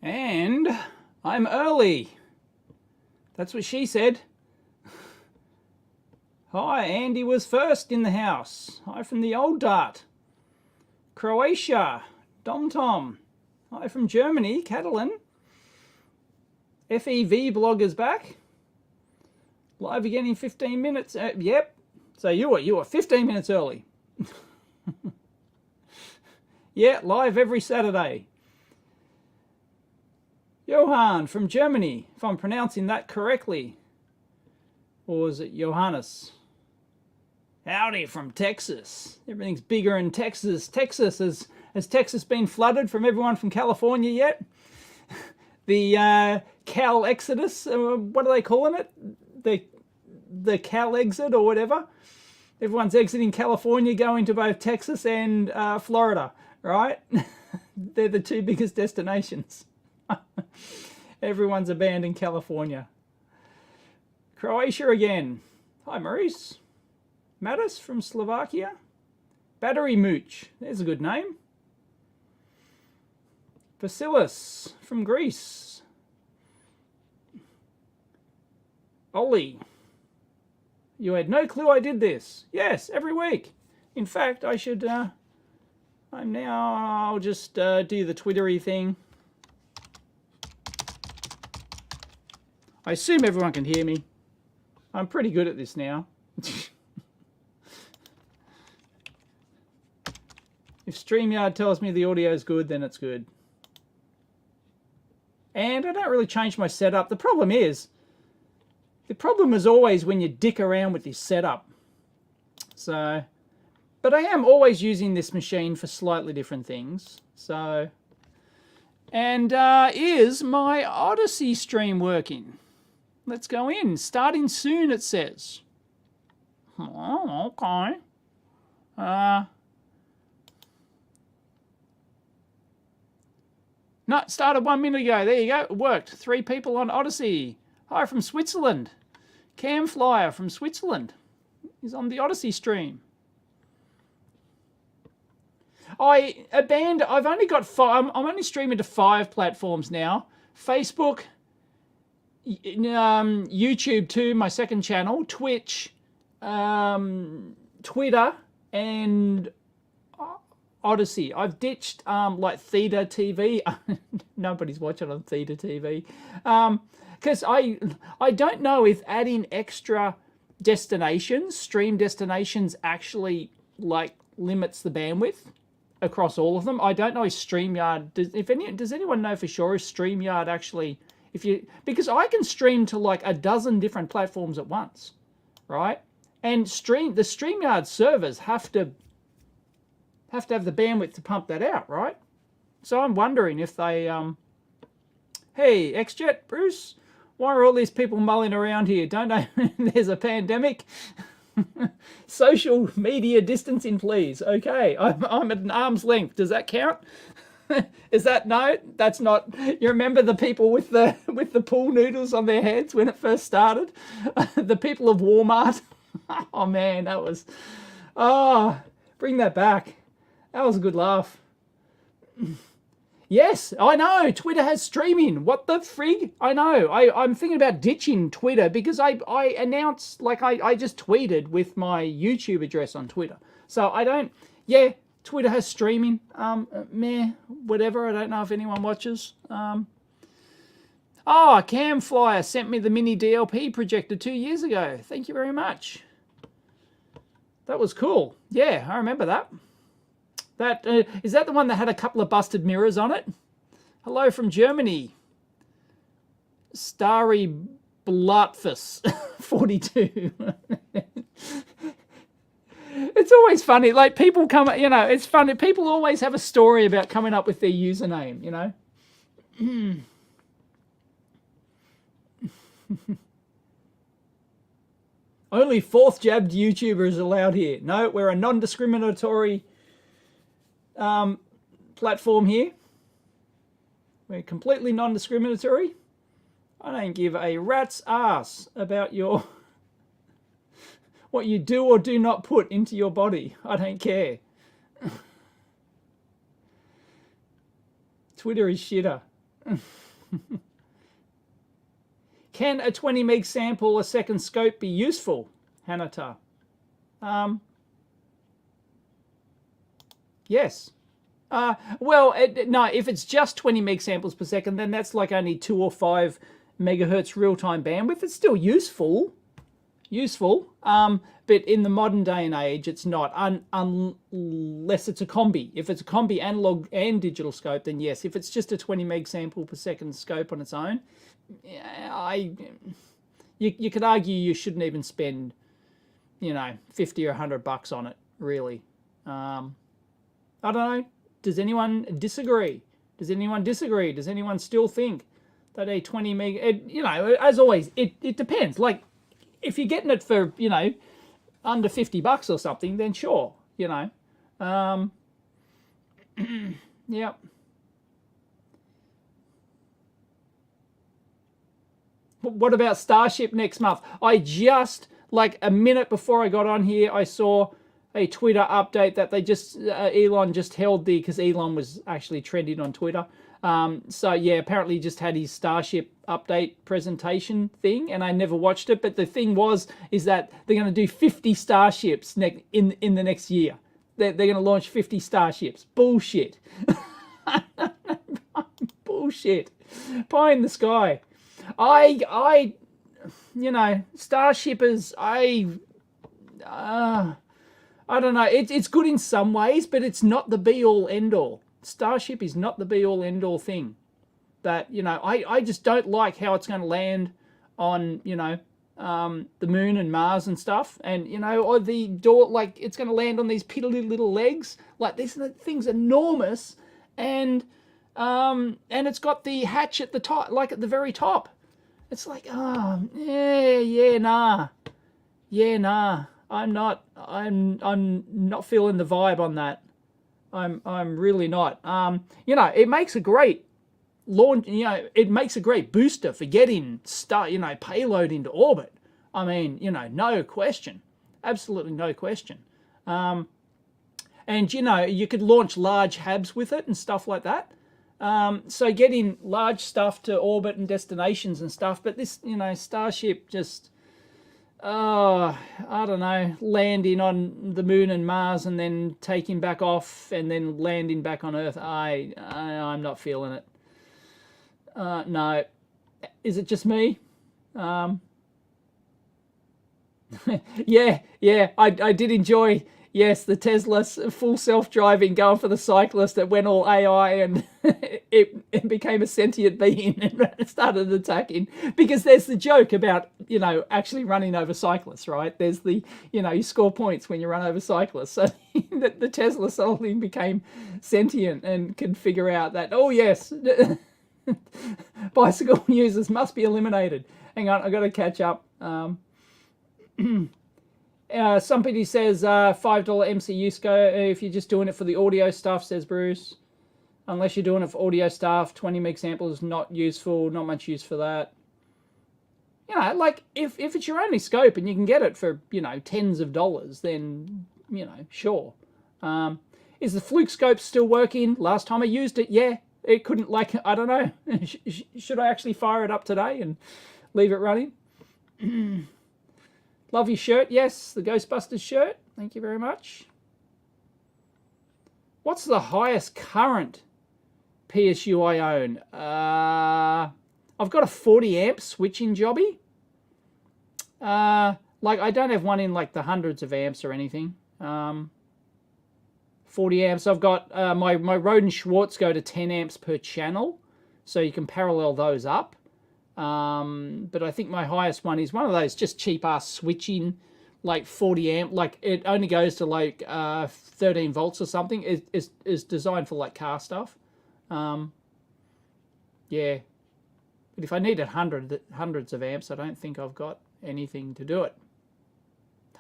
And I'm early. That's what she said. Hi, Andy was first in the house. Hi from the old dart. Croatia, Dom Tom. Hi from Germany, Catalan. EEVblog is back. Live again in 15 minutes. Yep. So you were 15 minutes early. Yeah, live every Saturday. Johann from Germany, if I'm pronouncing that correctly. Or is it Johannes? Howdy from Texas. Everything's bigger in Texas. Has Texas been flooded from everyone from California yet? The Cal Exodus, what are they calling it? The Cal exit or whatever. Everyone's exiting California, going to both Texas and Florida, right? They're the two biggest destinations. Everyone's abandoned California. Croatia again. Hi, Maurice. Matis from Slovakia. Battery Mooch. There's a good name. Vasilis from Greece. Ollie. You had no clue I did this. Yes, every week. In fact, I should... I'll just do the Twittery thing. I assume everyone can hear me. I'm pretty good at this now. If StreamYard tells me the audio is good, then it's good. And I don't really change my setup. The problem is always when you dick around with this setup. So, but I am always using this machine for slightly different things. So, and is my Odyssey stream working? Let's go in. Starting soon, it says. Oh, okay. No, it started 1 minute ago. There you go. It worked. 3 people on Odyssey. Hi from Switzerland. Cam Flyer from Switzerland is on the Odyssey stream. I've only got 5. I'm only streaming to 5 platforms now. Facebook, YouTube too, my second channel, Twitch, Twitter, and Odyssey. I've ditched like Theta TV. Nobody's watching on Theta TV. Because I don't know if adding extra destinations, stream destinations, actually like limits the bandwidth across all of them. I don't know if StreamYard does anyone know for sure if StreamYard actually, because I can stream to like a dozen different platforms at once, right? And the StreamYard servers have to have the bandwidth to pump that out, right? So I'm wondering if they hey, XJet, Bruce, why are all these people mulling around here? Don't know there's a pandemic? Social media distancing, please. Okay, I'm at an arm's length. Does that count? Is that no? That's not. You remember the people with the pool noodles on their heads when it first started? The people of Walmart. Oh man, that was. Oh, bring that back. That was a good laugh. Yes, I know. Twitter has streaming. What the frig? I know. I'm thinking about ditching Twitter because I announced, like, I just tweeted with my YouTube address on Twitter. So I don't, yeah, Twitter has streaming. Meh, whatever. I don't know if anyone watches. Oh, Cam Flyer sent me the mini DLP projector 2 years ago. Thank you very much. That was cool. Yeah, I remember that. Is that the one that had a couple of busted mirrors on it? Hello from Germany. Starry Blutfuss 42. It's always funny. Like people come, it's funny. People always have a story about coming up with their username, Only 4th jabbed YouTubers allowed here. No, we're a non-discriminatory platform here. We're completely non-discriminatory. I don't give a rat's ass about what you do or do not put into your body. I don't care. Twitter is shitter. Can a 20 meg sample a second scope be useful, Hanata? Yes. Well, no, if it's just 20 meg samples per second, then that's like only 2 or 5 megahertz real-time bandwidth. It's still useful. But in the modern day and age, it's not, unless it's a combi. If it's a combi analog and digital scope, then yes. If it's just a 20 meg sample per second scope on its own, you could argue you shouldn't even spend, 50 or $100 on it, really. I don't know. Does anyone disagree? Does anyone still think that a 20 meg, as always, it depends. Like, if you're getting it for, under $50 or something, then sure, Yep. What about Starship next month? I just, like a minute before I got on here, I saw a Twitter update that they just, Elon just held because Elon was actually trending on Twitter. So yeah, apparently he just had his Starship update presentation thing, and I never watched it. But the thing is that they're going to do 50 Starships in the next year. They're going to launch 50 Starships. Bullshit. Bullshit. Pie in the sky. Starshippers, I don't know. It's good in some ways, but it's not the be-all, end-all. Starship is not the be-all, end-all thing. That, I just don't like how it's going to land on, the moon and Mars and stuff. And, or the door, like, it's going to land on these piddly little legs. Like, this thing's enormous. And it's got the hatch at the top, like at the very top. It's like, nah. I'm not feeling the vibe on that. I'm really not. It makes a great launch, it makes a great booster for getting payload into orbit. I mean, no question. Absolutely no question. And you could launch large HABs with it and stuff like that. So getting large stuff to orbit and destinations and stuff, but this, Starship just, I don't know, landing on the moon and Mars and then taking back off and then landing back on Earth. I'm not feeling it. No. Is it just me? Yeah, I did enjoy, yes, the Tesla full self-driving going for the cyclist that went all AI and it became a sentient being and started attacking. Because there's the joke about, actually running over cyclists, right? There's the, you score points when you run over cyclists. So the Tesla suddenly became sentient and can figure out that, oh yes, bicycle users must be eliminated. Hang on, I've got to catch up. Somebody says $5 MCU scope if you're just doing it for the audio stuff, says Bruce. Unless you're doing it for audio stuff, 20 meg samples not useful, not much use for that. Like if it's your only scope and you can get it for, tens of dollars, then, sure. Is the Fluke scope still working? Last time I used it, yeah. It couldn't, like, I don't know. Should I actually fire it up today and leave it running? Love your shirt. Yes, the Ghostbusters shirt. Thank you very much. What's the highest current PSU I own? I've got a 40 amp switching jobby. Like, I don't have one in like the hundreds of amps or anything. 40 amps. I've got my Rode and Schwartz go to 10 amps per channel, so you can parallel those up. But I think my highest one is one of those just cheap ass switching, like 40 amp, like it only goes to like 13 volts or something. Is designed for like car stuff. Yeah, but if I needed hundreds of amps, I don't think I've got anything to do it.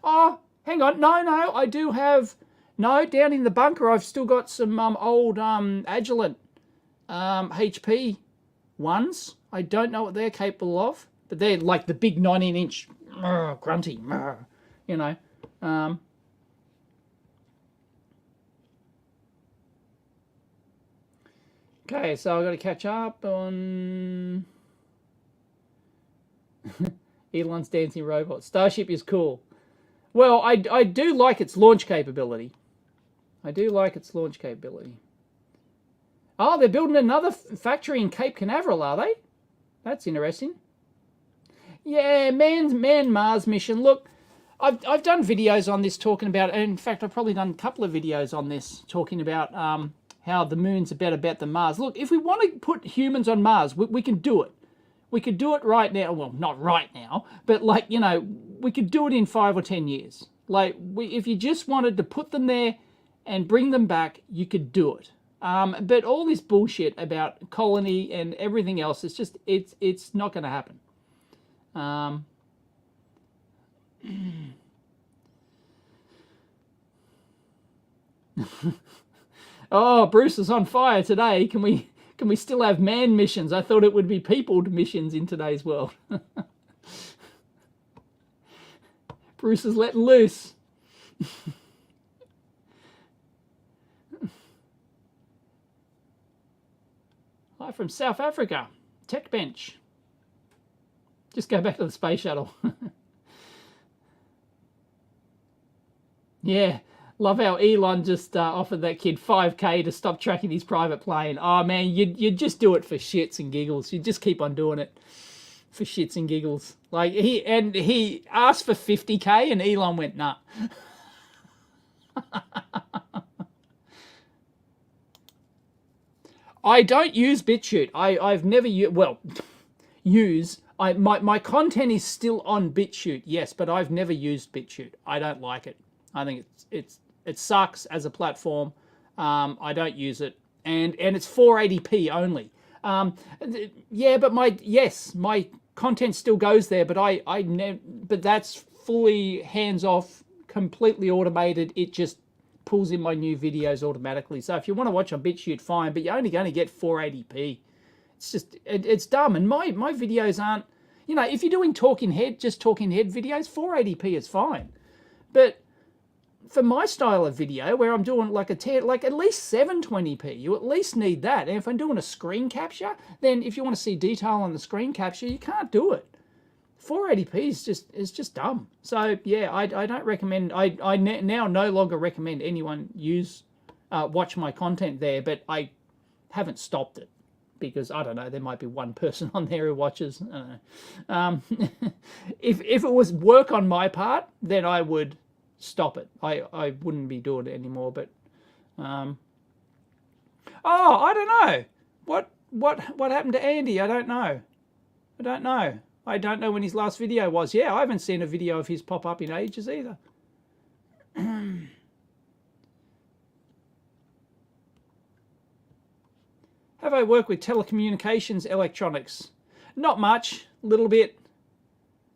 Oh, hang on, no, I do have. No, down in the bunker, I've still got some old Agilent HP ones. I don't know what they're capable of, but they're like the big 19-inch grunty, Okay, so I've got to catch up on Elon's dancing robot. Starship is cool. Well, I do like its launch capability. I do like its launch capability. Oh, they're building another factory in Cape Canaveral, are they? That's interesting. Yeah, man Mars mission. Look, I've done videos on this talking about, and in fact, I've probably done a couple of videos on this talking about how the moon's a better bet than Mars. Look, if we want to put humans on Mars, we can do it. We could do it right now. Well, not right now, but like, you know, we could do it in 5 or 10 years. Like, if you just wanted to put them there and bring them back, you could do it. But all this bullshit about colony and everything else, it's just, it's not going to happen. Oh, Bruce is on fire today. Can we still have man missions? I thought it would be peopled missions in today's world. Bruce is letting loose. Hi from South Africa. Tech Bench. Just go back to the space shuttle. Yeah. Love how Elon just offered that kid $5K to stop tracking his private plane. Oh, man, you'd just do it for shits and giggles. You'd just keep on doing it for shits and giggles. Like, he asked for $50K and Elon went, nah. I don't use BitChute. I've never used, well, my content is still on BitChute, yes, but I've never used BitChute. I don't like it. I think it sucks as a platform. I don't use it, and it's 480p only. Yeah, but my content still goes there, but but that's fully hands off, completely automated. It just pulls in my new videos automatically. So if you want to watch on BitChute, fine, but you're only going to get 480p. It's just it's dumb, and my videos aren't. You know, if you're doing just talking head videos, 480p is fine, but for my style of video, where I'm doing like at least 720p, you at least need that. And if I'm doing a screen capture, then if you want to see detail on the screen capture, you can't do it. 480p is just dumb. So yeah, I don't recommend. I now no longer recommend anyone watch my content there, but I haven't stopped it because I don't know. There might be one person on there who watches. I don't know. If it was work on my part, then I would stop it. I wouldn't be doing it anymore. But oh, I don't know what happened to Andy. I don't know. I don't know when his last video was. Yeah, I haven't seen a video of his pop up in ages either. Have I worked with telecommunications electronics? Not much. Little bit.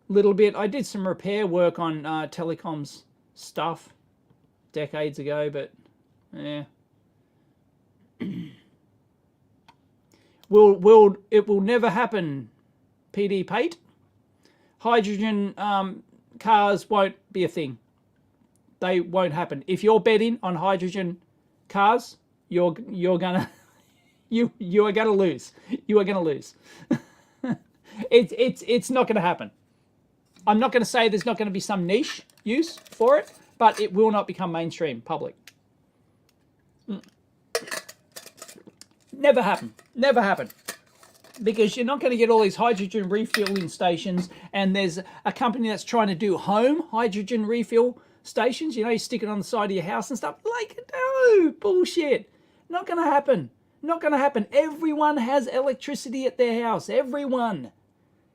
I did some repair work on telecoms stuff decades ago, but yeah. It will never happen, PD Pate. Hydrogen cars won't be a thing. They won't happen. If you're betting on hydrogen cars, you're gonna you are gonna lose. You are gonna lose. It's not gonna happen. I'm not going to say there's not going to be some niche use for it, but it will not become mainstream public. Never happen. Never happen. Because you're not going to get all these hydrogen refueling stations, and there's a company that's trying to do home hydrogen refill stations. You know, you stick it on the side of your house and stuff. Like, no, bullshit. Not going to happen. Not going to happen. Everyone has electricity at their house. Everyone.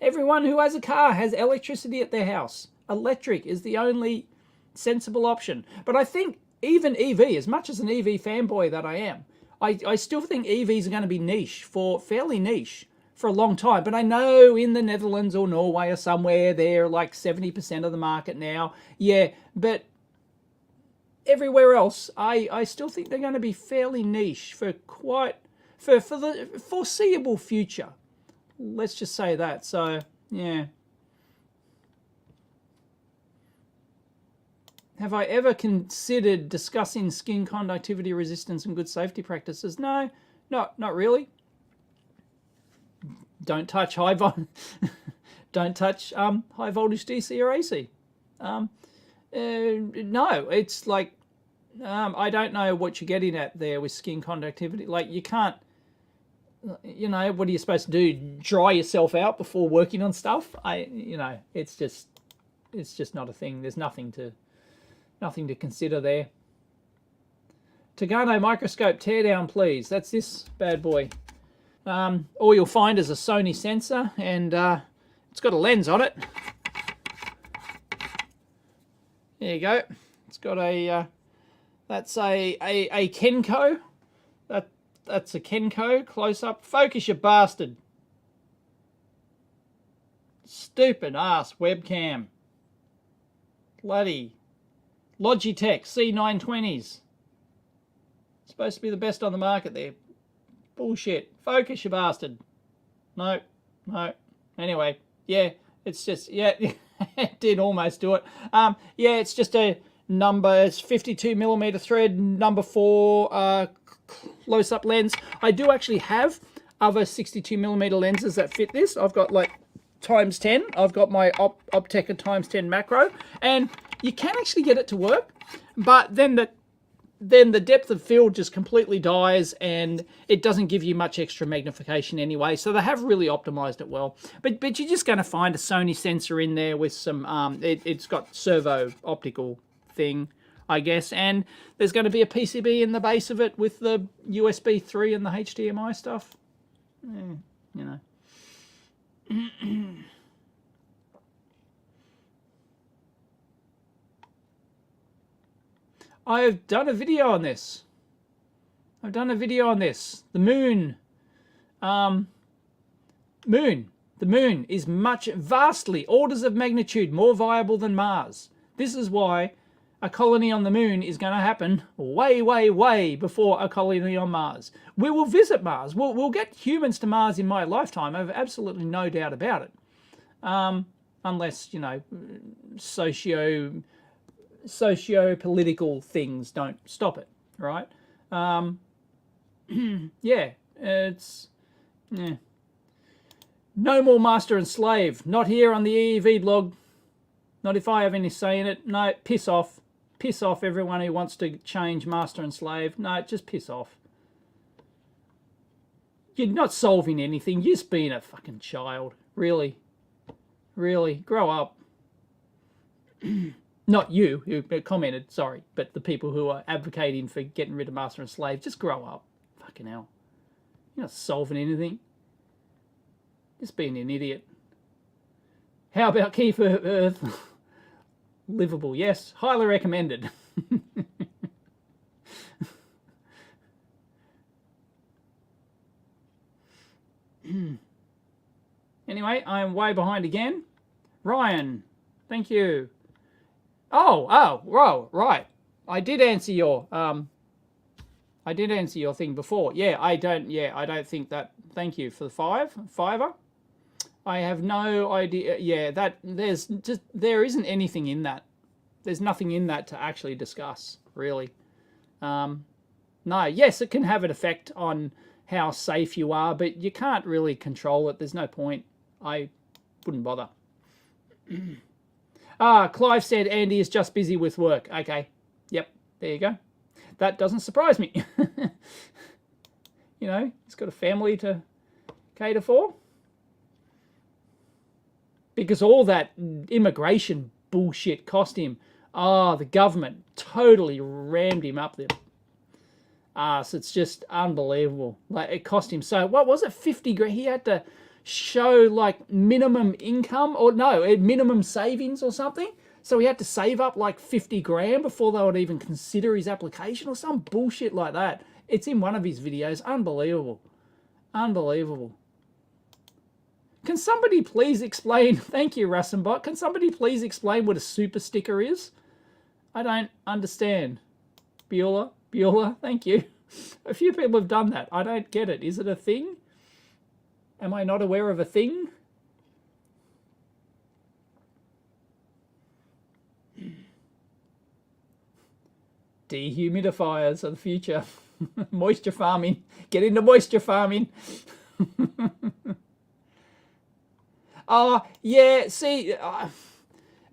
Everyone who has a car has electricity at their house. Electric is the only sensible option. But I think even EV, as much as an EV fanboy that I am, I still think EVs are going to be fairly niche for a long time. But I know in the Netherlands or Norway or somewhere, they're like 70% of the market now. Yeah, but everywhere else, I still think they're going to be fairly niche for the foreseeable future. Let's just say that. So, yeah. Have I ever considered discussing skin conductivity resistance and good safety practices? No, not really. Don't touch don't touch high voltage DC or AC. No, it's like I don't know what you're getting at there with skin conductivity. Like you can't, you know, what are you supposed to do? Dry yourself out before working on stuff? You know, it's just not a thing. There's nothing to consider there. Tagano microscope teardown, please. That's this bad boy. All you'll find is a Sony sensor, and it's got a lens on it. There you go. It's got a that's a Kenko. That's a Kenko close up. Focus, you bastard. Stupid ass webcam. Bloody Logitech C920s. Supposed to be the best on the market there. Bullshit. Focus, you bastard. No. Anyway, yeah, it's just, yeah, it did almost do it. Yeah, it's just a number, it's 52mm thread, number 4 close-up lens. I do actually have other 62mm lenses that fit this. I've got like ×10. I've got my Opteka ×10 macro, and you can actually get it to work, but then the depth of field just completely dies, and it doesn't give you much extra magnification anyway. So they have really optimized it well. But you're just going to find a Sony sensor in there with some it's got servo optical thing, I guess, and there's going to be a PCB in the base of it with the USB 3 and the HDMI stuff. You know. I've done a video on this. The moon. The moon is vastly, orders of magnitude more viable than Mars. This is why a colony on the moon is going to happen way, way, way before a colony on Mars. We will visit Mars. We'll get humans to Mars in my lifetime. I have absolutely no doubt about it. Unless, you know, socio-political things don't stop it, right? Yeah, it's... Yeah. No more master and slave. Not here on the EEVblog. Not if I have any say in it. No, piss off. Piss off everyone who wants to change master and slave. No, just piss off. You're not solving anything. You're just being a fucking child. Really. Really. Grow up. Not you who commented, sorry, but the people who are advocating for getting rid of master and slave. Just grow up. Fucking hell. You're not solving anything. Just being an idiot. How about keep Earth livable? Yes, highly recommended. Anyway, I am way behind again. Ryan, thank you. Oh, right. I did answer your thing before. Yeah, I don't think that. Thank you for the fiver. I have no idea. Yeah, that there isn't anything in that. There's nothing in that to actually discuss, really. No, yes, it can have an effect on how safe you are, but you can't really control it. There's no point. I wouldn't bother. Clive said Andy is just busy with work. Okay. Yep. There you go. That doesn't surprise me. You know, he's got a family to cater for. Because all that immigration bullshit cost him. The government totally rammed him up there. So it's just unbelievable. Like, it cost him so, what was it, 50 grand? He had to show like minimum income, or no, minimum savings or something. So he had to save up like 50 grand before they would even consider his application or some bullshit like that. It's in one of his videos. Unbelievable. Unbelievable. Can somebody please explain, thank you Rassenbot, can somebody please explain what a super sticker is? I don't understand. Beulah, thank you. A few people have done that. I don't get it. Is it a thing? Am I not aware of a thing? Dehumidifiers are the future. Moisture farming. Get into moisture farming. Yeah, see,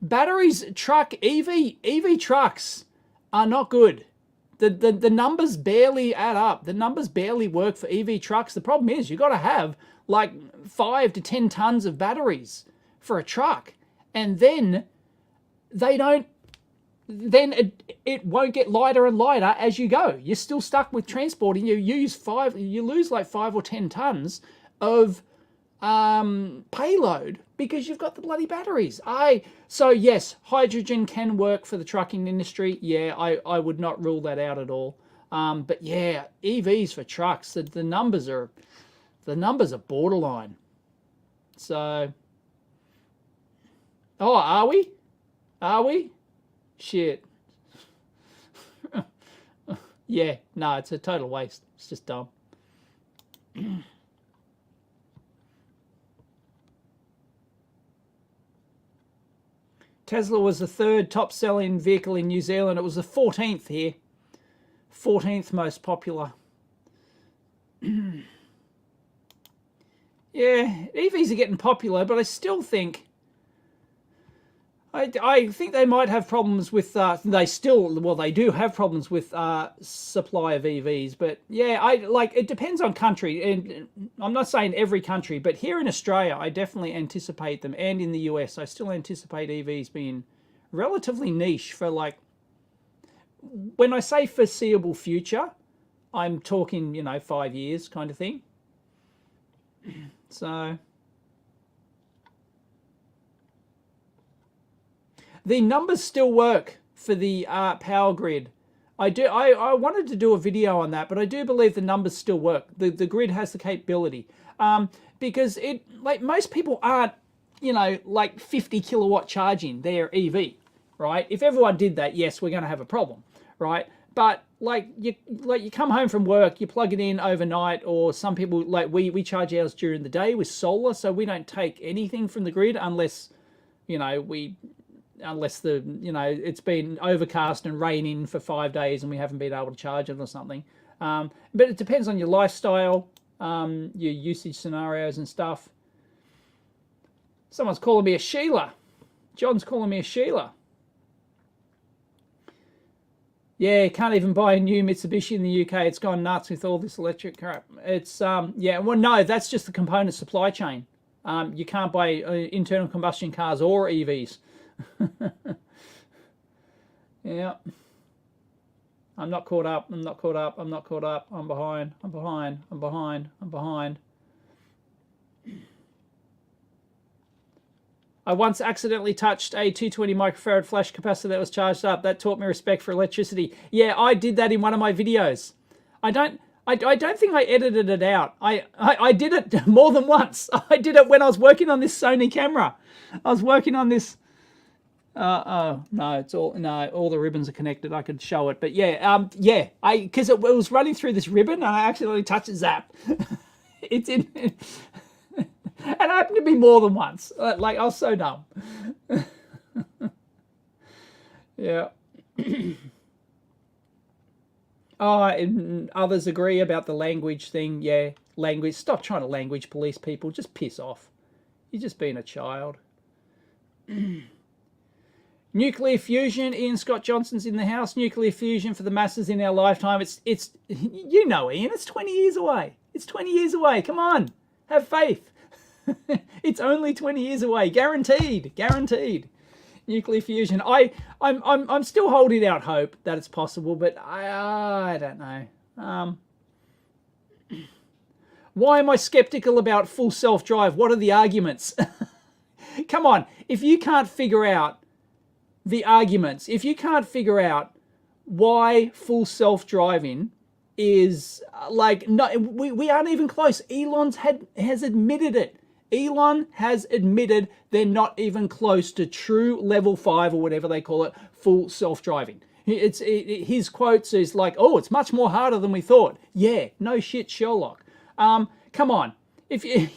batteries, EV trucks are not good. The numbers barely add up. The numbers barely work for EV trucks. The problem is you've got to have like 5 to 10 tons of batteries for a truck. And then it won't get lighter and lighter as you go. You're still stuck with transporting. You lose like 5 or 10 tons of payload because you've got the bloody batteries. So yes, hydrogen can work for the trucking industry. Yeah, I would not rule that out at all. But yeah, EVs for trucks, the numbers are borderline. So, are we? Are we? Shit. Yeah, no, it's a total waste. It's just dumb. Tesla was the 3rd top-selling vehicle in New Zealand. It was the 14th here. 14th most popular. Yeah, EVs are getting popular, but I still think... I think they might have problems with... they do have problems with supply of EVs. But yeah, it depends on country. And I'm not saying every country, but here in Australia, I definitely anticipate them. And in the US, I still anticipate EVs being relatively niche for like... When I say foreseeable future, I'm talking, 5 years kind of thing. So... The numbers still work for the power grid. I wanted to do a video on that, but I do believe the numbers still work. The grid has the capability. Because most people aren't, like 50 kilowatt charging their EV, right? If everyone did that, yes, we're going to have a problem, right? But you come home from work, you plug it in overnight, or some people we charge ours during the day with solar, so we don't take anything from the grid unless it's been overcast and raining for 5 days and we haven't been able to charge it or something. But it depends on your lifestyle, your usage scenarios and stuff. Someone's calling me a Sheila. John's calling me a Sheila. Yeah, can't even buy a new Mitsubishi in the UK. It's gone nuts with all this electric crap. It's, yeah, well, no, that's just the component supply chain. You can't buy internal combustion cars or EVs. Yeah. I'm not caught up. I'm not caught up. I'm not caught up. I'm behind. I'm behind. I'm behind. I'm behind. I once accidentally touched a 220 microfarad flash capacitor that was charged up. That taught me respect for electricity. Yeah, I did that in one of my videos. I don't think I edited it out. I did it more than once. I did it when I was working on this Sony camera. I was working on this. Oh no, all the ribbons are connected. I could show it, but yeah, because it was running through this ribbon, and I accidentally touched it. Zap. It's in, and it happened to be more than once. Like I was so dumb. Yeah. And others agree about the language thing. Yeah, language. Stop trying to language police people. Just piss off. You're just being a child. Nuclear fusion. Ian Scott Johnson's in the house. Nuclear fusion for the masses in our lifetime. It's Ian, it's 20 years away. It's 20 years away. Come on. Have faith. It's only 20 years away. Guaranteed. Guaranteed. Nuclear fusion. I'm still holding out hope that it's possible, but I don't know. Why am I skeptical about full self-drive? What are the arguments? Come on. If you can't figure out the arguments, if you can't figure out why full self-driving is we aren't even close. Elon has admitted it. Elon has admitted they're not even close to true level 5 or whatever they call it, full self-driving. His quotes is like, oh, it's much more harder than we thought. Yeah, no shit, Sherlock. Come on. If you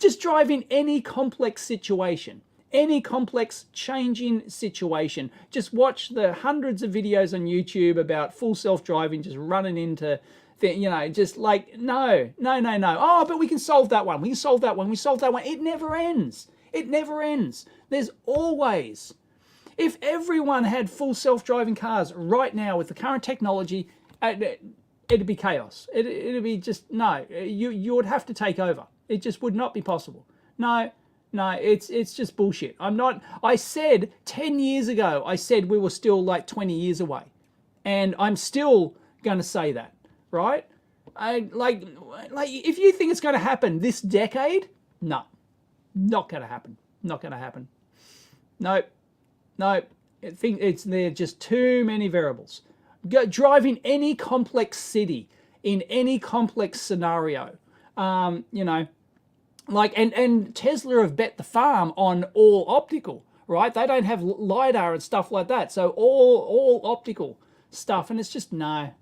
just drive in any complex situation, any complex changing situation, just watch the hundreds of videos on YouTube about full self-driving, just running into You know, just like, no. Oh, but we can solve that one. We can solve that one. We solve that one. It never ends. It never ends. There's always, if everyone had full self-driving cars right now with the current technology, it'd be chaos. It'd be just, no, you would have to take over. It just would not be possible. No, it's just bullshit. I said 10 years ago, I said we were still like 20 years away. And I'm still going to say that, right? Like if you think it's going to happen this decade, no, not going to happen. Not going to happen. Nope. I think there are just too many variables. Drive in any complex city, in any complex scenario, you know, like, and Tesla have bet the farm on all optical, right? They don't have LiDAR and stuff like that. So all optical stuff. And it's just, no.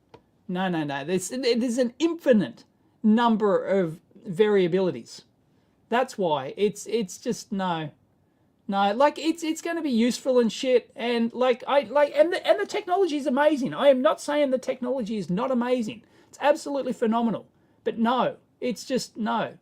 There's an infinite number of variabilities. That's why it's just no, like it's going to be useful and shit. And and the technology is amazing. I am not saying the technology is not amazing. It's absolutely phenomenal. But no, it's just no.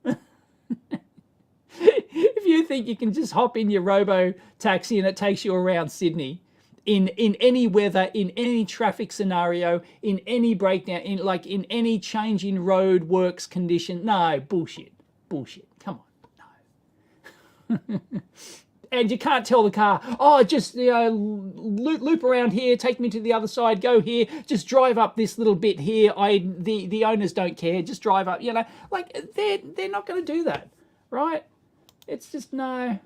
If you think you can just hop in your robo taxi and it takes you around Sydney in any weather, in any traffic scenario, in any breakdown, in any change in road works condition, no, bullshit. Come on, no. And you can't tell the car, oh, just loop around here, take me to the other side, go here, just drive up this little bit here. The owners don't care, just drive up. You know, like they're not going to do that, right? It's just no.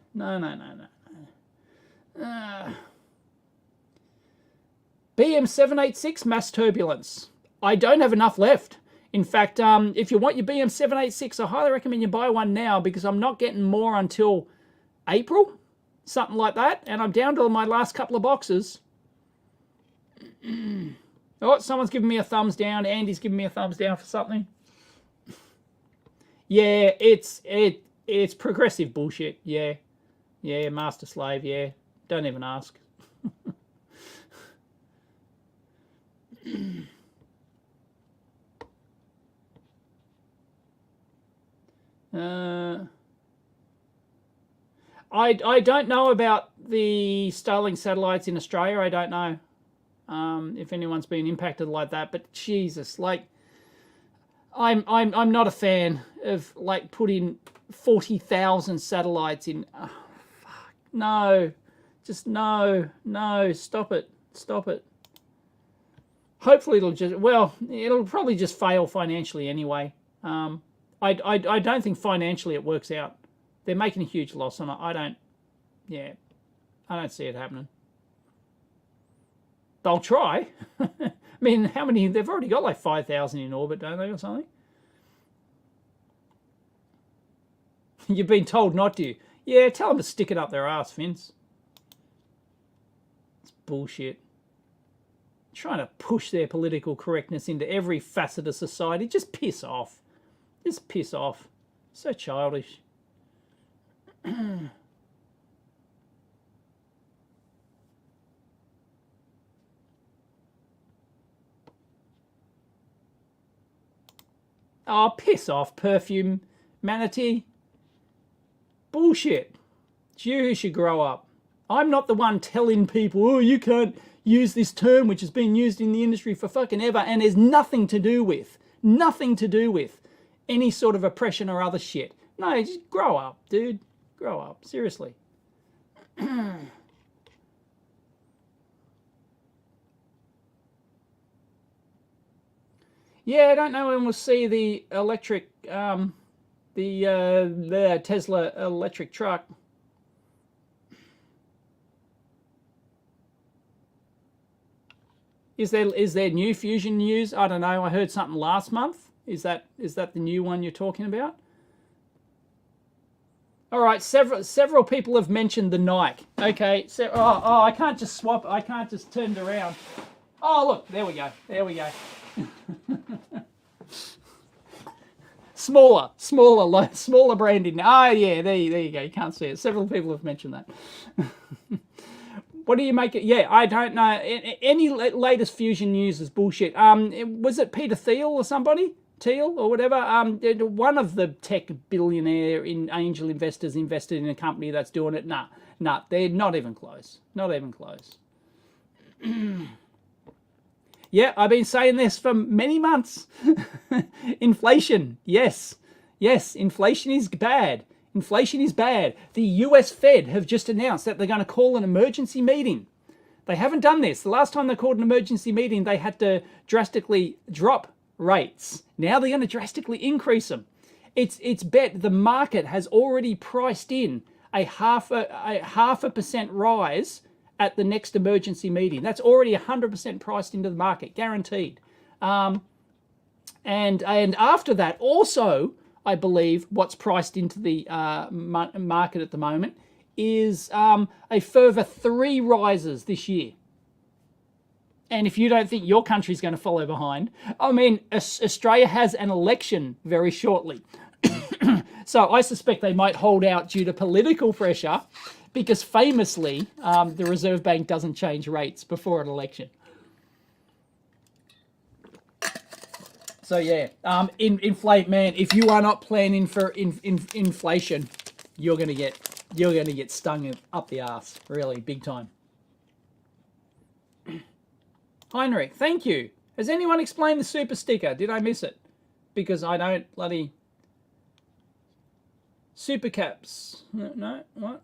BM786 mass turbulence. I don't have enough left. In fact, if you want your BM786, I highly recommend you buy one now because I'm not getting more until April, something like that, and I'm down to my last couple of boxes. Oh, someone's giving me a thumbs down. Andy's giving me a thumbs down for something. Yeah, it's progressive bullshit. Yeah, master slave. Yeah, don't even ask. I don't know about the Starlink satellites in Australia. I don't know if anyone's been impacted like that. But Jesus, like, I'm not a fan of like putting 40,000 satellites in. Oh, fuck, no, just no, stop it. Hopefully it'll probably just fail financially anyway. I don't think financially it works out. They're making a huge loss on it. I don't see it happening. They'll try. I mean, how many? They've already got like 5,000 in orbit, don't they, or something? You've been told not to. Yeah, tell them to stick it up their ass, Vince. It's bullshit. Trying to push their political correctness into every facet of society. Just piss off. Just piss off. So childish. Oh, piss off, perfume manatee. Bullshit. It's you who should grow up. I'm not the one telling people, oh, you can't use this term which has been used in the industry for fucking ever and there's nothing to do with any sort of oppression or other shit. No, just grow up, dude. Grow up. Seriously. Yeah, I don't know when we'll see the electric, the Tesla electric truck. Is there new fusion news? I don't know. I heard something last month. Is that the new one you're talking about? All right, several people have mentioned the Nike. Okay, so I can't just swap. I can't just turn it around. Oh, look, there we go. Smaller branding. Oh, yeah, there you go. You can't see it. Several people have mentioned that. What do you make it? Yeah, I don't know. Any latest fusion news is bullshit. Was it Peter Thiel or somebody? Teal or whatever? One of the tech billionaire angel investors invested in a company that's doing it. Nah, they're not even close. Not even close. Yeah, I've been saying this for many months. Inflation, yes, inflation is bad. Inflation is bad. The US Fed have just announced that they're going to call an emergency meeting. They haven't done this. The last time they called an emergency meeting, they had to drastically drop rates. Now they're going to drastically increase them. It's bet the market has already priced in a half a percent rise at the next emergency meeting. That's already 100% priced into the market, guaranteed. And after that, also, I believe what's priced into the market at the moment is a further 3 rises this year. And if you don't think your country's going to follow behind, I mean, Australia has an election very shortly. So I suspect they might hold out due to political pressure, because famously, the Reserve Bank doesn't change rates before an election. So yeah, inflate, man. If you are not planning for inflation, you're gonna get stung up the ass, really, big time. Heinrich, thank you. Has anyone explained the super sticker? Did I miss it? Because I don't bloody super caps. No, what?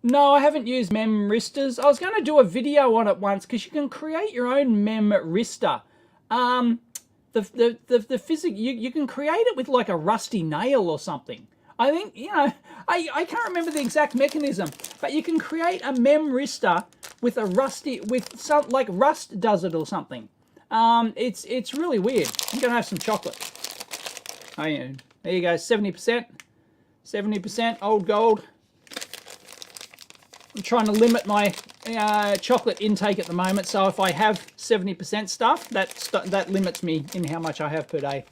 No, I haven't used memristors. I was going to do a video on it once because you can create your own memristor. The physics, you can create it with like a rusty nail or something. I think, you know, I can't remember the exact mechanism, but you can create a memristor with a rusty, with some, like rust does it or something. It's really weird. I'm going to have some chocolate. Oh, yeah. There you go, 70%. 70% old gold. I'm trying to limit my chocolate intake at the moment, so if I have 70% stuff, that limits me in how much I have per day.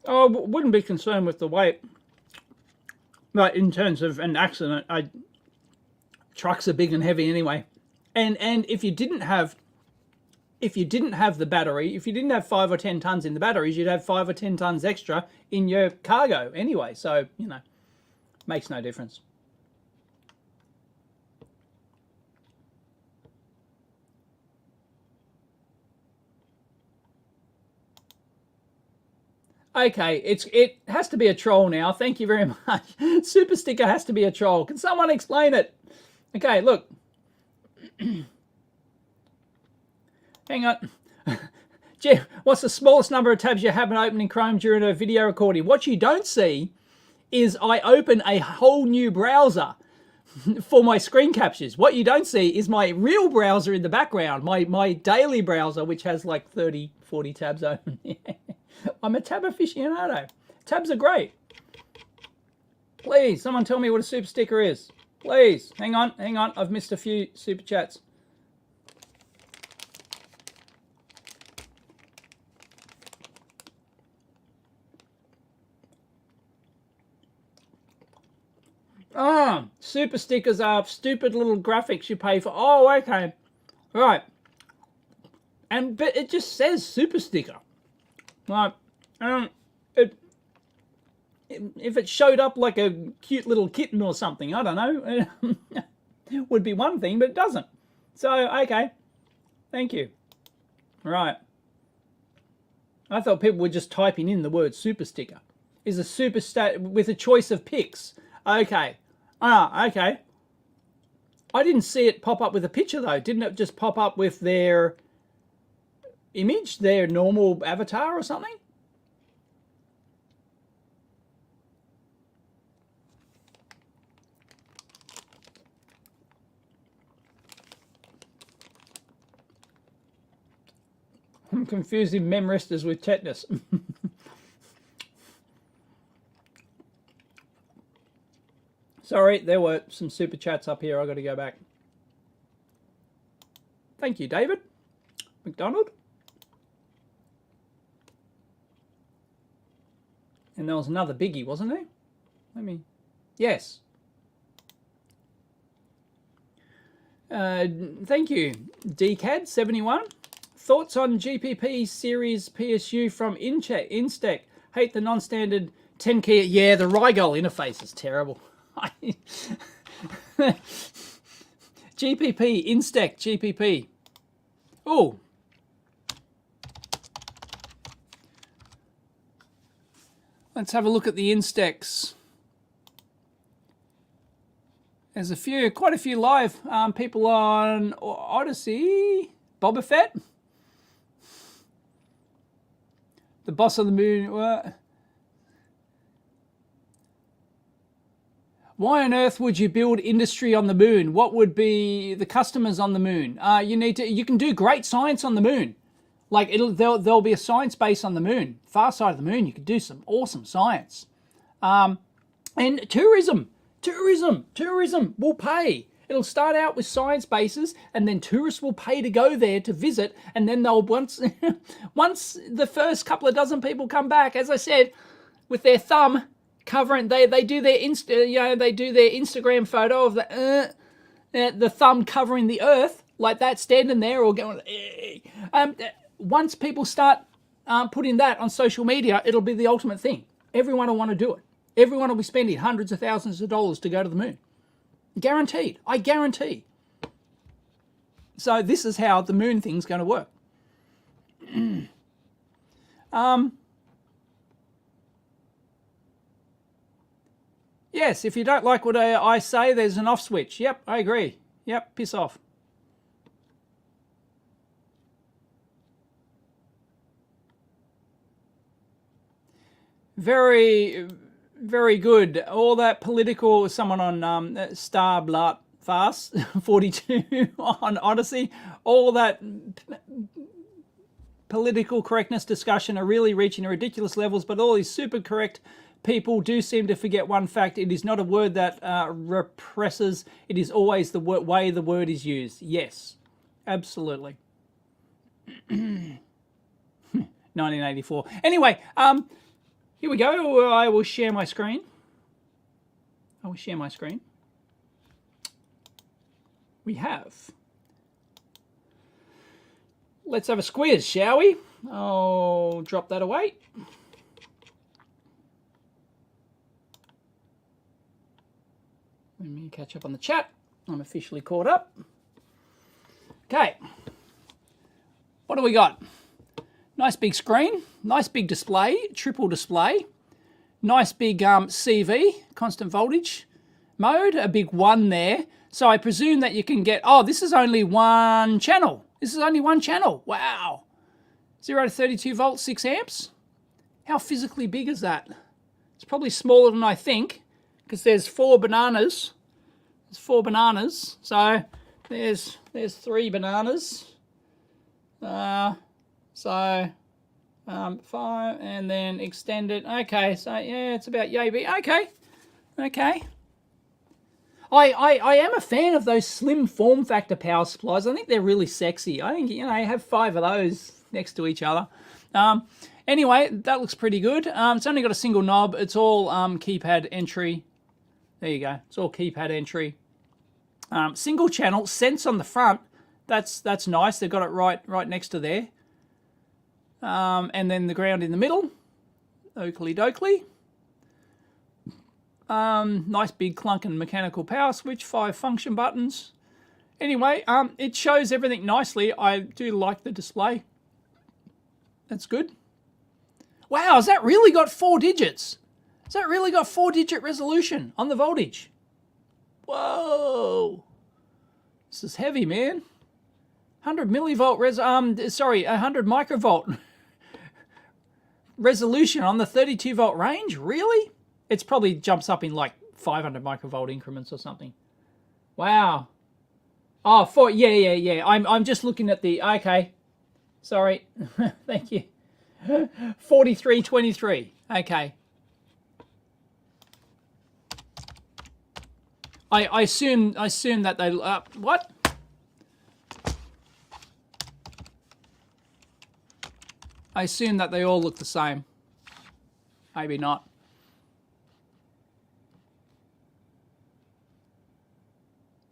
Oh, I wouldn't be concerned with the weight, but in terms of an accident, trucks are big and heavy anyway, and if you didn't have the battery, if you didn't have 5 or 10 tons in the batteries, you'd have 5 or 10 tons extra in your cargo anyway. So, you know, makes no difference. Okay, it has to be a troll now. Thank you very much. Super sticker has to be a troll. Can someone explain it? Okay, look. Hang on. Jeff, what's the smallest number of tabs you have open in Chrome during a video recording? What you don't see is I open a whole new browser for my screen captures. What you don't see is my real browser in the background, my daily browser, which has like 30, 40 tabs open. I'm a tab aficionado. Tabs are great. Please, someone tell me what a super sticker is. Please, hang on. I've missed a few super chats. Ah, super stickers are stupid little graphics you pay for. Oh, okay. Right. But it just says super sticker. Like, if it showed up like a cute little kitten or something, I don't know. It would be one thing, but it doesn't. So, okay. Thank you. Right. I thought people were just typing in the word super sticker. Is a super with a choice of pics. Okay. Ah, okay. I didn't see it pop up with a picture though. Didn't it just pop up with their image, their normal avatar or something? I'm confusing memristors with tetanus. Sorry, there were some super chats up here. I've got to go back. Thank you, David. McDonald. And there was another biggie, wasn't there? Yes. Thank you, DCAD71. Thoughts on GPP series PSU from Instack? Hate the non-standard 10 key. Yeah, the Rigol interface is terrible. GPP, Instack, GPP. Oh. Let's have a look at the Instax. There's quite a few live people on Odyssey. Boba Fett. The boss of the moon. Why on earth would you build industry on the moon? What would be the customers on the moon? You can do great science on the moon. Like there'll be a science base on the moon. Far side of the moon, you could do some awesome science. And tourism will pay. It'll start out with science bases, and then tourists will pay to go there to visit, and then they'll once the first couple of dozen people come back, as I said, with their thumb covering, they do their Instagram photo of the thumb covering the earth like that, standing there or going. Once people start putting that on social media, it'll be the ultimate thing. Everyone will want to do it. Everyone will be spending hundreds of thousands of dollars to go to the moon. Guaranteed. I guarantee. So this is how the moon thing's going to work. Yes, if you don't like what I say, there's an off switch. Yep, I agree. Yep, piss off. Very, very good. All that political, someone on Starblat Fast 42 on Odyssey, all that political correctness discussion are really reaching ridiculous levels, but all these super correct people do seem to forget one fact. It is not a word that represses. It is always the way the word is used. Yes, absolutely. 1984. Anyway, here we go. I will share my screen. We have. Let's have a squiz, shall we? I'll drop that away. Let me catch up on the chat. I'm officially caught up. Okay. What do we got? Nice big screen, nice big display, triple display, nice big CV, constant voltage mode, a big 1 there. So I presume that you can get, this is only one channel. Wow. 0 to 32 volts, 6 amps. How physically big is that? It's probably smaller than I think, because there's 4 bananas. So there's 3 bananas. 5 and then extend it. Okay, so yeah, it's about yay big. Okay. I am a fan of those slim form factor power supplies. I think they're really sexy. I think, have 5 of those next to each other. Anyway, that looks pretty good. It's only got a single knob. It's all keypad entry. There you go. It's all keypad entry. Single channel, sense on the front. That's nice. They've got it right next to there. And then the ground in the middle. Oakley dokley. Nice big clunking mechanical power switch, 5 function buttons. Anyway, it shows everything nicely. I do like the display. That's good. Wow, has that really got 4 digits? Has that really got 4-digit resolution on the voltage? Whoa. This is heavy, man. 100 millivolt 100 microvolt resolution on the 32 volt range? Really? It's probably jumps up in like 500 microvolt increments or something. Wow. Oh, yeah. I'm just looking at the, okay. Sorry. Thank you. 4323. Okay. I assume that they, what? I assume that they all look the same. Maybe not.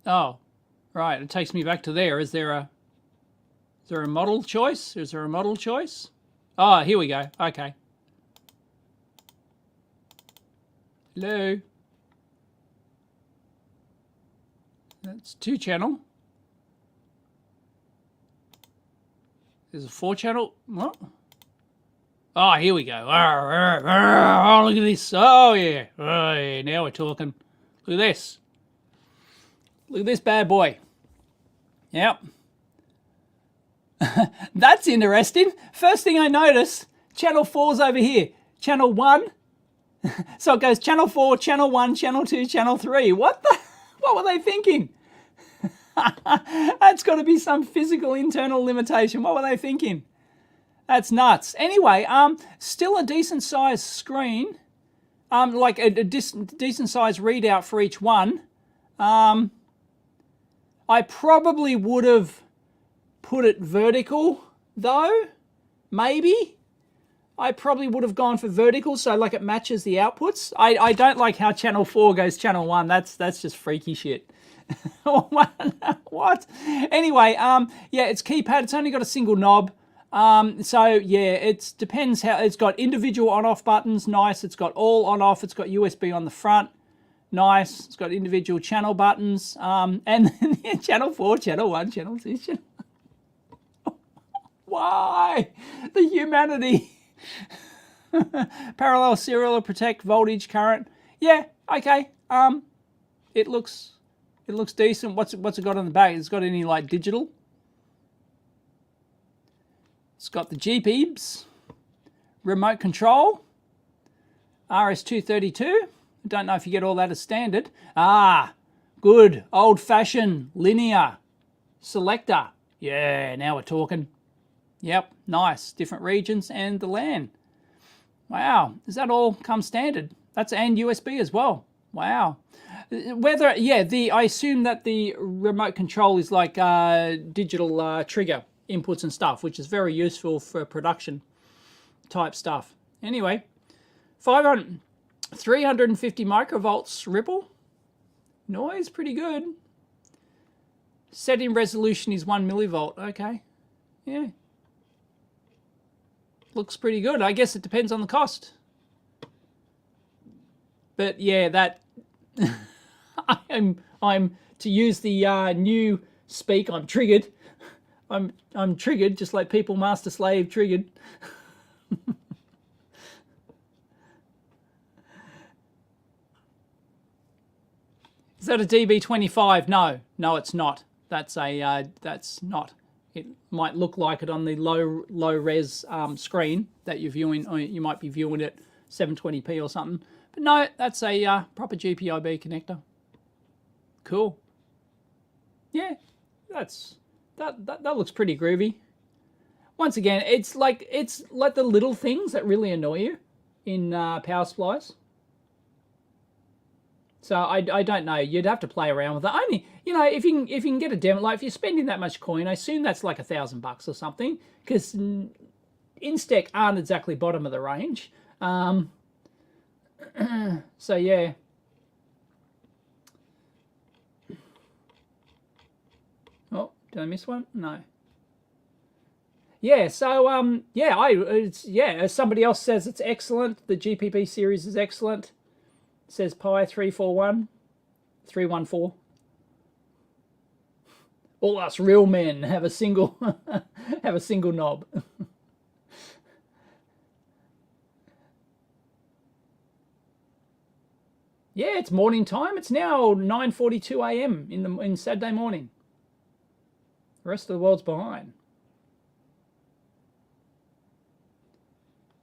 Oh, right. It takes me back to there. Is there a model choice? Is there a model choice? Oh, here we go. Okay. Hello. That's 2-channel. There's a 4-channel. What? Oh, here we go. Oh, look at this. Oh, yeah. Oh, yeah. Now we're talking. Look at this. Look at this bad boy. Yep. That's interesting. First thing I notice, channel 4's over here. Channel 1. So it goes channel 4, channel 1, channel 2, channel 3. What were they thinking? That's got to be some physical internal limitation. What were they thinking? That's nuts. Anyway, still a decent sized screen. Like a decent sized readout for each one. I probably would have put it vertical though, maybe. I probably would have gone for vertical so like it matches the outputs. I don't like how channel 4 goes channel 1. That's just freaky shit. What? Anyway, yeah, it's keypad. It's only got a single knob. So yeah, it depends how it's got individual on-off buttons. Nice. It's got all on-off. It's got USB on the front. Nice. It's got individual channel buttons. And then yeah, channel 4, channel 1, channel 2, channel. Why? The humanity. Parallel serial protect voltage current. Yeah, okay. It looks decent. What's it got on the back? It's got any like digital? It's got the GPEEBs, remote control, RS-232. I don't know if you get all that as standard. Ah, good old-fashioned linear selector. Yeah, now we're talking. Yep, nice. Different regions and the LAN. Wow, does that all come standard? That's and USB as well. Wow. Whether, yeah, I assume that the remote control is like digital trigger inputs and stuff, which is very useful for production type stuff. Anyway, 350 microvolts ripple. Noise, pretty good. Setting resolution is 1 millivolt. Okay, yeah. Looks pretty good. I guess it depends on the cost. But yeah, that I'm to use the new speak. I'm triggered. I'm triggered, just like people master slave triggered. Is that a DB25? No, it's not. That's not. It might look like it on the low res screen that you're viewing, or you might be viewing it 720p or something. But no, that's a proper GPIB connector. Cool. Yeah, that looks pretty groovy. Once again, it's like the little things that really annoy you in power supplies. So I don't know. You'd have to play around with it. Only, you know, if you can get a demo, like if you're spending that much coin, I assume that's like $1,000 or something, because Instec aren't exactly bottom of the range. So yeah. Oh, did I miss one? No. Yeah. So yeah, as somebody else says, it's excellent. The GPP series is excellent. It says Pi 341 314. All us real men have a single knob. Yeah, it's morning time. It's now 9:42 a.m. in Saturday morning. The rest of the world's behind.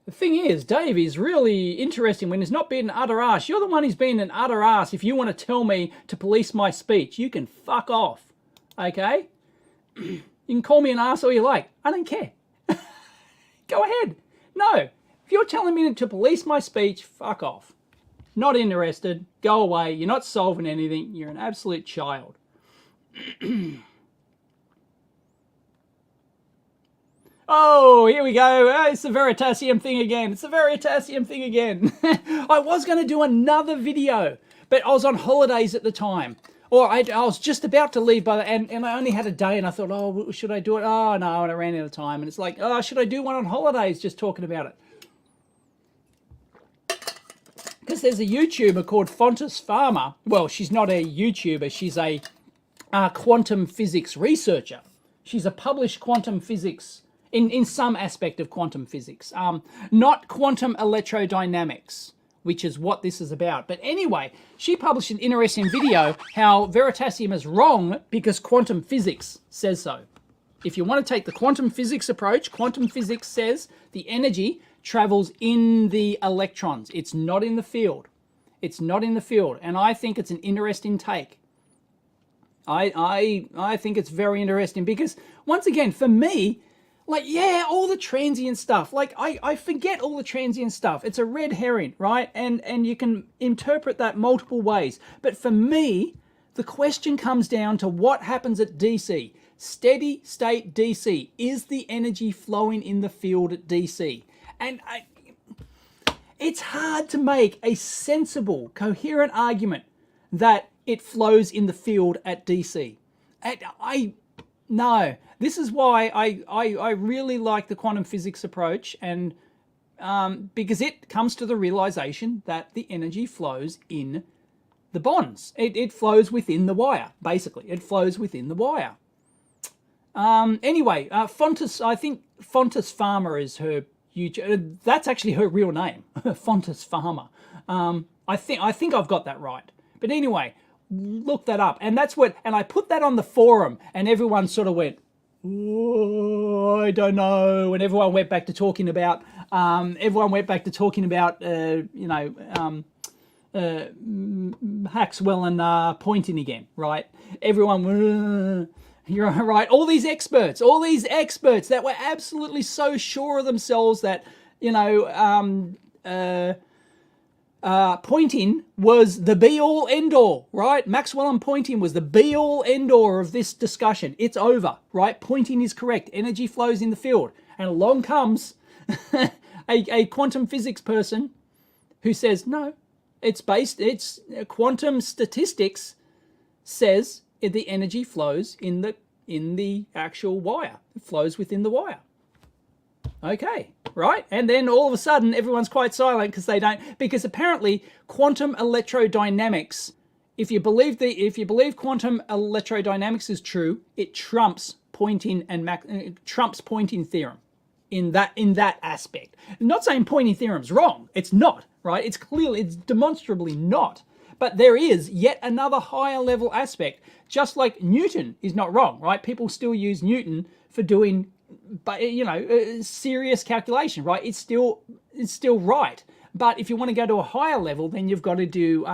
The thing is, Dave is really interesting when he's not being an utter ass. You're the one who's being an utter ass. If you want to tell me to police my speech, you can fuck off. Okay? You can call me an ass all you like. I don't care. Go ahead. No. If you're telling me to police my speech, fuck off. Not interested. Go away. You're not solving anything. You're an absolute child. Oh, here we go. It's the Veritasium thing again. It's the Veritasium thing again. I was going to do another video, but I was on holidays at the time. or I was just about to leave and I only had a day, and I thought, oh, should I do it? Oh no, and I ran out of time, and it's like, oh, should I do one on holidays? Just talking about it. Because there's a YouTuber called Fontis Farmer. Well, she's not a YouTuber. She's a quantum physics researcher. She's a published quantum physics, in some aspect of quantum physics. Not quantum electrodynamics, which is what this is about. But anyway, she published an interesting video how Veritasium is wrong because quantum physics says so. If you want to take the quantum physics approach, quantum physics says the energy travels in the electrons. It's not in the field. It's not in the field. And I think it's an interesting take. I think it's very interesting because, once again, for me, like, yeah, all the transient stuff, like, I forget all the transient stuff. It's a red herring, right? And you can interpret that multiple ways. But for me, the question comes down to what happens at DC. Steady state DC. Is the energy flowing in the field at DC? And it's hard to make a sensible, coherent argument that it flows in the field at DC. No, this is why I really like the quantum physics approach, and because it comes to the realization that the energy flows in the bonds. It flows within the wire, basically. It flows within the wire. Anyway, Fontis, I think Fontis Farmer is her YouTube. That's actually her real name, Fontis Farmer. I think I've got that right. But anyway, look that up, and that's what. And I put that on the forum, and everyone sort of went, oh, I don't know, and everyone went back to talking about. Haxwell and Poynting again, right? Everyone. You're right. All these experts that were absolutely so sure of themselves that, Poynting was the be-all, end-all, right? Maxwell and Poynting was the be-all, end-all of this discussion. It's over, right? Poynting is correct. Energy flows in the field. And along comes a quantum physics person who says, no, it's quantum statistics says the energy flows in the actual wire. It flows within the wire. Okay, right? And then all of a sudden everyone's quite silent because apparently quantum electrodynamics, if you believe quantum electrodynamics is true, it trumps Poynting theorem in that aspect. I'm not saying Poynting theorem's wrong. It's not, right? It's demonstrably not. But there is yet another higher level aspect, just like Newton is not wrong, right? People still use Newton for doing, serious calculation, right? It's still right. But if you want to go to a higher level, then you've got to do,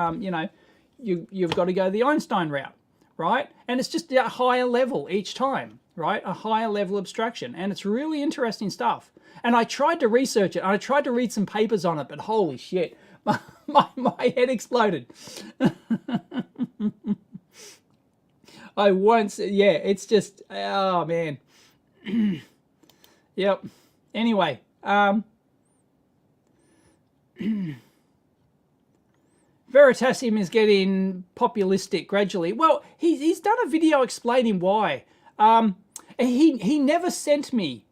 you've got to go the Einstein route, right? And it's just a higher level each time, right? A higher level abstraction, and it's really interesting stuff. And I tried to research it. I tried to read some papers on it, but holy shit. My head exploded. I won't say, yeah, it's just, oh man. Yep. Anyway, Veritasium is getting populistic gradually. Well, he's done a video explaining why. He never sent me.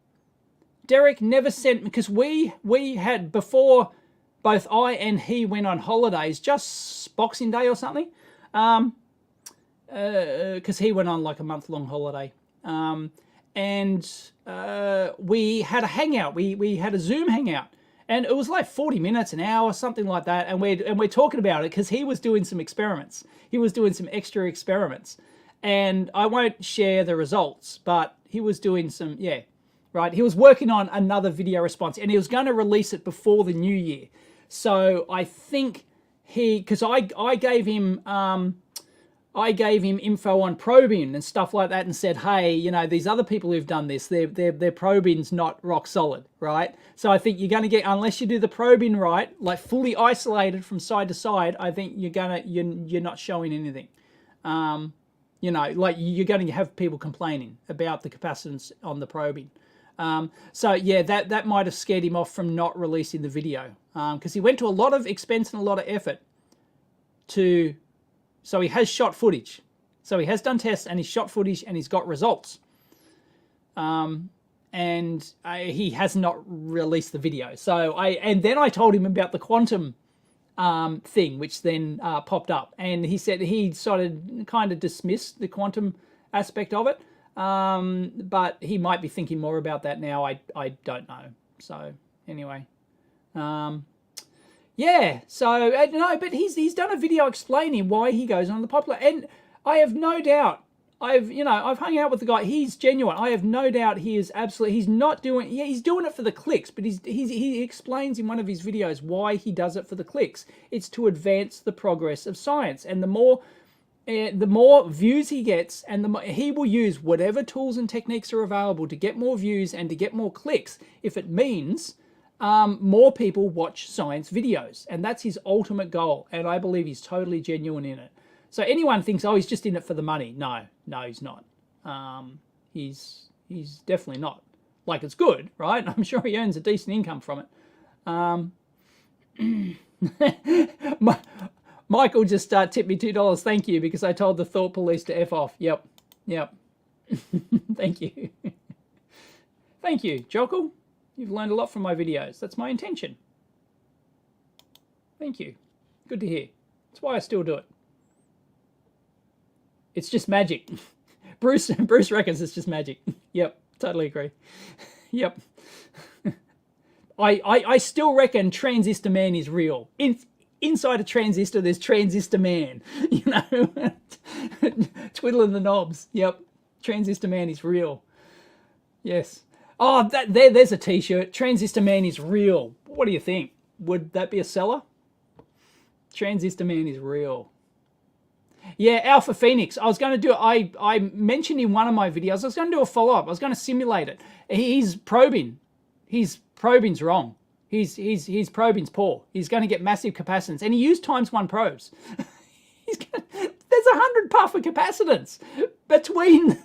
Derek never sent me, because we had, before both I and he went on holidays, just Boxing Day or something, because he went on like a month-long holiday, and we had a hangout. We had a Zoom hangout, and it was like 40 minutes, an hour, something like that, and we're talking about it because he was doing some experiments. He was doing some extra experiments, and I won't share the results, but he was doing some, yeah, right. He was working on another video response, and he was going to release it before the new year. So I think because I gave him info on probing and stuff like that, and said, hey, these other people who've done this, their probing's not rock solid, right? So I think you're going to get, unless you do the probing right, like fully isolated from side to side, I think you're not showing anything. Like you're going to have people complaining about the capacitance on the probing. So yeah, that might have scared him off from not releasing the video, because he went to a lot of expense and a lot of effort so he has shot footage, So he has done tests and he's shot footage and he's got results. And he has not released the video. So then I told him about the quantum thing, which then popped up, and he said he sort of kind of dismissed the quantum aspect of it, but he might be thinking more about that now. I don't know. So anyway, yeah. So no, but he's done a video explaining why he goes on the popular, and I have no doubt. I've hung out with the guy. He's genuine. I have no doubt he is absolutely. He's not doing. Yeah, he's doing it for the clicks. But he explains in one of his videos why he does it for the clicks. It's to advance the progress of science. And the more views he gets, and the more he will use whatever tools and techniques are available to get more views and to get more clicks. If it means more people watch science videos, and that's his ultimate goal. And I believe he's totally genuine in it. So anyone thinks, oh, he's just in it for the money. No, he's not. He's definitely not. Like, it's good, right? I'm sure he earns a decent income from it. Michael just tipped me $2. Thank you, because I told the thought police to F off. Yep. Thank you. Thank you, Jokel. You've learned a lot from my videos. That's my intention. Thank you. Good to hear. That's why I still do it. It's just magic. Bruce reckons it's just magic. Yep, totally agree. Yep. I still reckon Transistor Man is real. Inside a transistor, there's Transistor Man. You know, twiddling the knobs. Yep, Transistor Man is real. Yes. Oh, there's a T-shirt. Transistor Man is real. What do you think? Would that be a seller? Transistor Man is real. Yeah, Alpha Phoenix. I was going to do it. I mentioned in one of my videos, I was going to do a follow-up. I was going to simulate it. He's probing. His probing's wrong. His probing's poor. He's going to get massive capacitance. And he used ×1 probes. There's 100 puff of capacitance between...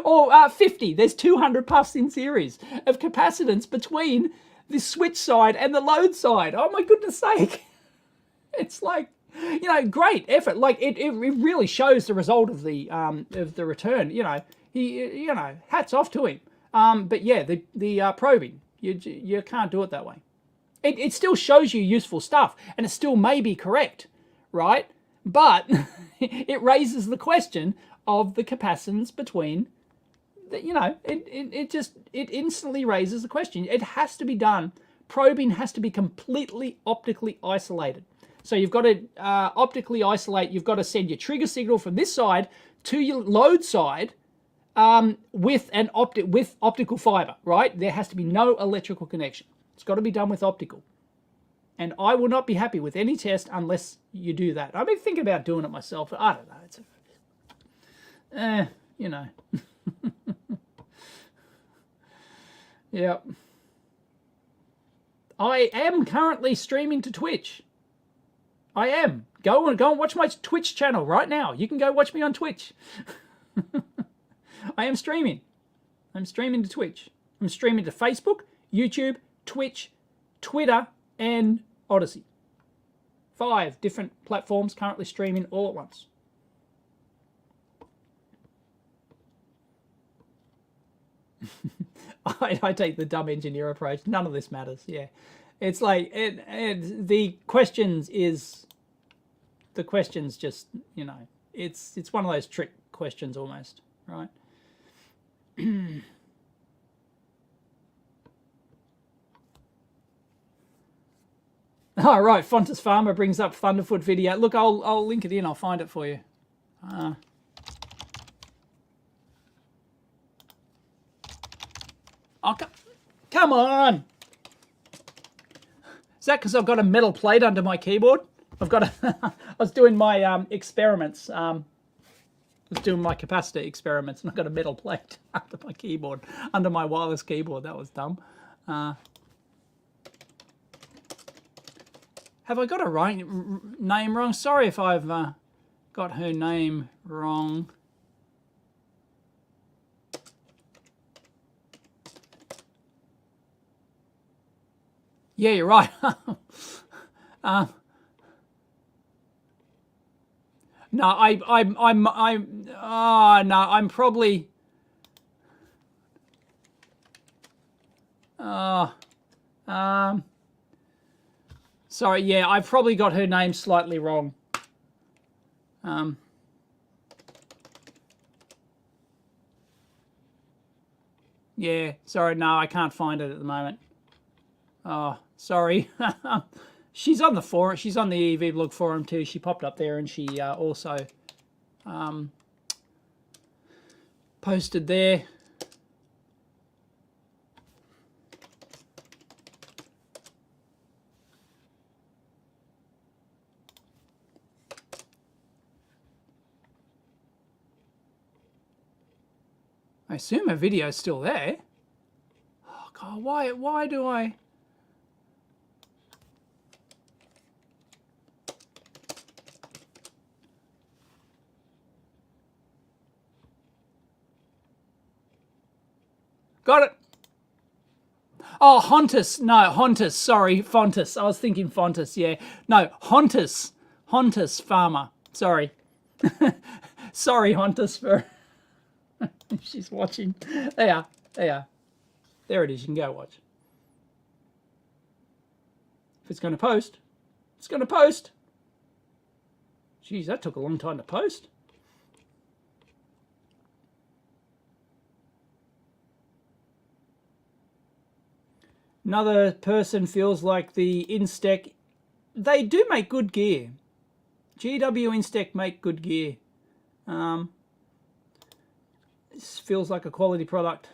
or 50. There's 200 puffs in series of capacitance between the switch side and the load side. Oh, my goodness sake. It's like... You know, great effort. Like it really shows the result of the return. You know, hats off to him. But yeah, the probing, you can't do it that way. It still shows you useful stuff, and it still may be correct, right? But it raises the question of the capacitance between. It instantly raises the question. It has to be done. Probing has to be completely optically isolated. So you've got to optically isolate. You've got to send your trigger signal from this side to your load side with optical fiber, right? There has to be no electrical connection. It's got to be done with optical. And I will not be happy with any test unless you do that. I've been thinking about doing it myself, but I don't know. You know. Yep. I am currently streaming to Twitch. I am. Go and watch my Twitch channel right now. You can go watch me on Twitch. I am streaming. I'm streaming to Twitch. I'm streaming to Facebook, YouTube, Twitch, Twitter, and Odyssey. 5 different platforms currently streaming all at once. I take the dumb engineer approach. None of this matters. Yeah. It's like the questions just, you know, it's one of those trick questions almost, right? All right, Fontus Farmer brings up Thunderfoot video. Look, I'll link it in. I'll find it for you. Oh, come on! Is that because I've got a metal plate under my keyboard? I've got I was doing my experiments. I was doing my capacitor experiments, and I've got a metal plate under my keyboard, under my wireless keyboard. That was dumb. Have I got a name wrong? Sorry if I've got her name wrong. Yeah, you're right. No, oh no, I'm probably, sorry, yeah, I've probably got her name slightly wrong. Yeah, sorry, no, I can't find it at the moment. Oh, sorry. She's on the forum. She's on the EEVblog forum too. She popped up there and she also posted there. I assume her video's still there. Oh God, why do I? Got it. Oh, Hontus. No, Hontus. Sorry, Fontus. I was thinking Fontus. Yeah. No, Hontus. Hontus Farmer. Sorry. Sorry, Hontus, for... She's watching. There. There it is. You can go watch. If it's going to post, it's going to post. Geez, that took a long time to post. Another person feels like the Instec, they do make good gear. GW Instec make good gear. This feels like a quality product.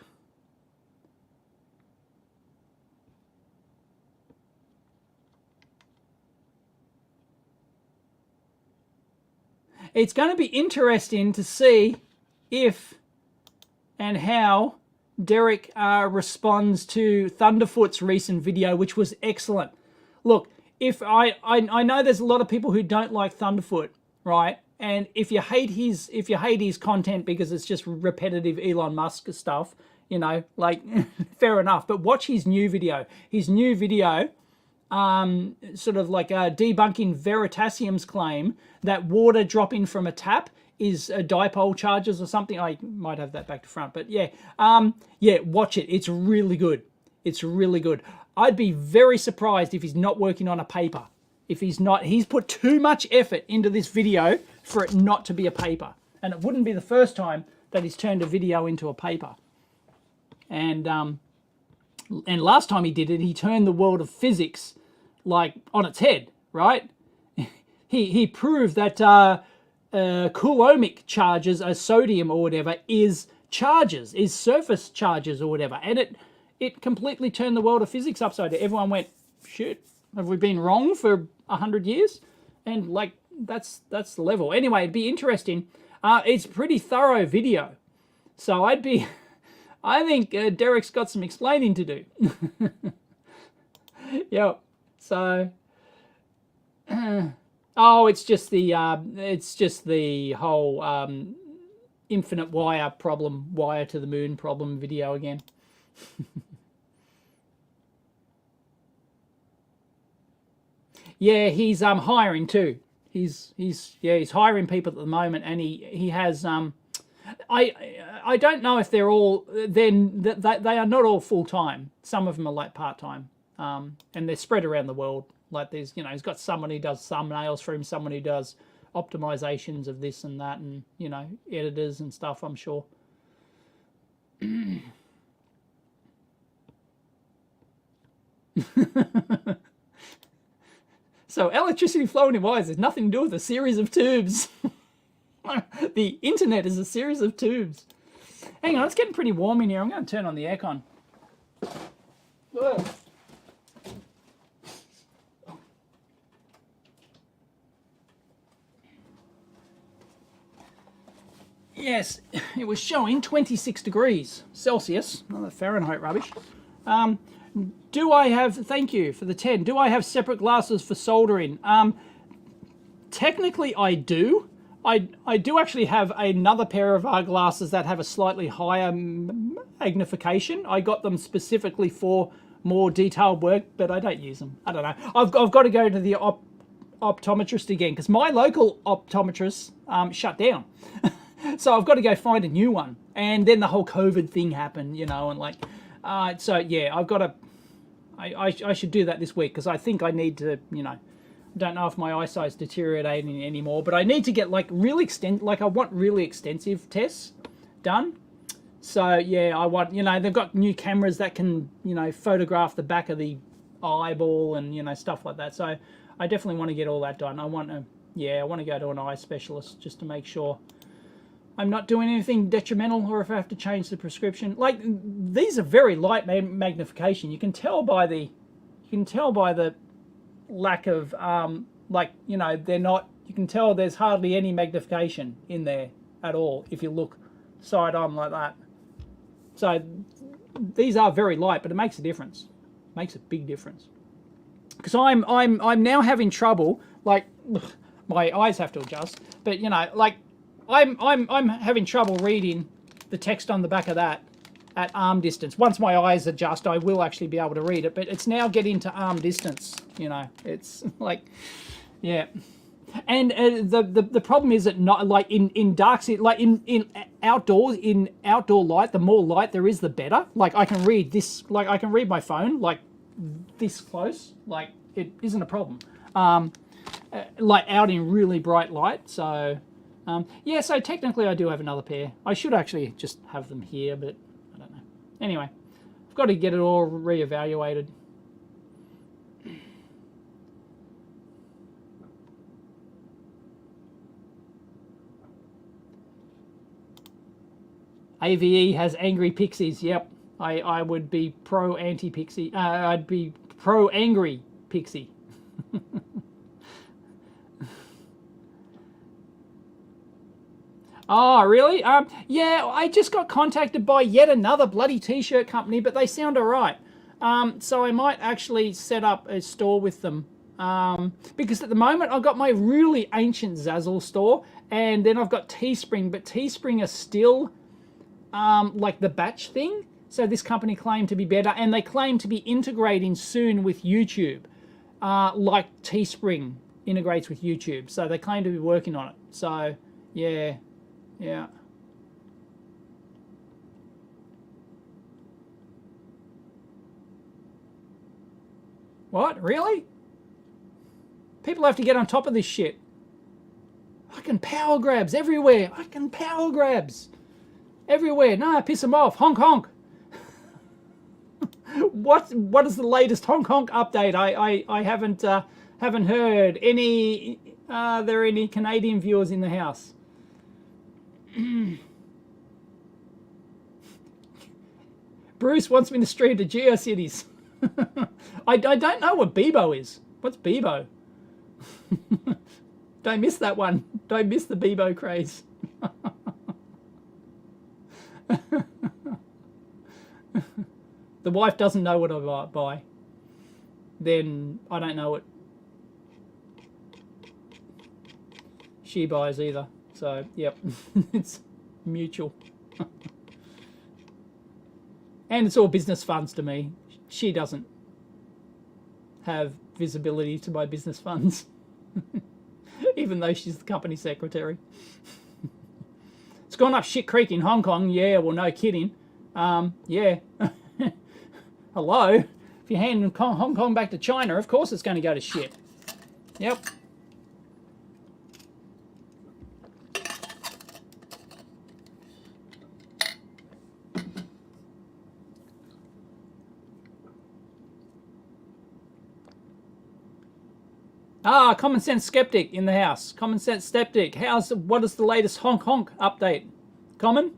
It's going to be interesting to see if and how Derek responds to Thunderfoot's recent video, which was excellent. Look, if I know there's a lot of people who don't like Thunderfoot, right? And if you hate his content because it's just repetitive Elon Musk stuff, you know, like fair enough. But watch his new video. His new video, sort of like debunking Veritasium's claim that water dropping from a tap is dipole charges or something. I might have that back to front, but yeah, yeah, watch it. It's really good. It's really good. I'd be very surprised if he's not working on a paper. If he's not, he's put too much effort into this video for it not to be a paper. And it wouldn't be the first time that he's turned a video into a paper. And last time he did it, he turned the world of physics like on its head, right? He proved that coulombic charges, a sodium or whatever, is charges, is surface charges or whatever. And it completely turned the world of physics upside down. Everyone went, shit, have we been wrong for 100 years? And like, that's the level. Anyway, it'd be interesting. It's pretty thorough video. So I think Derek's got some explaining to do. Yep. So, oh, it's just the whole infinite wire problem, wire to the moon problem video again. Yeah, he's hiring too. He's hiring people at the moment, and he has I don't know if they're all they are not all full time. Some of them are like part time, and they're spread around the world. Like there's he's got someone who does thumbnails for him, someone who does optimizations of this and that, and editors and stuff. I'm sure. So electricity flowing in wires has nothing to do with a series of tubes. The internet is a series of tubes. Hang on, it's getting pretty warm in here. I'm going to turn on the aircon. Ugh. Yes, it was showing 26 degrees Celsius, not the Fahrenheit rubbish. Do I have, thank you for the 10, do I have separate glasses for soldering? Technically I do. I do actually have another pair of glasses that have a slightly higher magnification. I got them specifically for more detailed work, but I don't use them. I don't know. I've got to go to the optometrist again, because my local optometrist shut down. So I've got to go find a new one. And then the whole COVID thing happened, you know, and like, so yeah, I've got to, I should do that this week, because I think I need to, you know, don't know if my eyesight's deteriorating anymore, but I need to get like I want really extensive tests done. So yeah, I want, you know, they've got new cameras that can, you know, photograph the back of the eyeball and, you know, stuff like that. So I definitely want to get all that done. I want to go to an eye specialist just to make sure I'm not doing anything detrimental, or if I have to change the prescription. Like, these are very light magnification. You can tell by the lack of like, you know, they're not, you can tell there's hardly any magnification in there at all if you look side on like that. So these are very light, but it makes a difference. It makes a big difference. Because I'm now having trouble, like, my eyes have to adjust, but you know, like, I'm having trouble reading the text on the back of that at arm distance. Once my eyes adjust, I will actually be able to read it, but it's now getting to arm distance, you know. It's like, yeah. And the problem is that, not like in dark, like in outdoors, in outdoor light, the more light there is, the better. Like, I can read this, like I can read my phone like this close, like it isn't a problem. Like out in really bright light. So yeah, so technically I do have another pair. I should actually just have them here, but I don't know. Anyway, I've got to get it all reevaluated. AVE has angry pixies. Yep, I would be pro anti pixie. I'd be pro angry pixie. Oh, really? Yeah, I just got contacted by yet another bloody t-shirt company, but they sound all right. So I might actually set up a store with them. Because at the moment I've got my really ancient Zazzle store, and then I've got Teespring, but Teespring are still like the batch thing. So this company claimed to be better, and they claim to be integrating soon with YouTube, like Teespring integrates with YouTube. So they claim to be working on it. So yeah. Yeah. What? Really? People have to get on top of this shit. Fucking power grabs everywhere. Fucking power grabs everywhere. Nah, piss them off. Honk honk. What is the latest honk honk update? I haven't heard any. Are there any Canadian viewers in the house? Bruce wants me to stream to GeoCities. I don't know what Bebo is. What's Bebo? Don't miss that one. Don't miss the Bebo craze. The wife doesn't know what I buy. Then I don't know what she buys either. So, yep, it's mutual. And it's all business funds to me. She doesn't have visibility to my business funds, even though she's the company secretary. It's gone up shit creek in Hong Kong. Yeah, well, no kidding. Yeah. Hello? If you hand Hong Kong back to China, of course it's going to go to shit. Yep. Ah, Common Sense Skeptic in the house. Common Sense Skeptic. What is the latest honk honk update? Common?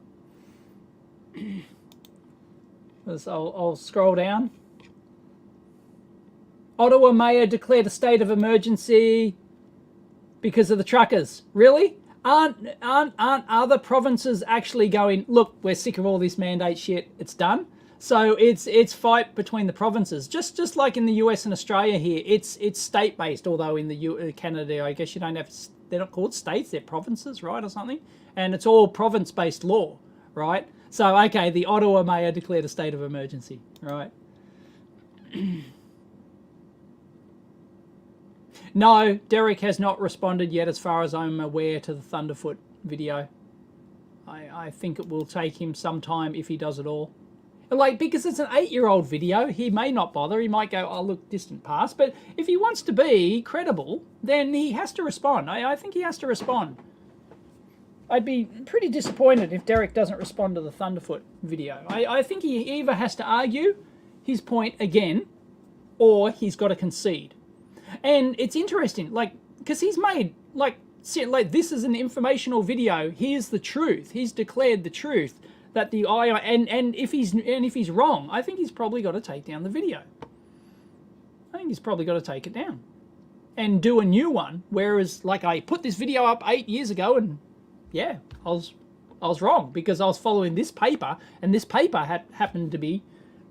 I'll scroll down. Ottawa Mayor declared a state of emergency because of the truckers. Really? Aren't other provinces actually going, look, we're sick of all this mandate shit, it's done? So it's fight between the provinces, just like in the US and Australia here. It's state based, although in the Canada, I guess you don't have. They're not called states; they're provinces, right, or something. And it's all province based law, right? So okay, the Ottawa Mayor declared a state of emergency, right? No, Derek has not responded yet, as far as I'm aware, to the Thunderfoot video. I think it will take him some time if he does it all. Like, because it's an 8-year-old video, he may not bother. He might go, oh, look, distant past. But if he wants to be credible, then he has to respond. I think he has to respond. I'd be pretty disappointed if Derek doesn't respond to the Thunderfoot video. I think he either has to argue his point again, or he's got to concede. And it's interesting, like, because he's made, like, this is an informational video. Here's the truth. He's declared the truth that the and if he's wrong, I think he's probably got to take down the video. I think he's probably got to take it down and do a new one. Whereas, like, I put this video up 8 years ago, and yeah, I was wrong because I was following this paper, and this paper happened to be.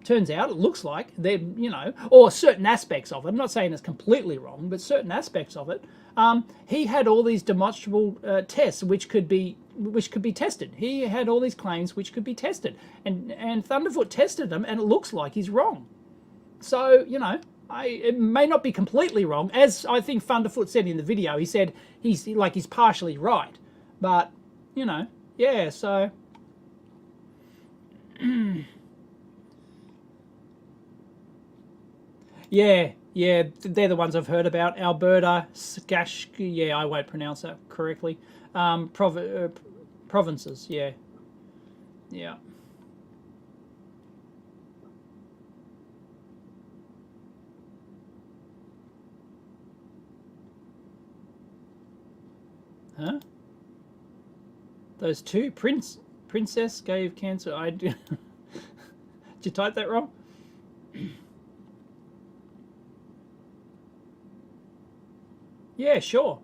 Turns out, it looks like they're, you know, or certain aspects of it. I'm not saying it's completely wrong, but certain aspects of it. He had all these demonstrable tests which could be tested. He had all these claims which could be tested, and Thunderfoot tested them, and it looks like he's wrong. So, you know, it may not be completely wrong, as I think Thunderfoot said in the video. He said he's partially right, but you know, yeah. So. Yeah, they're the ones I've heard about. Alberta, Skash, yeah, I won't pronounce that correctly. Provinces, yeah. Huh? Those two, princess gave cancer. Did you type that wrong? Yeah, sure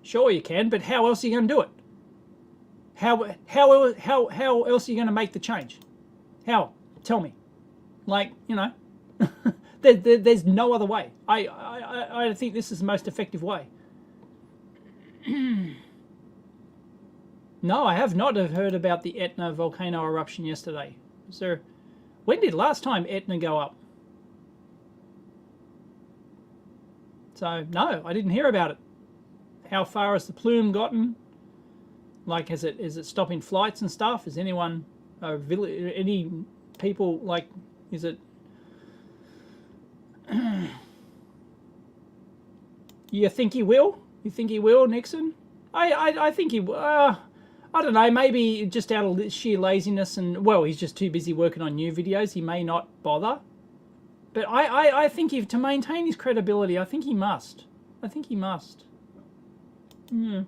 you can, but how else are you going to do it? How else are you going to make the change? How? Tell me. Like, you know, there's no other way. I think this is the most effective way. No, I have not heard about the Etna volcano eruption yesterday. When did last time Etna go up? So, no, I didn't hear about it. How far has the plume gotten? Like, is it stopping flights and stuff? Is anyone, any people, like, is it... You think he will? You think he will, Nixon? I think he... I don't know, maybe just out of sheer laziness and, well, he's just too busy working on new videos. He may not bother. But I think to maintain his credibility, I think he must. Yeah.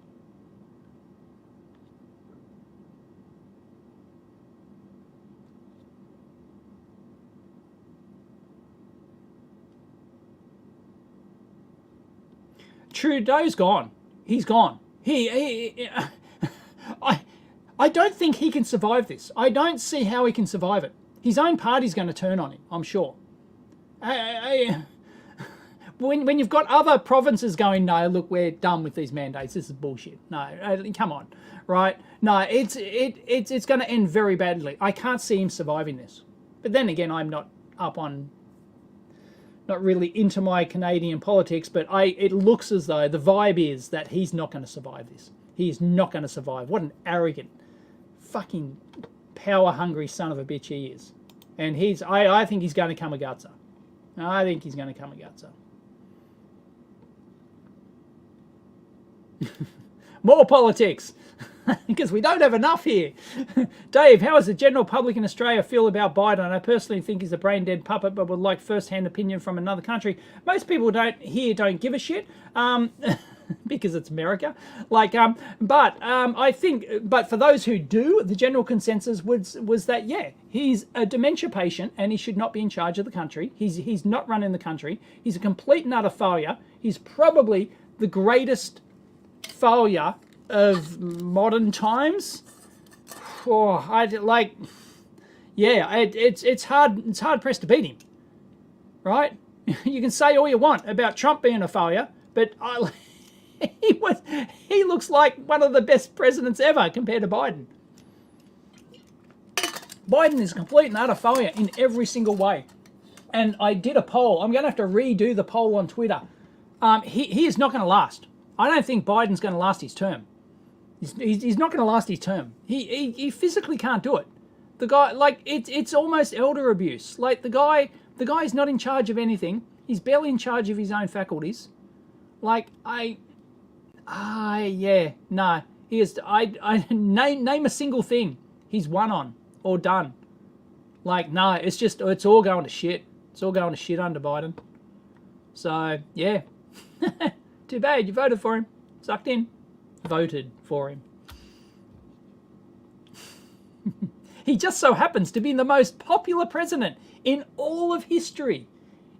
Trudeau's gone. He's gone. I don't think he can survive this. I don't see how he can survive it. His own party's going to turn on him, I'm sure. When you've got other provinces going, no, look, we're done with these mandates. This is bullshit. No, come on, right? No, it's going to end very badly. I can't see him surviving this. But then again, I'm not really into my Canadian politics, but it looks as though the vibe is that he's not going to survive this. He is not going to survive. What an arrogant, fucking power-hungry son of a bitch he is. And I think he's going to kamikaze. I think he's going to kamikaze. More politics, because we don't have enough here. Dave, how does the general public in Australia feel about Biden? I personally think he's a brain-dead puppet, but would like first-hand opinion from another country. Most people don't give a shit, because it's America. Like, I think, but for those who do, the general consensus was that, yeah, he's a dementia patient and he should not be in charge of the country. He's not running the country. He's a complete and utter failure. He's probably the greatest failure of modern times. It's hard pressed to beat him, right? You can say all you want about Trump being a failure, but he looks like one of the best presidents ever compared to Biden. Biden is a complete and utter failure in every single way. And I did a poll. I'm going to have to redo the poll on Twitter he is not going to last. I don't think Biden's going to last his term. He's not going to last his term. He physically can't do it. The guy, like, it's almost elder abuse. Like, the guy is not in charge of anything. He's barely in charge of his own faculties. Like, yeah, nah. He is. I name a single thing he's won on or done. Like, no, it's all going to shit. It's all going to shit under Biden. So, yeah. Too bad you voted for him. Sucked in. Voted for him. He just so happens to be the most popular president in all of history.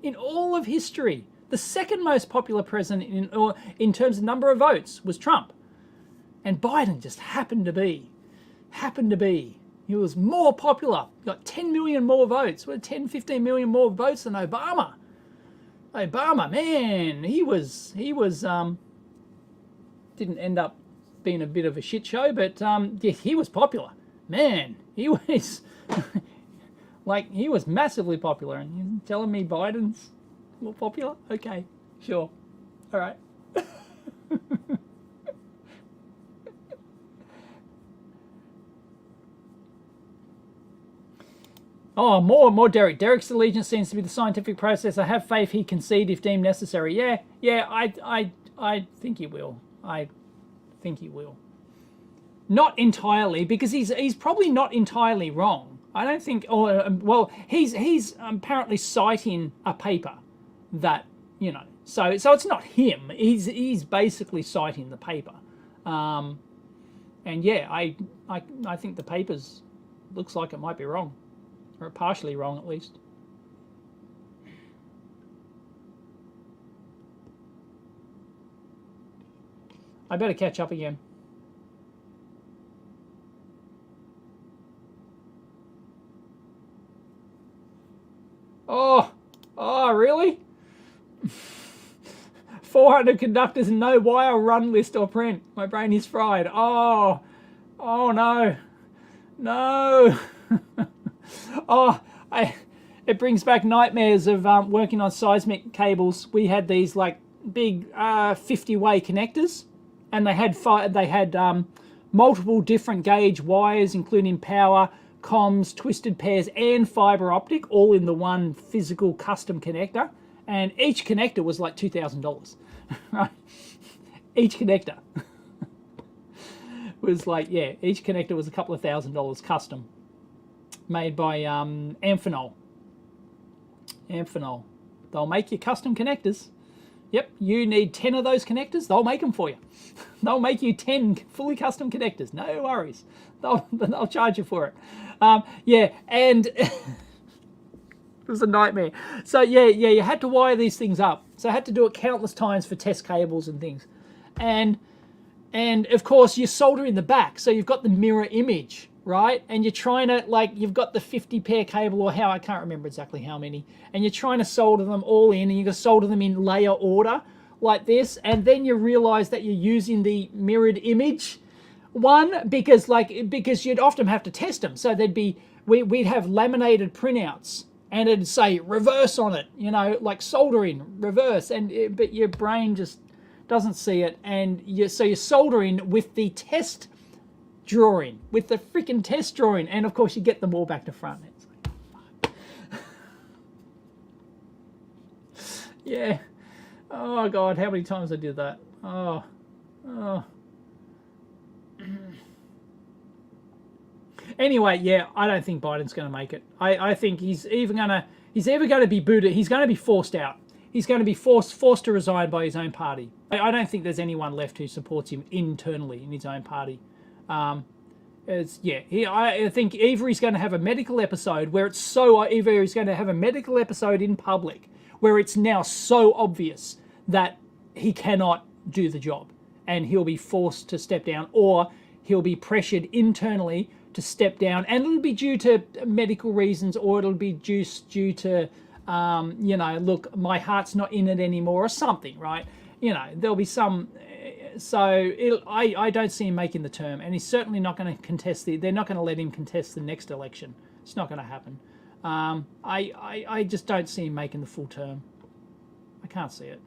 In all of history. The second most popular president in terms of number of votes was Trump. And Biden just happened to be. He was more popular. Got 10 million more votes. 10, 15 million more votes than Obama. Obama, man, he was didn't end up being a bit of a shit show, but yeah, he was popular. Man, he was like, he was massively popular. And you're telling me Biden's more popular? Okay, sure. All right. Oh, more Derek. Derek's allegiance seems to be the scientific process. I have faith he can concede if deemed necessary. Yeah, I think he will. I think he will. Not entirely, because he's probably not entirely wrong. I don't think. Well, he's apparently citing a paper that, you know. So it's not him. He's basically citing the paper. And yeah, I think the paper's looks like it might be wrong. Or partially wrong, at least. I better catch up again. Oh, really? 400 conductors and no wire, run, list, or print. My brain is fried. Oh no. No. It brings back nightmares of working on seismic cables. We had these like big 50-way connectors, and they had multiple different gauge wires, including power, comms, twisted pairs, and fiber optic, all in the one physical custom connector. And each connector was like $2,000, right? Each connector was like, yeah, each connector was a couple of $1,000 custom. Made by Amphenol. They'll make you custom connectors. Yep, you need 10 of those connectors, they'll make them for you. They'll make you 10 fully custom connectors, no worries. They'll charge you for it. Yeah, and it was a nightmare. So yeah, you had to wire these things up. So I had to do it countless times for test cables and things. And of course, you solder in the back, so you've got the mirror image, right? And you're trying to, like, you've got the 50 pair cable, or how, I can't remember exactly how many, and you're trying to solder them all in, and you're going to solder them in layer order like this, and then you realize that you're using the mirrored image one, because you'd often have to test them. So we'd have laminated printouts, and it'd say reverse on it, you know, like soldering reverse, but your brain just doesn't see it, and so you're soldering with the test drawing, with the freaking test drawing, and of course you get them all back to front. It's like, fuck. Yeah. Oh God, how many times I did that? Oh. Anyway, yeah, I don't think Biden's going to make it. I think he's either going to be booted. He's going to be forced out. He's going to be forced to resign by his own party. I don't think there's anyone left who supports him internally in his own party. I think either he's going to have a medical episode where either he's going to have a medical episode in public where it's now so obvious that he cannot do the job and he'll be forced to step down, or he'll be pressured internally to step down, and it'll be due to medical reasons, or it'll be just due to look, my heart's not in it anymore, or something, right? You know, there'll be some. So I don't see him making the term, and he's certainly not going to contest they're not going to let him contest the next election. It's not going to happen. I just don't see him making the full term. I can't see it.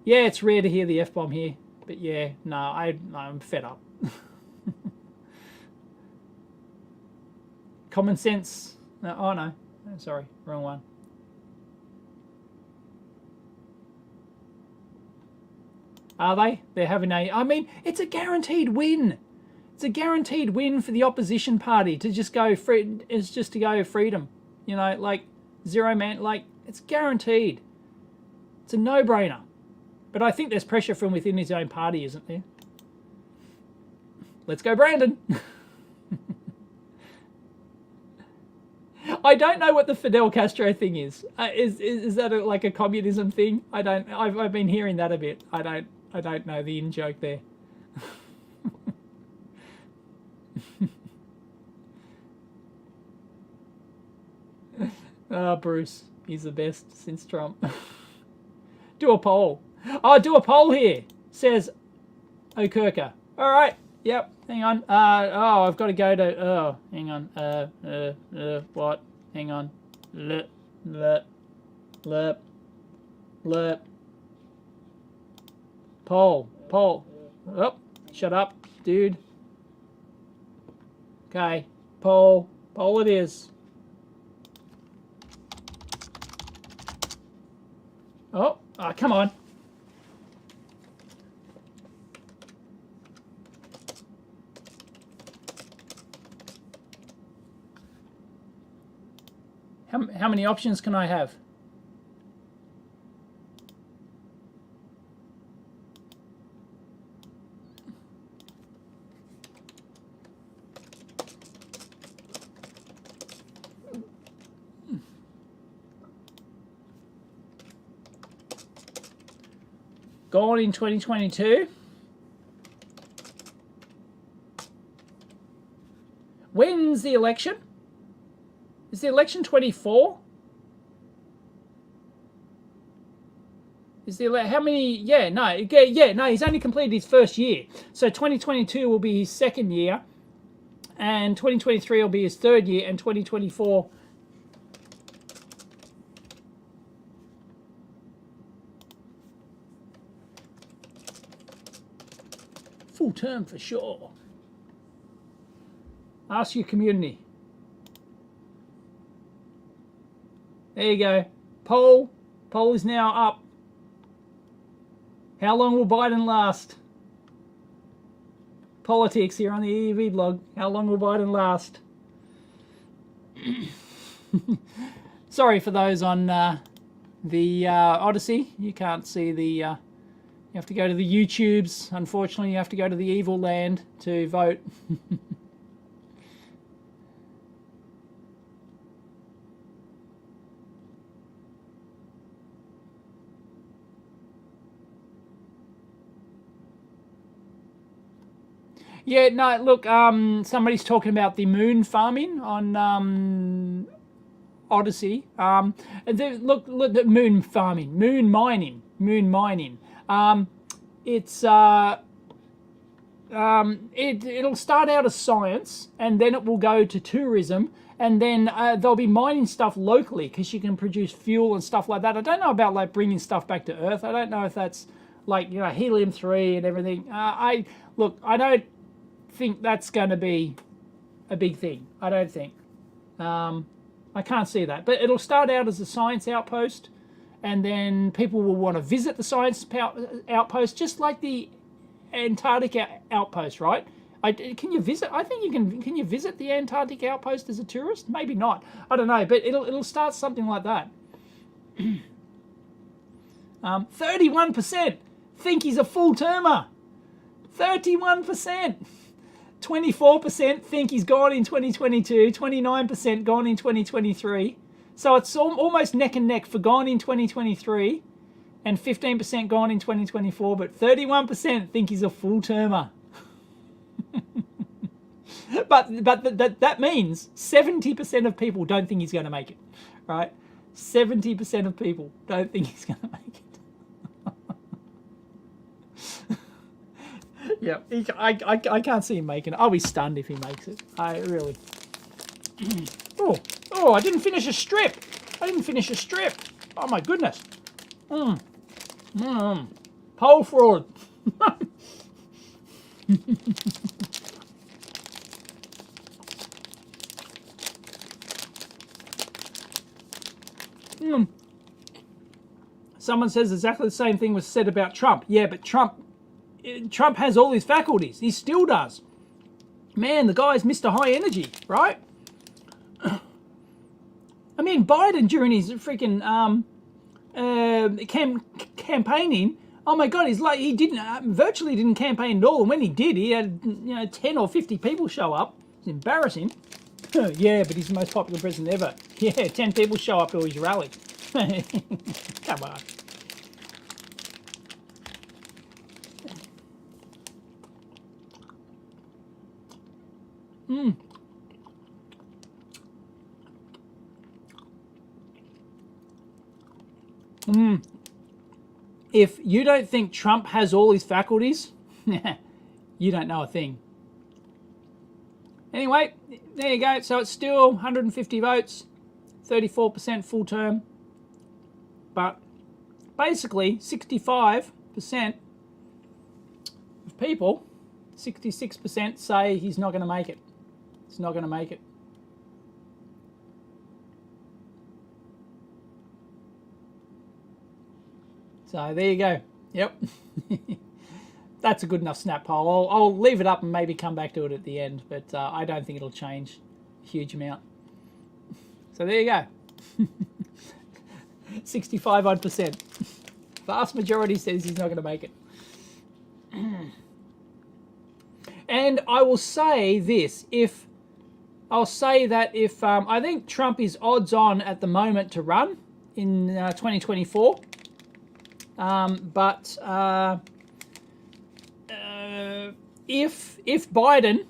Yeah, it's rare to hear the F-bomb here. But yeah, no, I'm fed up. Common sense. No, oh no, sorry, wrong one. Are they? They're having a... I mean, it's a guaranteed win. It's a guaranteed win for the opposition party to just go free. It's just to go freedom. You know, like zero man. Like it's guaranteed. It's a no-brainer. But I think there's pressure from within his own party, isn't there? Let's go, Brandon. I don't know what the Fidel Castro thing is. Is that like a communism thing? I don't. I've been hearing that a bit. I don't know the in joke there. Oh, Bruce, he's the best since Trump. Do a poll. Oh, do a poll here, says Okerka. All right. Yep. Hang on. Oh, I've got to go to. Oh, hang on. What? Hang on. Lerp. Poll. Oh, shut up, dude. Okay. Poll it is. Oh, come on. How many options can I have? Gone in 2022. When's the election? Is the election 24? Is the how many? Yeah, no, he's only completed his first year. So 2022 will be his second year, and 2023 will be his third year, and 2024. Full term for sure. Ask your community. There you go. Poll is now up. How long will Biden last? Politics here on the EEVblog. How long will Biden last? Sorry for those on the Odyssey. You can't see the... you have to go to the YouTubes. Unfortunately, you have to go to the evil land to vote. Yeah, no, look, somebody's talking about the moon farming on Odyssey. Look, the moon farming, moon mining. It'll start out as science, and then it will go to tourism, and then they'll be mining stuff locally because you can produce fuel and stuff like that. I don't know about like bringing stuff back to Earth. I don't know if that's like, you know, helium-3 and everything. I don't think that's going to be a big thing. I don't think. I can't see that. But it'll start out as a science outpost, and then people will want to visit the science outpost, just like the Antarctic outpost, right? Can you visit? I think you can. Can you visit the Antarctic outpost as a tourist? Maybe not. I don't know. But it'll start something like that. 31% think he's a full termer. 31%. 24% think he's gone in 2022, 29% gone in 2023. So it's almost neck and neck for gone in 2023 and 15% gone in 2024, but 31% think he's a full termer. but that means 70% of people don't think he's going to make it, right? 70% of people don't think he's going to make it. Yeah, I can't see him making it. I'll be stunned if he makes it. I really. Oh, I didn't finish a strip. Oh my goodness. Poll fraud. Someone says exactly the same thing was said about Trump. Yeah, but Trump has all his faculties. He still does. Man, the guy's Mr. High Energy, right? I mean, Biden during his freaking campaigning, oh my God, he's like he didn't virtually didn't campaign at all, and when he did, he had 10 or 50 people show up. It's embarrassing. Yeah, but he's the most popular president ever. Yeah, 10 people show up to his rally. Come on. If you don't think Trump has all his faculties, you don't know a thing. Anyway, there you go. So it's still 150 votes, 34% full term. But basically, 65% of people, 66% say he's not going to make it. He's not going to make it. So there you go. Yep. That's a good enough snap poll. I'll leave it up and maybe come back to it at the end, but I don't think it'll change a huge amount. So there you go. 65%. Vast majority says he's not going to make it. And I will say this, I think Trump is odds on at the moment to run in 2024. But if Biden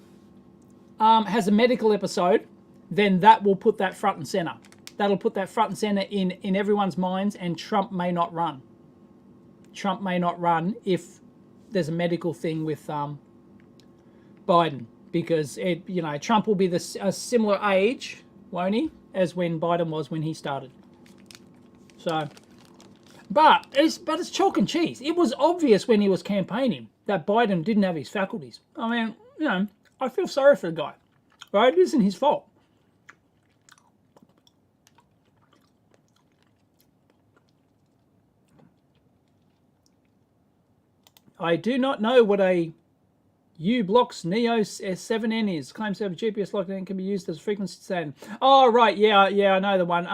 has a medical episode, then that will put that front and center. That'll put that front and center in everyone's minds, and Trump may not run. Trump may not run if there's a medical thing with Biden, because Trump will be a similar age, won't he, as when Biden was when he started. So. But it's chalk and cheese. It was obvious when he was campaigning that Biden didn't have his faculties. I mean, I feel sorry for the guy. Right? It isn't his fault. I do not know what a EEVblog's Neo S7N is. Claims to have a GPS lockdown, can be used as a frequency stand. Oh, right. Yeah, I know the one.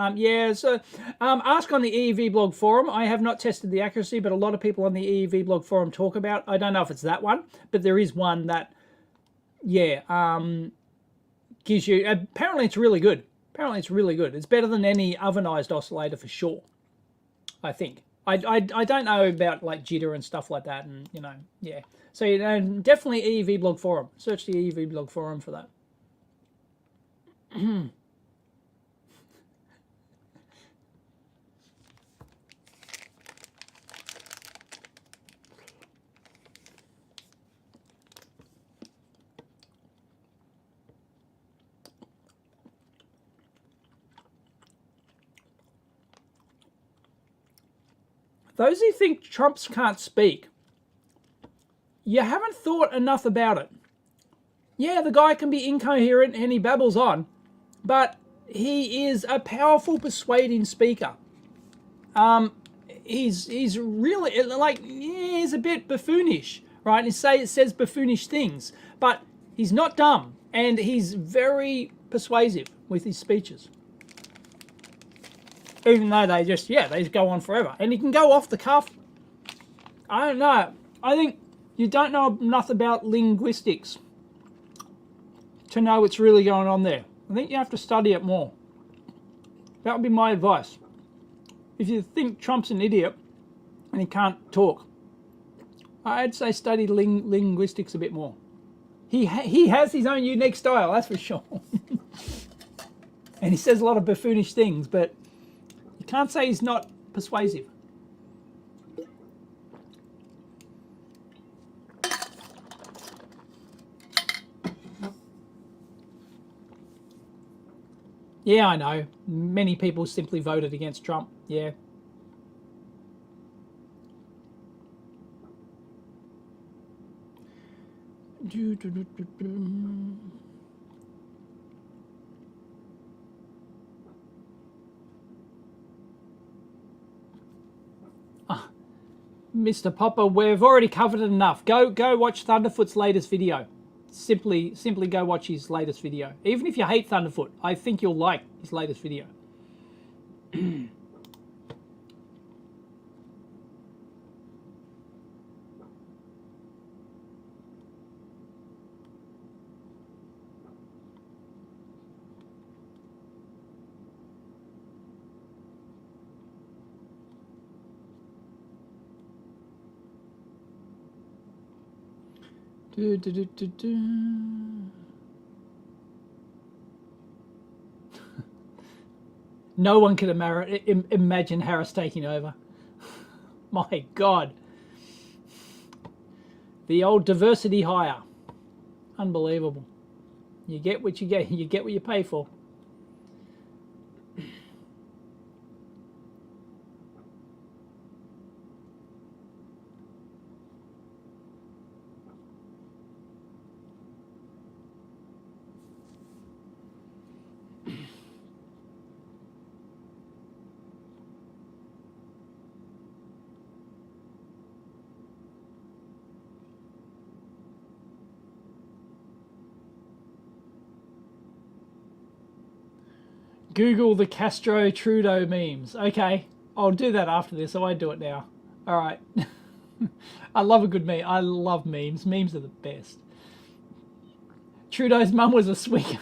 So ask on the EEVblog forum. I have not tested the accuracy, but a lot of people on the EEVblog forum talk about. I don't know if it's that one, but there is one that, gives you. Apparently, it's really good. It's better than any ovenized oscillator for sure, I think. I don't know about like jitter and stuff like that, and yeah. So definitely EEVblog forum. Search the EEVblog forum for that. Those who think Trumps can't speak, you haven't thought enough about it. Yeah, the guy can be incoherent and he babbles on, but he is a powerful persuading speaker. He's really, he's a bit buffoonish, right? He says buffoonish things, but he's not dumb, and he's very persuasive with his speeches. Even though they just go on forever. And he can go off the cuff. I don't know. I think you don't know enough about linguistics to know what's really going on there. I think you have to study it more. That would be my advice. If you think Trump's an idiot and he can't talk, I'd say study linguistics a bit more. He has his own unique style, that's for sure. And he says a lot of buffoonish things, but you can't say he's not persuasive. Yeah, I know. Many people simply voted against Trump. Yeah. Mr. Popper, we've already covered it enough. Go watch Thunderfoot's latest video. Simply go watch his latest video. Even if you hate Thunderfoot, I think you'll like his latest video. No one can imagine Harris taking over. My God. The old diversity hire. Unbelievable. You get what you get. You get what you pay for. Google the Castro Trudeau memes. Okay, I'll do that after this. I won't do it now. All right. I love a good meme. I love memes. Memes are the best. Trudeau's mum was a swinger.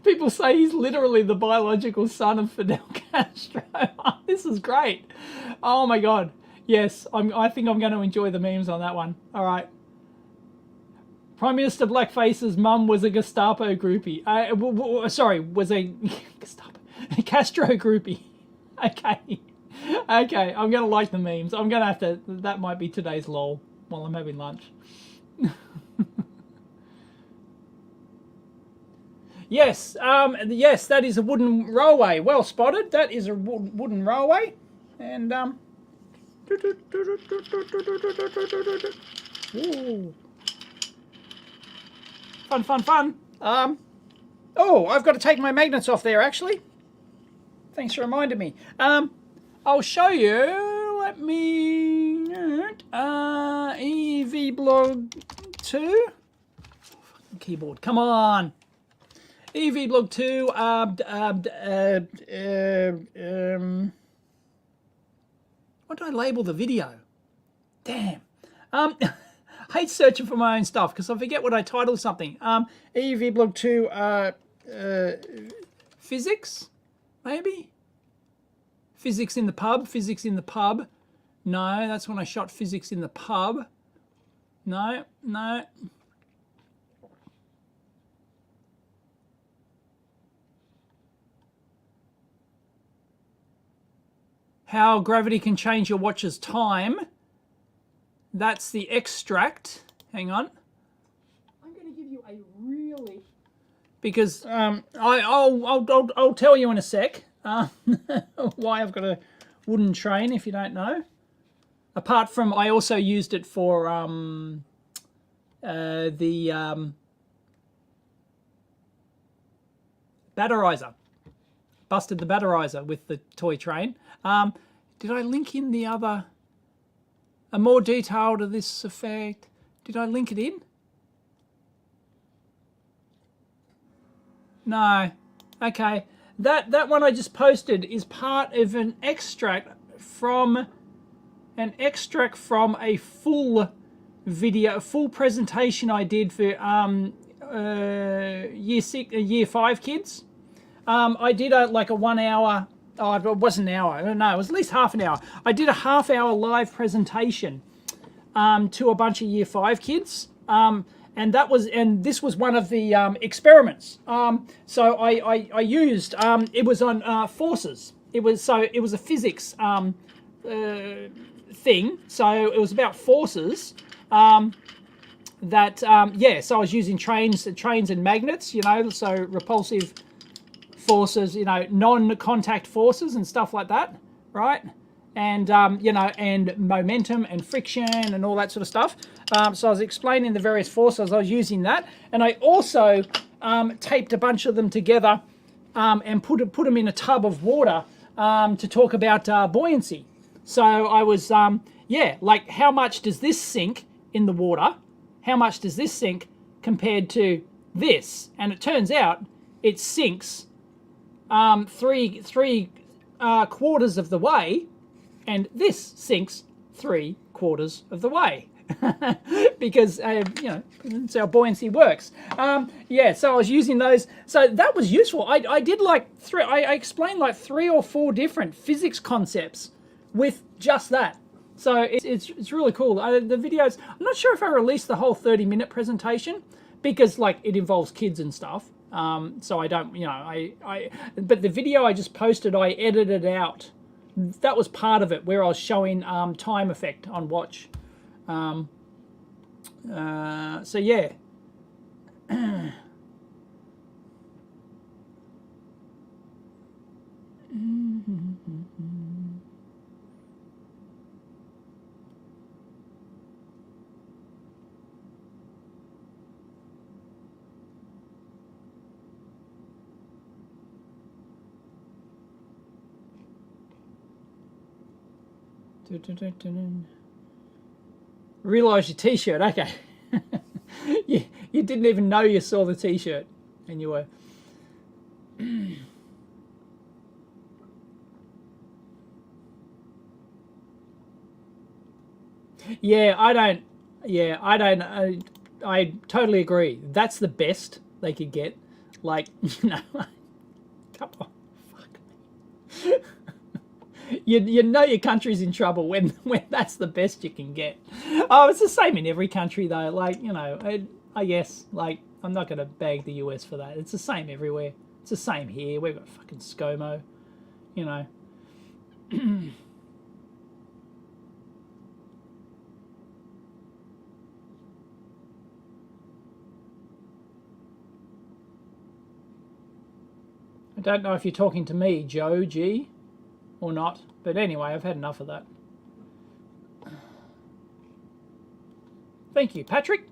People say he's literally the biological son of Fidel Castro. This is great. Oh my God. Yes, I think I'm going to enjoy the memes on that one. All right. Prime Minister Blackface's mum was a Gestapo groupie. Sorry, was a Gestapo Castro groupie. Okay. Okay, I'm going to like the memes. I'm going to have to, that might be today's lol while I'm having lunch. Yes, yes, that is a wooden railway. Well spotted. That is a wooden railway. And, ooh. Fun, fun, fun. Oh, I've got to take my magnets off there, actually. Thanks for reminding me. I'll show you. Let me... EEVblog 2. Keyboard, come on. EEVblog 2. What do I label the video? Damn. Hate searching for my own stuff because I forget what I title something. EEVblog 2 physics, maybe? Physics in the pub, physics in the pub. No, that's when I shot physics in the pub. No, no. How gravity can change your watch's time. That's the extract. Hang on. I'm going to give you a really... Because I'll tell you in a sec why I've got a wooden train, if you don't know. Apart from, I also used it for the batterizer. Busted the batterizer with the toy train. Did I link in the other... A more detail to this effect. Did I link it in? No. Okay. That one I just posted is part of an extract from a full video, a full presentation I did for year 5 kids. I did like a 1 hour. Oh, it wasn't an hour. No, it was at least half an hour. I did a half-hour live presentation to a bunch of year 5 kids, and this was one of the experiments. So I used it was on forces. It was a physics thing. So it was about forces. So I was using trains and magnets. You know, so repulsive forces, you know, non-contact forces and stuff like that, right? and you know, and momentum and friction and all that sort of stuff. So I was explaining the various forces. I was using that, and I also taped a bunch of them together and put them in a tub of water to talk about buoyancy. So I was, yeah, like how much does this sink in the water? How much does this sink compared to this? And it turns out it sinks three quarters of the way, and this sinks 3/4 of the way. Because you know, that's how buoyancy works. Yeah, so I was using those. So that was useful. I did like I explained like 3 or 4 different physics concepts with just that. So it's really cool. The videos, I'm not sure if I released the whole 30-minute presentation because like it involves kids and stuff. So I don't, you know, but the video I just posted, I edited out. That was part of it where I was showing time effect on watch. So yeah. Realize your t-shirt, okay. you didn't even know you saw the t-shirt and you were yeah, I totally agree. That's the best they could get. Like, you know, come on, fuck. You know your country's in trouble when that's the best you can get. Oh, it's the same in every country though. Like, you know, I guess, like, I'm not going to bag the US for that. It's the same everywhere. It's the same here. We've got fucking ScoMo, you know. I don't know if you're talking to me, Joe G, or not. But anyway, I've had enough of that. Thank you, Patrick.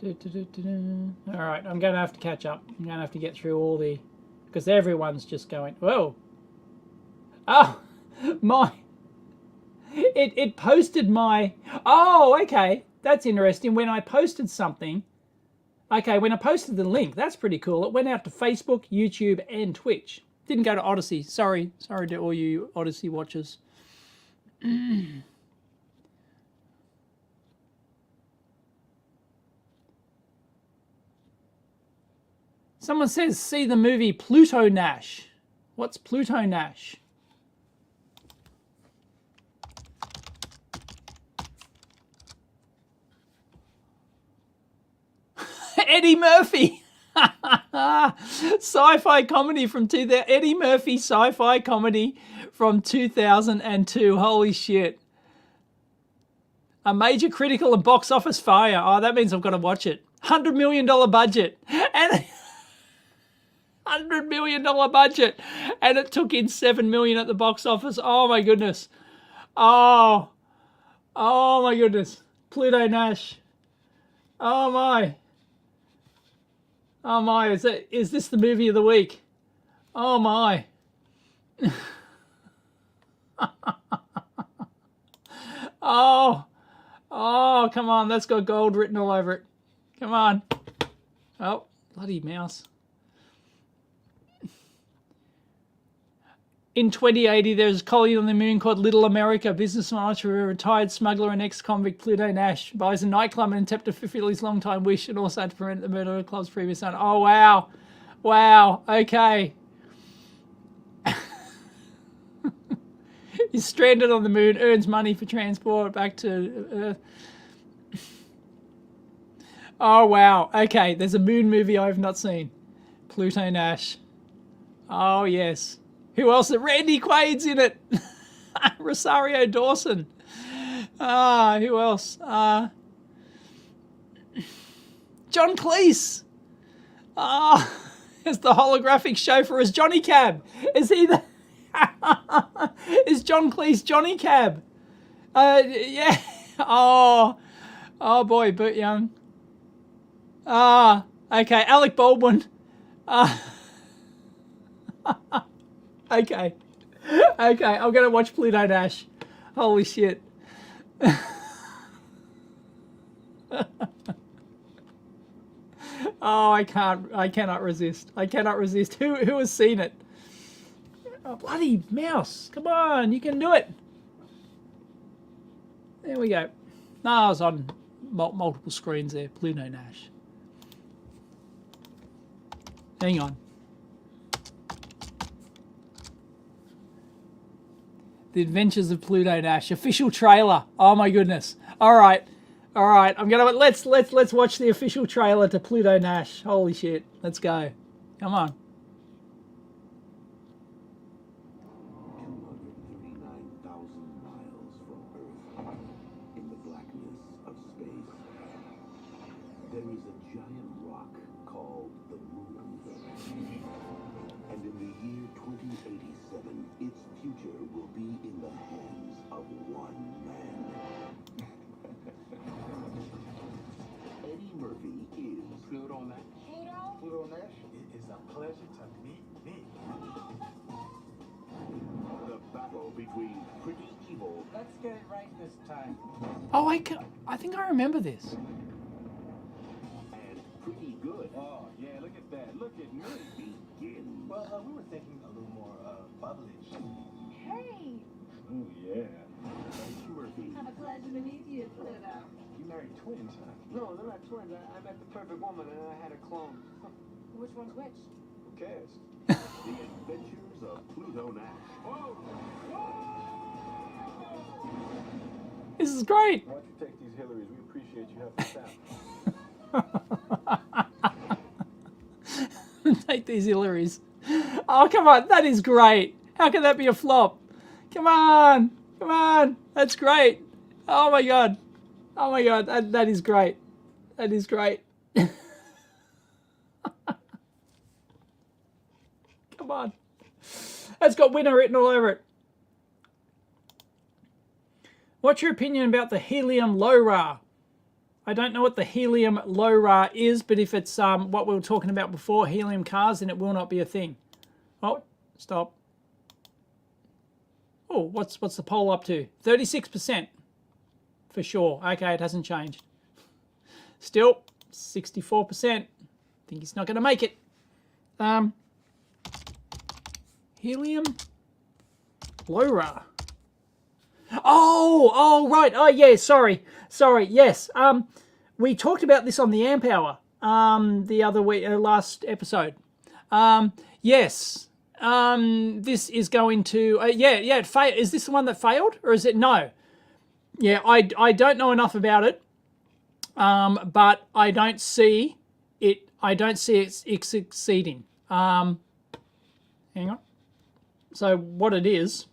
All right, I'm going to have to catch up. I'm going to have to get through all the... Because everyone's just going, whoa. Oh, my... It posted my... Oh, okay. That's interesting. When I posted something... Okay, when I posted the link, that's pretty cool. It went out to Facebook, YouTube, and Twitch. Didn't go to Odyssey. Sorry to all you Odyssey watchers. Someone says, see the movie Pluto Nash. What's Pluto Nash? Eddie Murphy. Sci-fi comedy from 2000. Eddie Murphy sci-fi comedy from 2002. Holy shit. A major critical and box office failure. Oh, that means I've got to watch it. $100 million budget. And... $100 million budget, and it took in $7 million at the box office. Oh my goodness. Oh my goodness. Pluto Nash. Oh my. Is this the movie of the week? Oh my. Oh, come on, that's got gold written all over it. Come on. Oh, bloody mouse. In 2080, there's a colony on the moon called Little America. Businessman, entrepreneur, retired smuggler, and ex-convict Pluto Nash buys a nightclub and attempts to fulfill his long-time wish and also to prevent the murder of the club's previous owner. Oh, wow. Wow. Okay. He's stranded on the moon, earns money for transport back to Earth. Oh, wow. Okay, there's a moon movie I have not seen. Pluto Nash. Oh, yes. Who else? Randy Quaid's in it. Rosario Dawson. Who else? John Cleese. It's the holographic chauffeur as Johnny Cab. Is he the... Is John Cleese Johnny Cab? Yeah. Oh boy, Burt Young. Okay, Alec Baldwin. Okay, I'm gonna watch Pluto Nash. Holy shit. Oh, I cannot resist. I cannot resist. Who has seen it? Oh, bloody mouse. Come on, you can do it. There we go. No, I was on multiple screens there. Pluto Nash. Hang on. The Adventures of Pluto Nash official trailer. Oh my goodness. All right. I'm gonna let's watch the official trailer to Pluto Nash. Holy shit. Let's go. Come on. 239,000 miles from Earth, in the blackness of space, there is a giant rock called the Moon. And in the year 2087, its future will be in the hands of one man. Eddie Murphy is Pluto Nash. Pluto Nash, it is a pleasure to meet me. The battle between Pretty Evil. Let's get it right this time. Oh, I think I remember this. And Pretty Good. Oh, yeah, look at that. Look at me. Begin. Well, we were thinking a little more bubbly. Hey, Oh, yeah. Eddie Murphy. have a pleasure to meet you, Pluto. You married twins, huh? No, they're not twins. I met the perfect woman and I had a clone. Which one's which? Who cares? The Adventures of Pluto Nash. Whoa! This is great. Why don't you take these Hillarys? We appreciate you helping us out. Take these Hillarys. Oh, come on. That is great. How can that be a flop? Come on. That's great. Oh my god. That is great. That is great. Come on. That's got winner written all over it. What's your opinion about the Helium LoRa? I don't know what the Helium LoRa is, but if it's what we were talking about before, helium cars, then it will not be a thing. Oh, stop. Oh, what's the poll up to? 36%. For sure. Okay, it hasn't changed. Still, 64%. Think he's not going to make it. Helium LoRa. Oh, right. Oh, yeah, sorry, yes. We talked about this on the Amp Hour the other week, last episode. Yes. This is going to, it failed. Is this the one that failed, or is it? No. Yeah, I don't know enough about it, but I don't see it. I don't see it succeeding. Hang on. So what it is,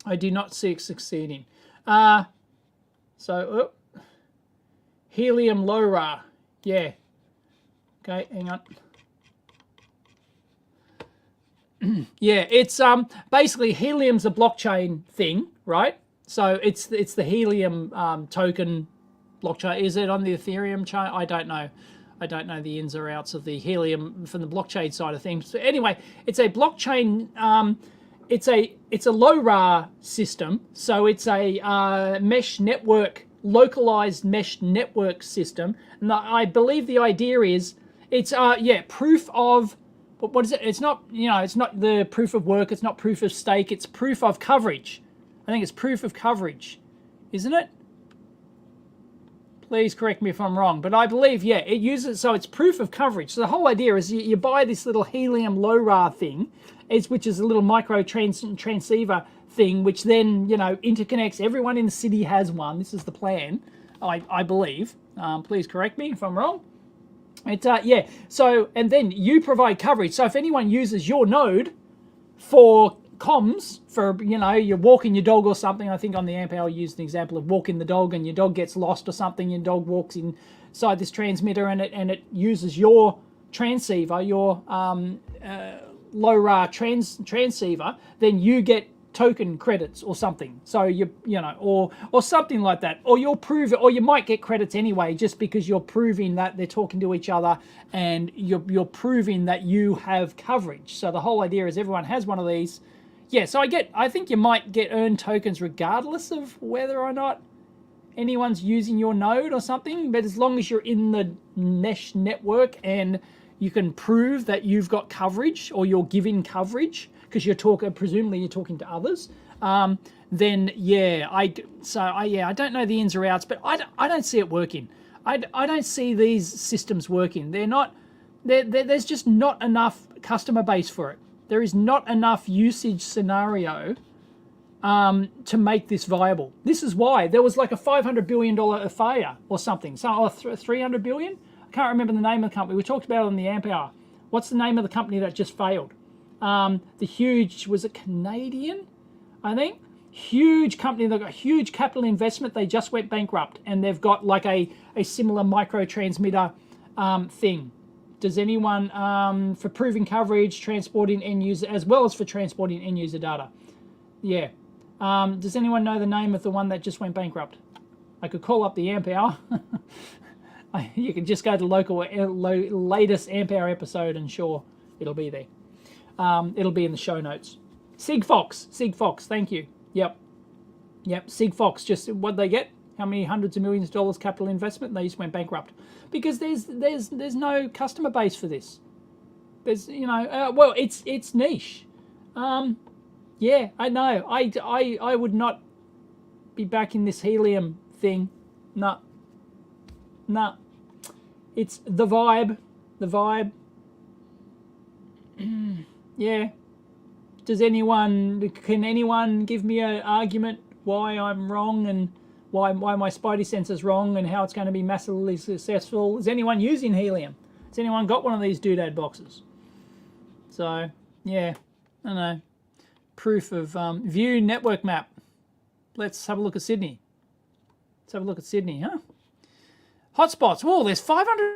I do not see it succeeding. Helium LoRa, yeah. Okay, hang on. Yeah, it's basically Helium's a blockchain thing, right? So it's the Helium token blockchain. Is it on the Ethereum chain? I don't know. I don't know the ins or outs of the Helium from the blockchain side of things. So anyway, it's a blockchain. It's a LoRa system. So it's a mesh network, localized mesh network system. And I believe the idea is it's proof of. But what is it? It's not, it's not the proof of work. It's not proof of stake. It's proof of coverage. I think it's proof of coverage, isn't it? Please correct me if I'm wrong. But I believe, it uses, so it's proof of coverage. So the whole idea is you buy this little Helium LoRa thing, which is a little micro transceiver thing, which then, interconnects. Everyone in the city has one. This is the plan, I believe. Please correct me if I'm wrong. Yeah. So, and then you provide coverage. So if anyone uses your node for comms, for, you know, you're walking your dog or something. I think on the amp hour I used an example of walking the dog, and your dog gets lost or something. Your dog walks inside this transmitter, and it uses your transceiver, your low RA transceiver. Then you get token credits or something. So you know, or something like that. Or you'll prove it, or you might get credits anyway, just because you're proving that they're talking to each other, and you're proving that you have coverage. So the whole idea is everyone has one of these. Yeah, so I think you might get earned tokens regardless of whether or not anyone's using your node or something. But as long as you're in the Nash network and you can prove that you've got coverage, or you're giving coverage, because presumably you're talking to others, then yeah, I don't know the ins or outs, but I don't see it working. I don't see these systems working. There's just not enough customer base for it. There is not enough usage scenario to make this viable. This is why there was like a $500 billion failure or something, or 300 billion. I can't remember the name of the company. We talked about it on the amp hour. What's the name of the company that just failed? The huge, was it Canadian? I think huge company. They've got huge capital investment. They just went bankrupt, and they've got like a similar micro transmitter thing. Does anyone, for proving coverage, transporting end user, as well as for transporting end user data? Yeah. Does anyone know the name of the one that just went bankrupt? I could call up the amp hour. You can just go to local latest amp hour episode, and sure, it'll be there. It'll be in the show notes. Sigfox, thank you. Yep, Sigfox, just what'd they get? How many hundreds of millions of dollars capital investment? They just went bankrupt because there's no customer base for this. There's, you know, well, it's niche. Yeah, I know. I would not be back in this Helium thing. No. It's the vibe. Yeah. Can anyone give me an argument why I'm wrong, and why my Spidey sensor's wrong, and how it's going to be massively successful? Is anyone using Helium? Has anyone got one of these doodad boxes? So, yeah, I don't know. Proof of view network map. Let's have a look at Sydney. Huh? Hotspots. Whoa, there's 500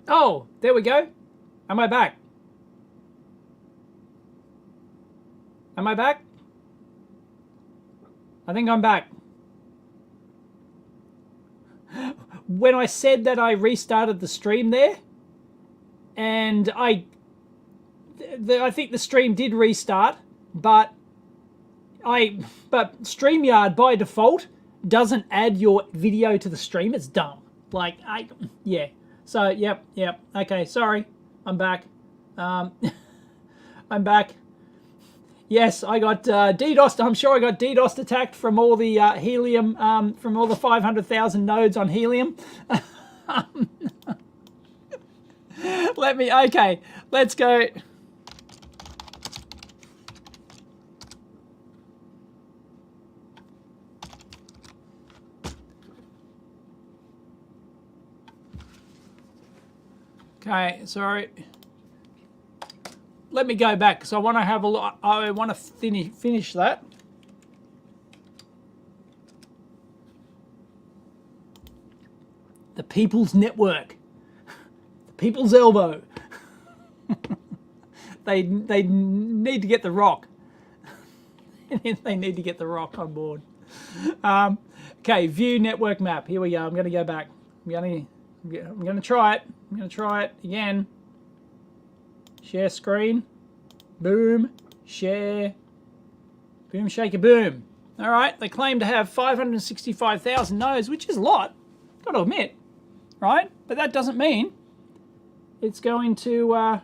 Oh, there we go. Am I back? Am I back? I think I'm back. When I said that I restarted the stream there, and I think the stream did restart, but StreamYard by default doesn't add your video to the stream. It's dumb. Like yeah. So yep. Okay, sorry. I'm back. I'm back. Yes, I got DDoSed. I'm sure I got DDoSed attacked from all the Helium, from all the 500,000 nodes on Helium. Okay, let's go. Okay, sorry. Let me go back because I want to have a look. I want to finish that. The People's Network. The People's Elbow. They need to get the Rock. They need to get the Rock on board. Okay, view network map. Here we go. I'm going to go back. I'm going to try it. I'm going to try it again. Share screen. Boom. Share. Boom, shake a boom. All right. They claim to have 565,000 nodes, which is a lot. Got to admit. Right? But that doesn't mean it's going to...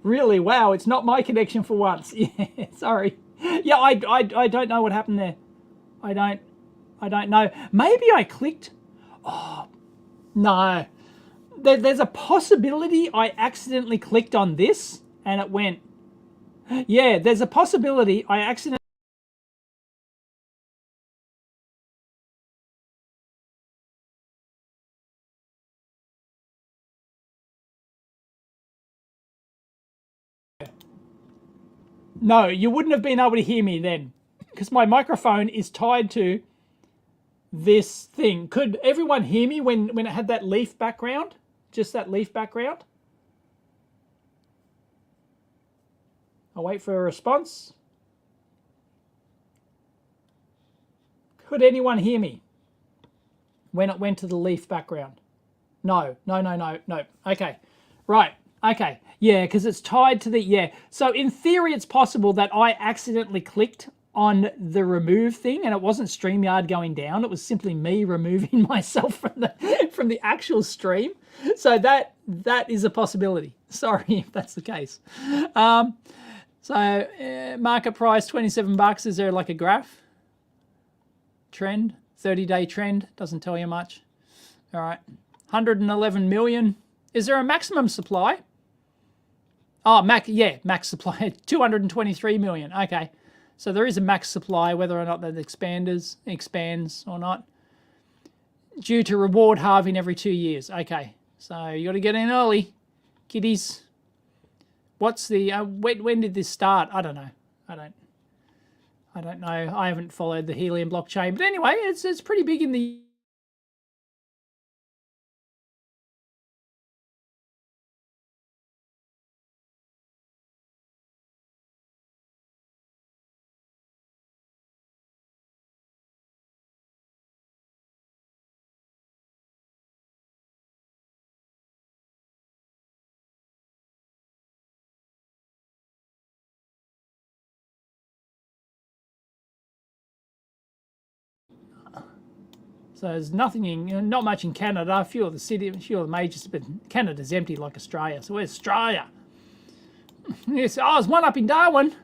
Really? Wow. It's not my connection for once. Yeah. Sorry. Yeah, I don't know what happened there. I don't know. Maybe I clicked... Oh, no. There's a possibility I accidentally clicked on this and it went. Yeah, there's a possibility I accidentally. No, you wouldn't have been able to hear me then because my microphone is tied to this thing. Could everyone hear me when it had that leaf background? Just that leaf background? I'll wait for a response. Could anyone hear me when it went to the leaf background? No. Okay. Right. Okay. Yeah, because it's tied to the... Yeah. So in theory, it's possible that I accidentally clicked on the remove thing and it wasn't StreamYard going down. It was simply me removing myself from the actual stream. So that is a possibility. Sorry if that's the case. Market price $27. Is there like a graph? Trend, 30-day trend, doesn't tell you much. All right, 111 million. Is there a maximum supply? Oh, max supply, 223 million. Okay, so there is a max supply, whether or not that expands or not. Due to reward halving every 2 years. Okay, so you got to get in early, kiddies. What's the when did this start? I don't know. I don't know. I haven't followed the Helium blockchain, but anyway, it's pretty big in the. So there's nothing, not much in Canada. A few of the majors, but Canada's empty like Australia. So where's Australia? Yes, oh, there's one up in Darwin.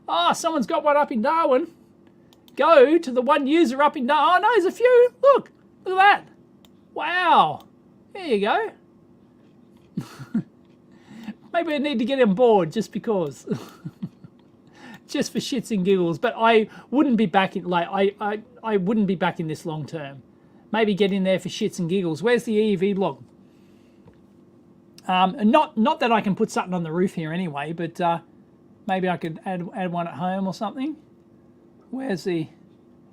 Oh, someone's got one up in Darwin. Go to the one user up in Darwin. Oh no, there's a few. Look at that. Wow. There you go. Maybe I need to get on board just because. Just for shits and giggles. But I wouldn't be back in I wouldn't be back in this long term. Maybe get in there for shits and giggles. Where's the EEVblog? Not that I can put something on the roof here anyway, but maybe I could add one at home or something. Where's the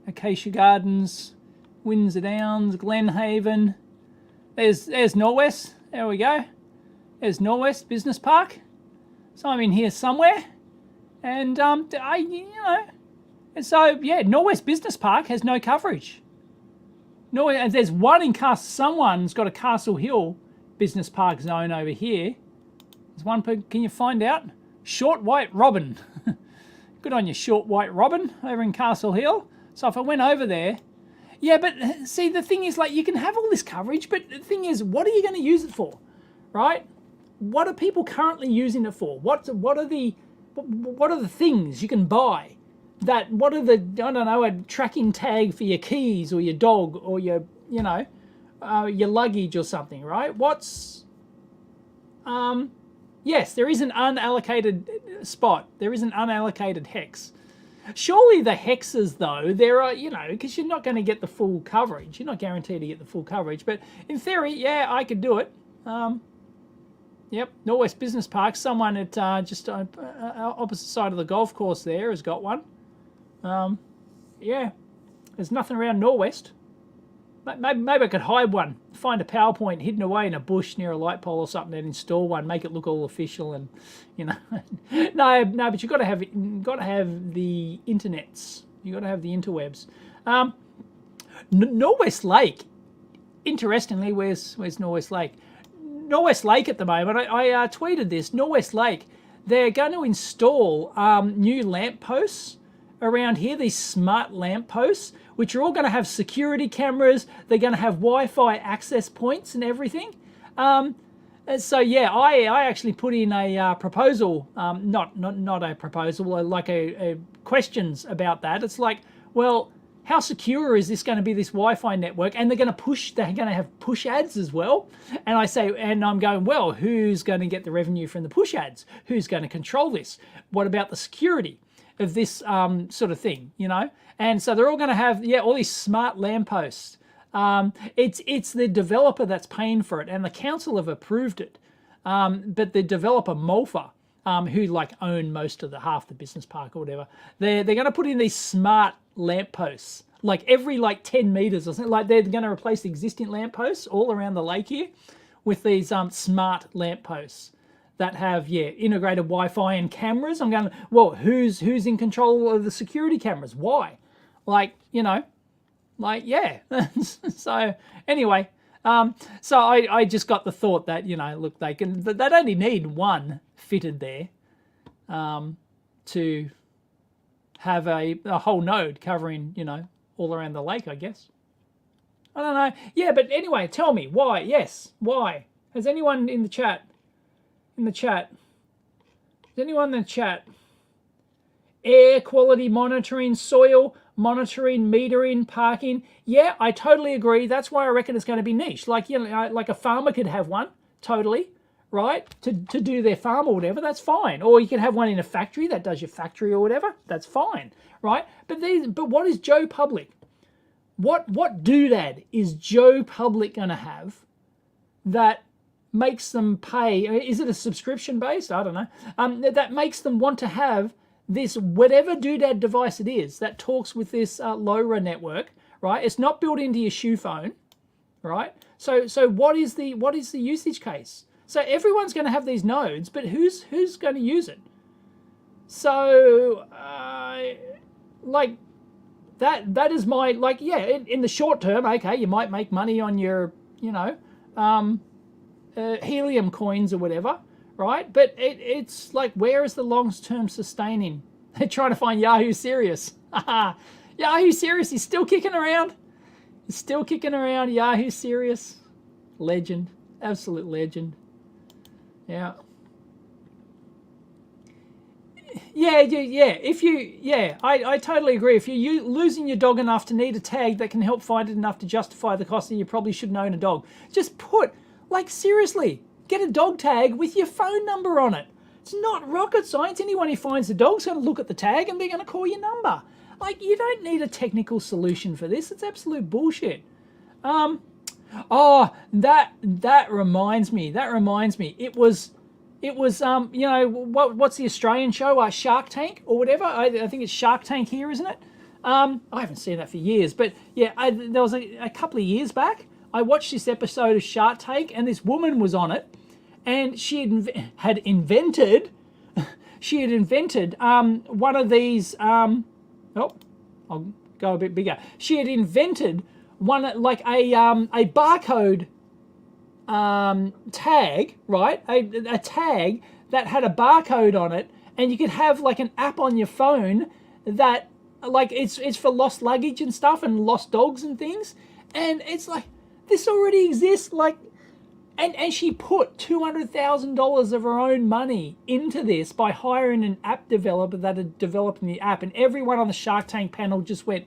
Acacia Gardens? Windsor Downs, Glenhaven. There's Norwest. There we go. There's Norwest Business Park. So I'm in here somewhere, and and so yeah, Norwest Business Park has no coverage. No, and there's one in someone's got a Castle Hill Business Park zone over here. There's one. Can you find out? Short White Robin. Good on you, Short White Robin, over in Castle Hill. So if I went over there, yeah, but see, the thing is, like, you can have all this coverage, but the thing is, what are you going to use it for, right? What are people currently using it for? What are the things you can buy? What are the, I don't know, a tracking tag for your keys or your dog or your luggage or something, right? Yes, there is an unallocated spot. There is an unallocated hex. Surely the hexes, though, there are, because you're not going to get the full coverage. You're not guaranteed to get the full coverage. But in theory, yeah, I could do it. Yep, Norwest Business Park. Someone at just opposite side of the golf course there has got one. Yeah, there's nothing around Norwest. Maybe I could hide one, find a PowerPoint hidden away in a bush near a light pole or something, and install one, make it look all official, and no, but you've got to have the internets. You've got to have the interwebs. Norwest Lake. Interestingly, where's Norwest Lake? Norwest Lake at the moment. I tweeted this. Norwest Lake. They're going to install new lampposts around here. These smart lampposts, which are all going to have security cameras. They're going to have Wi-Fi access points and everything. So yeah, I actually put in a proposal, not a proposal, like a questions about that. It's like, well, how secure is this going to be, this Wi-Fi network? And they're going to have push ads as well. And I'm going, well, who's going to get the revenue from the push ads? Who's going to control this? What about the security of this sort of thing, And so they're all going to have, all these smart lampposts. It's the developer that's paying for it, and the council have approved it. But the developer, Molfa, who own most of half the business park or whatever, they're going to put in these smart lampposts, every 10 meters or something. They're going to replace the existing lampposts all around the lake here with these smart lampposts that have integrated Wi-Fi and cameras. I'm going, well, who's in control of the security cameras? Why? So anyway, so I just got the thought that look, they'd only need one fitted there to have a whole node covering all around the lake, I guess. I don't know. Yeah, but anyway, tell me why. Yes, why? Has anyone in the chat? Is anyone in the chat? Air quality monitoring, soil monitoring, metering, parking. Yeah, I totally agree. That's why I reckon it's going to be niche. Like a farmer could have one, totally, right? To do their farm or whatever, that's fine. Or you can have one in a factory that does your factory or whatever, that's fine, right? But what is Joe Public? What doodad is Joe Public going to have that makes them pay? Is it a subscription based? I don't know. That makes them want to have this whatever doodad device it is that talks with this LoRa network, right? It's not built into your shoe phone, right? So what is the usage case? So everyone's going to have these nodes, but who's going to use it? So that is my in the short term, okay, you might make money on your Helium coins or whatever, right? But it's where is the long-term sustaining? They're trying to find Yahoo Serious. Yahoo Serious is still kicking around. He's still kicking around. Yahoo Serious, legend, absolute legend. Yeah. I totally agree. If you're losing your dog enough to need a tag that can help find it enough to justify the cost, then you probably shouldn't own a dog. Just seriously, get a dog tag with your phone number on it. It's not rocket science. Anyone who finds the dog's going to look at the tag and they're going to call your number. You don't need a technical solution for this. It's absolute bullshit. Oh, that reminds me. It was what's the Australian show? Shark Tank or whatever. I think it's Shark Tank here, isn't it? I haven't seen that for years, but yeah, there was a couple of years back, I watched this episode of Shark Tank, and this woman was on it, and she had invented one of these. Oh, I'll go a bit bigger. She had invented one like a barcode tag, right? A tag that had a barcode on it, and you could have like an app on your phone that like it's for lost luggage and stuff and lost dogs and things. And it's like this already exists. Like, and she put $200,000 of her own money into this by hiring an app developer that had developed the app, and everyone on the Shark Tank panel just went,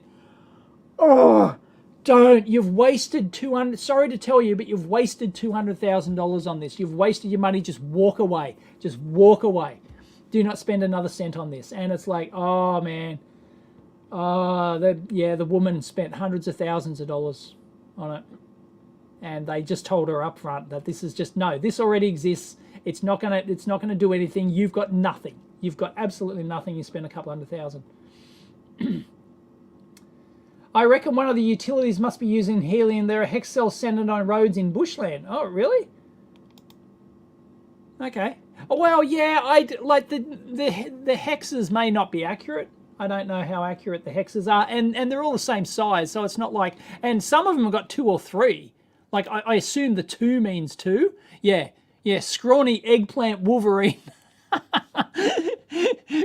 "Oh, don't! You've wasted 200. Sorry to tell you, but you've wasted $200,000 on this. You've wasted your money. Just walk away. Just walk away. Do not spend another cent on this." And it's like, oh man, the woman spent hundreds of thousands of dollars on it, and they just told her up front that this is just no. This already exists. It's not gonna do anything. You've got nothing. You've got absolutely nothing. You spent a couple $100,000. I reckon one of the utilities must be using helium. There are hex cells centered on roads in bushland. Oh, really? Okay. Oh, well, yeah, like the hexes may not be accurate. I don't know how accurate the hexes are, and they're all the same size, so it's not like. And some of them have got 2 or 3. Like I assume the 2 means 2. Yeah, scrawny eggplant Wolverine.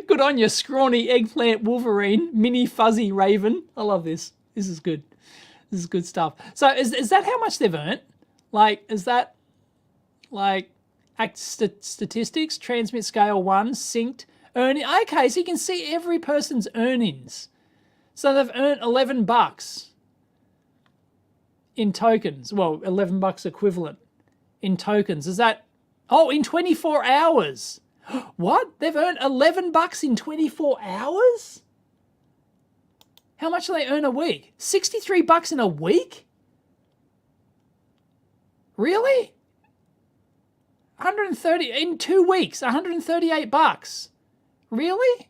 Good on you, scrawny eggplant Wolverine, mini fuzzy raven. I love this. This is good. This is good stuff. So is that how much they've earned? Like, is that like statistics, transmit scale 1, synced, earning? Okay, so you can see every person's earnings. So they've earned $11 in tokens. Well, $11 equivalent in tokens. Is that, oh, in 24 hours. What? They've earned $11 in 24 hours? How much do they earn a week? $63 in a week? Really? 130 in 2 weeks, $138. Really?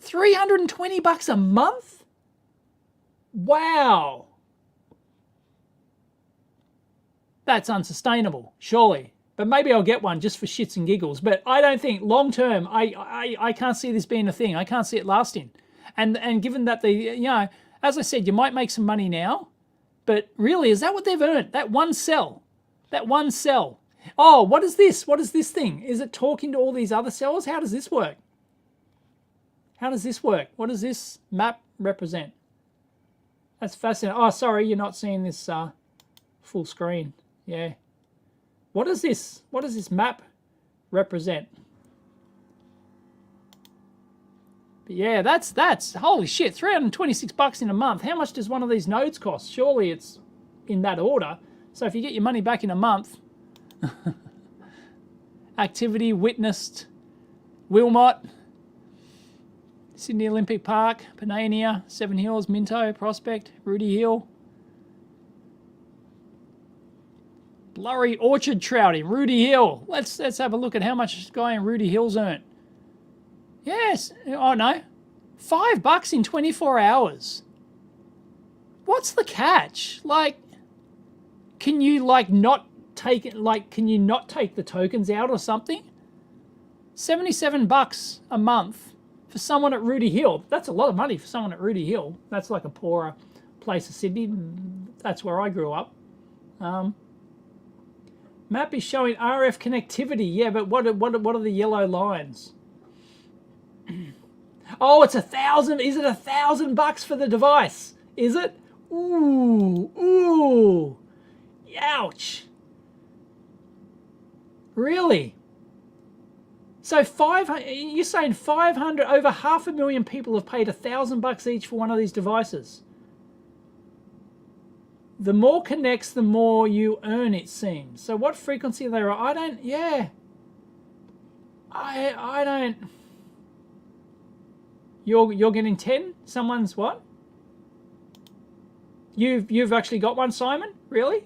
$320 a month? Wow. That's unsustainable, surely. But maybe I'll get one just for shits and giggles. But I don't think long term, I can't see this being a thing. I can't see it lasting. And given that as I said, you might make some money now, but really, is that what they've earned? That one cell. That one cell. Oh, what is this? What is this thing? Is it talking to all these other cells? How does this work? How does this work? What does this map represent? That's fascinating. Oh, sorry, you're not seeing this full screen. Yeah. What does this map represent? But yeah, that's holy shit, $326 in a month. How much does one of these nodes cost? Surely it's in that order. So if you get your money back in a month, activity witnessed, Wilmot, Sydney Olympic Park, Panania, Seven Hills, Minto, Prospect, Rudy Hill, Blurry Orchard Trout in Rudy Hill. Let's have a look at how much this guy in Rudy Hill's earned. Yes. Oh no. $5 in 24 hours. What's the catch? Like, can you not take the tokens out or something? $77 a month for someone at Rudy Hill. That's a lot of money for someone at Rudy Hill. That's like a poorer place of Sydney. That's where I grew up. Map is showing RF connectivity. Yeah, but what are the yellow lines? Oh, it's 1,000. Is it $1,000 for the device? Is it? Ooh. Ouch. Really? So you're saying 500, over 500,000 people have paid $1,000 each for one of these devices. The more connects, the more you earn, it seems. So what frequency are they? I don't. You're getting 10. Someone's what? You've actually got one, Simon? Really?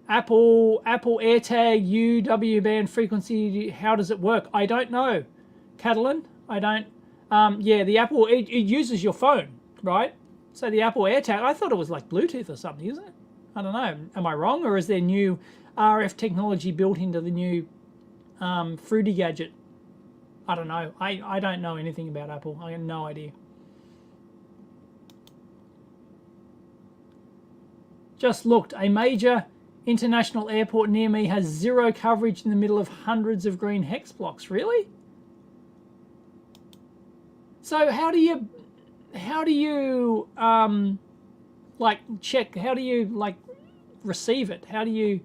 Apple AirTag UW band frequency. How does it work? I don't know, Catalan. I don't. Yeah, the Apple it uses your phone, right? So the Apple AirTag. I thought it was like Bluetooth or something, isn't it? I don't know. Am I wrong, or is there new RF technology built into the new Fruity gadget? I don't know. I don't know anything about Apple. I have no idea. Just looked. A major international airport near me has zero coverage in the middle of hundreds of green hex blocks. Really? So how do you like check? How do you like receive it? How do you?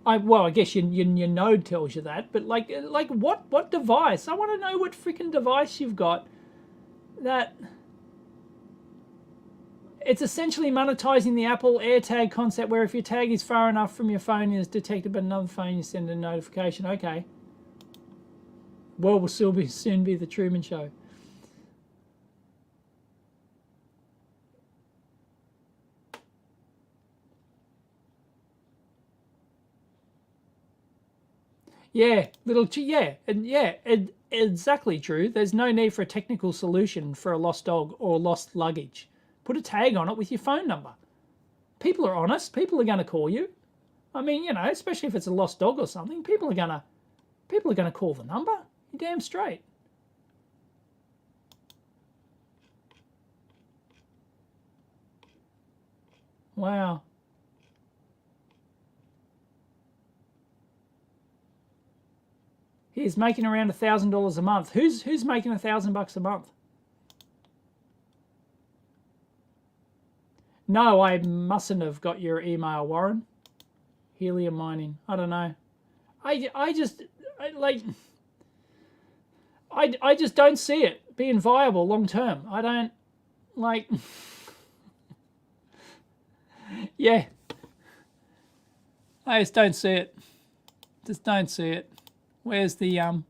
Well, I guess your node tells you that, but like what device? I want to know what freaking device you've got that. It's essentially monetizing the Apple AirTag concept, where if your tag is far enough from your phone and is detected by another phone, you send a notification. Okay. World will soon be the Truman Show. Yeah, exactly, Drew. There's no need for a technical solution for a lost dog or lost luggage. Put a tag on it with your phone number. People are honest. People are going to call you. I mean, you know, especially if it's a lost dog or something, people are going to call the number. You're damn straight. Wow. He's making around $1,000 a month. Who's making $1,000 a month? No, I mustn't have got your email, Warren. Helium mining. I don't know. I just don't see it being viable long term. I don't like. Yeah. I just don't see it. Just don't see it. Where's the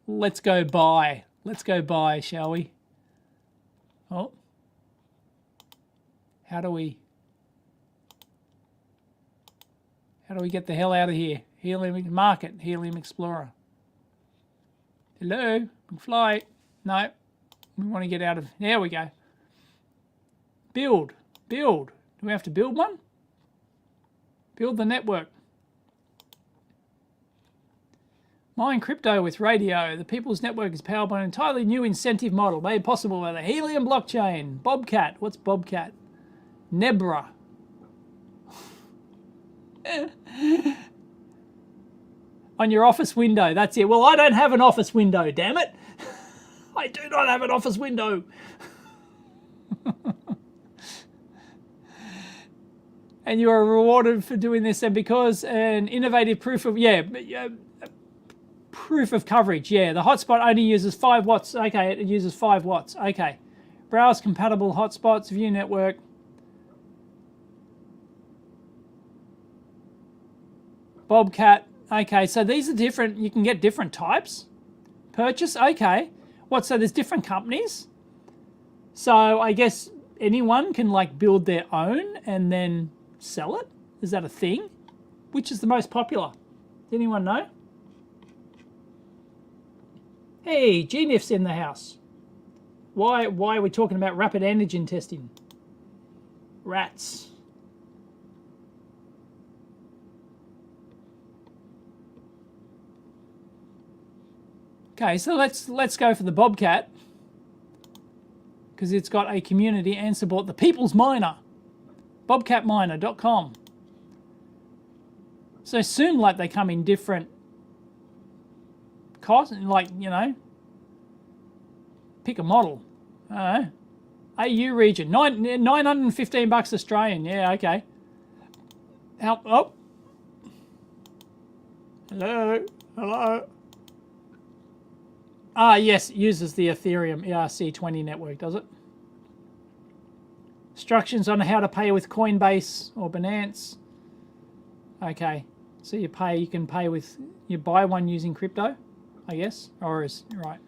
let's go buy. Let's go buy, shall we? Oh. How do we get the hell out of here? Helium market, Helium Explorer. Hello, fly. No, we want to get out of. There we go. Build. Do we have to build one? Build the network. Mine crypto with radio. The People's Network is powered by an entirely new incentive model made possible by the Helium blockchain. Bobcat. What's Bobcat? Nebra. On your office window. That's it. Well, I don't have an office window, damn it. I do not have an office window. And you are rewarded for doing this, and because an innovative proof of coverage. Yeah, the hotspot only uses 5 watts. Okay, it uses 5 watts. Okay. Browse compatible hotspots, view network. Bobcat. Okay, so these are different. You can get different types. Purchase. Okay. What? So there's different companies. So I guess anyone can like build their own and then sell it. Is that a thing? Which is the most popular? Does anyone know? Hey, GNIF's in the house. Why are we talking about rapid antigen testing? Rats. Okay, so let's go for the Bobcat, because it's got a community and support. The People's Miner, bobcatminer.com. So soon, like, they come in different costs, like, you know, pick a model. I don't know. AU region, $915 Australian. Yeah, okay. Help. Oh. Hello. Ah, yes, it uses the Ethereum ERC20 network, does it? Instructions on how to pay with Coinbase or Binance. Okay, so you can pay with, you buy one using crypto, I guess, or is, right.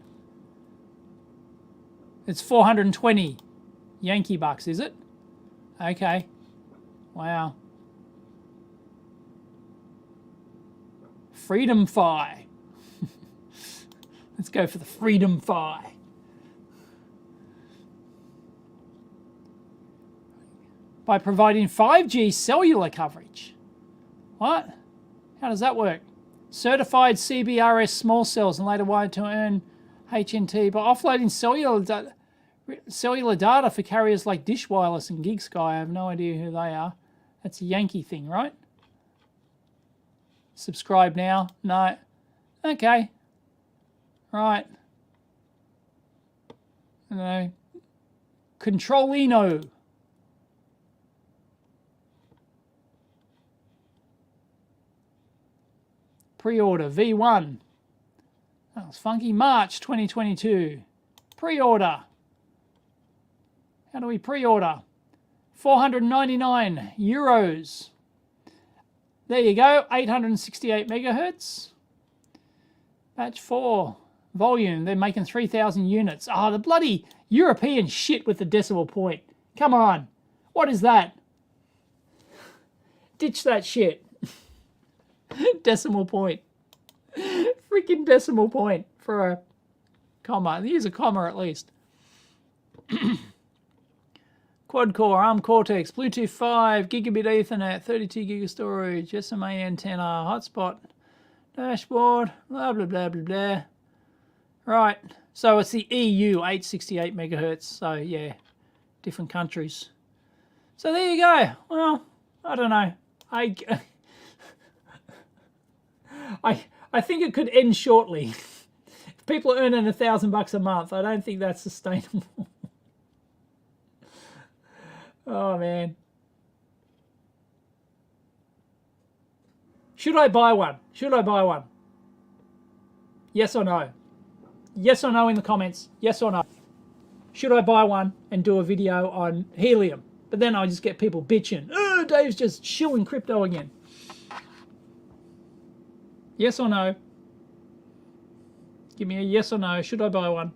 It's 420 Yankee bucks, is it? Okay, wow. Freedom Fi. Let's go for the Freedom Fi. By providing 5G cellular coverage. What? How does that work? Certified CBRS small cells and later wired to earn HNT by offloading cellular data for carriers like Dish Wireless and GigSky. I have no idea who they are. That's a Yankee thing, right? Subscribe now? No. Okay. Right. No. Controlino. Pre-order V1. That was funky. March 2022. Pre-order. How do we pre-order? 499 euros. There you go. 868 megahertz. Batch 4. Volume. They're making 3,000 units. Ah, the bloody European shit with the decimal point. Come on. What is that? Ditch that shit. Decimal point. Freaking decimal point for a comma. Use a comma at least. Quad core, ARM Cortex, Bluetooth 5, gigabit Ethernet, 32 gig of storage, SMA antenna, hotspot, dashboard, blah, blah, blah, blah, blah. Right. So it's the EU 868 megahertz. So yeah, different countries. So there you go. Well, I don't know. I think it could end shortly. If people are earning $1,000 a month, I don't think that's sustainable. Oh man. Should I buy one? Should I buy one? Yes or no? Yes or no in the comments. Yes or no? Should I buy one and do a video on Helium? But then I just get people bitching. Oh, Dave's just shilling crypto again. Yes or no? Give me a yes or no. Should I buy one?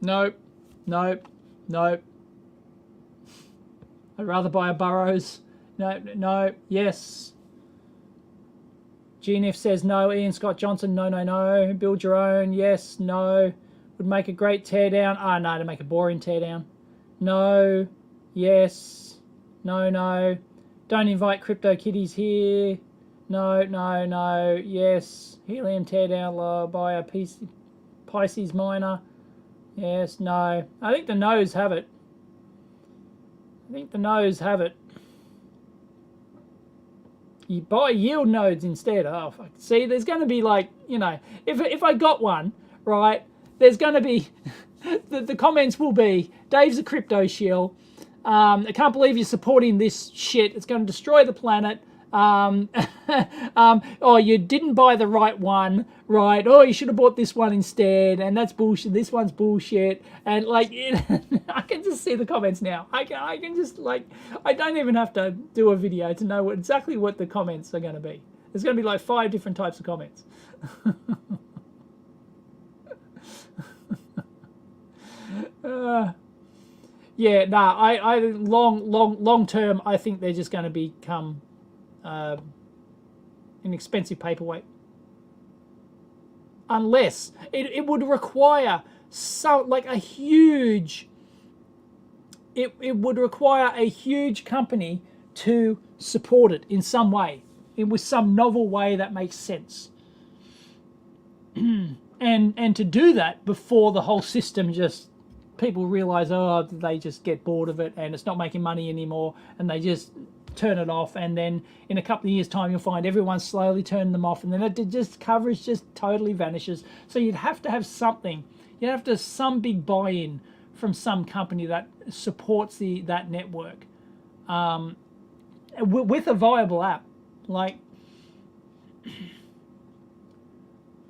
Nope. Nope. Nope. I'd rather buy a Burrows. No. No. Yes. GNF says no. Ian Scott Johnson. No. No. No. Build your own. Yes. No. Would make a great teardown. Ah, no. To make a boring teardown. No. Yes. No. No. Don't invite crypto kitties here. No, no, no. Yes. Helium teardown by a Pisces miner. Yes, no. I think the no's have it. I think the no's have it. You buy yield nodes instead. Oh, fuck. See, there's going to be like, you know, if I got one, right, there's going to be, the comments will be, Dave's a crypto shill. I can't believe you're supporting this shit. It's going to destroy the planet. Oh, you didn't buy the right one, right? Oh, you should have bought this one instead, and that's bullshit. This one's bullshit, and like, I can just see the comments now. I can just like, I don't even have to do a video to know exactly what the comments are going to be. There's going to be like 5 different types of comments. Yeah, nah. I long term, I think they're just going to become an expensive paperweight, unless it would require a huge. It would require a huge company to support it in some way, with some novel way that makes sense, and to do that before the whole system just. People realize, oh, they just get bored of it and it's not making money anymore, and they just turn it off, and then in a couple of years' time you'll find everyone's slowly turning them off, and then coverage just totally vanishes. So you'd have to have something. You'd have to have some big buy-in from some company that supports that network with a viable app. Like,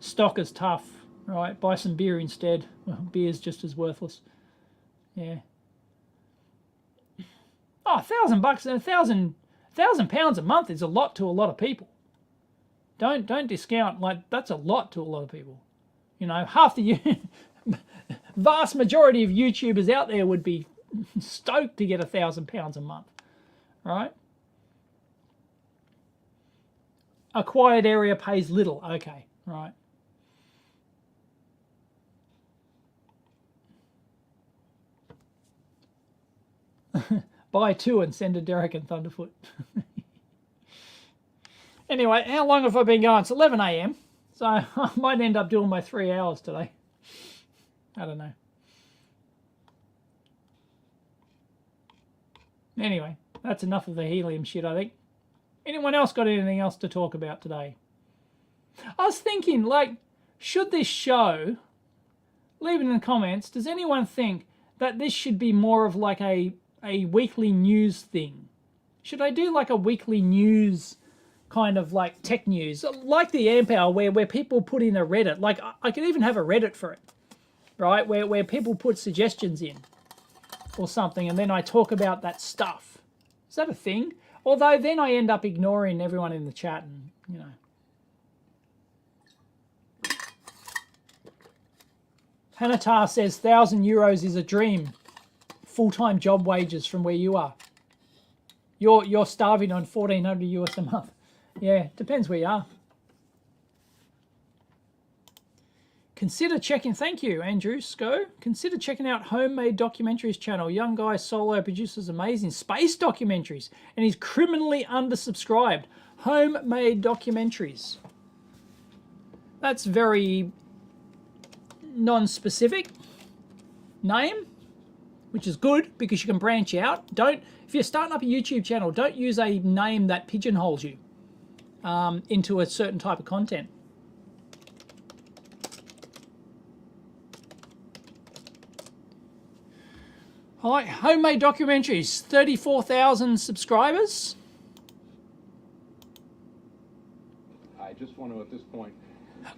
stock is tough, right? Buy some beer instead. Well, beer's just as worthless. Yeah. Oh, $1,000, £1,000 a month is a lot to a lot of people. Don't discount, like, that's a lot to a lot of people. You know, half the vast majority of YouTubers out there would be stoked to get £1,000 a month, right? A quiet area pays little. Okay, right. Buy 2 and send to Derek and Thunderfoot. Anyway, how long have I been going? It's 11 a.m. So I might end up doing my 3 hours today. I don't know. Anyway, that's enough of the helium shit, I think. Anyone else got anything else to talk about today? I was thinking, like, should this show, leave it in the comments, does anyone think that this should be more of like a weekly news thing? Should I do like a weekly news kind of like tech news, like the Amp Hour, where people put in a Reddit? Like, I could even have a Reddit for it, right? Where people put suggestions in or something, and then I talk about that stuff. Is that a thing? Although then I end up ignoring everyone in the chat and, you know. Hanatar says €1,000 is a dream. Full-time job wages from where you are. You're starving on $1,400 a month. Yeah, depends where you are. Consider checking, thank you, Andrew Sco. Consider checking out Homemade Documentaries channel. Young guy solo produces amazing space documentaries and he's criminally undersubscribed. Homemade Documentaries. That's very non-specific name, which is good because you can branch out. If you're starting up a YouTube channel, don't use a name that pigeonholes you into a certain type of content. Hi, Homemade Documentaries, 34,000 subscribers. I just want to, at this point...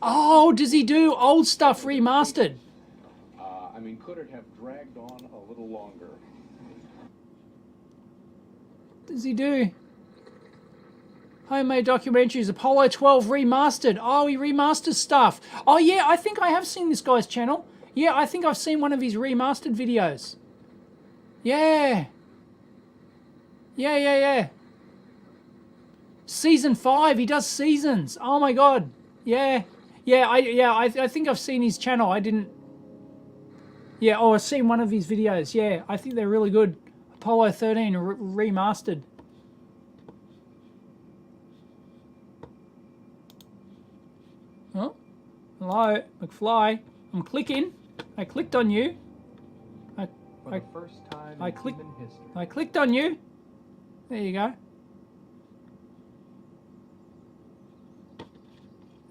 Oh, does he do old stuff remastered? I mean, could it have dragged on a little longer? Does he do Homemade Documentaries, Apollo 12 remastered? Oh, he remasters stuff. Oh, yeah, I think I have seen this guy's channel. Yeah, I think I've seen one of his remastered videos. Yeah. Yeah. Season 5, he does seasons. Oh my god. Yeah. I think I've seen his channel. I didn't. Yeah, oh, I've seen one of his videos. Yeah, I think they're really good. Apollo 13 remastered. Oh, hello, McFly. I'm clicking. I clicked on you. For the first time in human history. I clicked on you. There you go.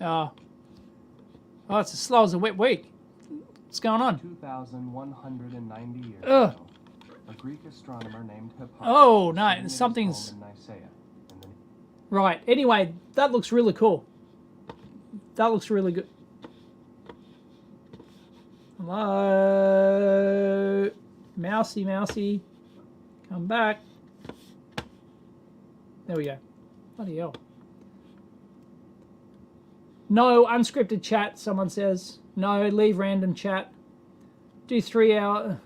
Oh, it's as slow as a wet week. What's going on? 2,190 years Ugh. ago, a Greek astronomer named Hipparchus. Oh, no, was sitting in his something's- home in Nicaea, and then Right. Anyway, that looks really cool. That looks really good. Hello, mousy. Come back. There we go. Bloody hell. No unscripted chat, someone says. No, leave random chat. Do 3 hours,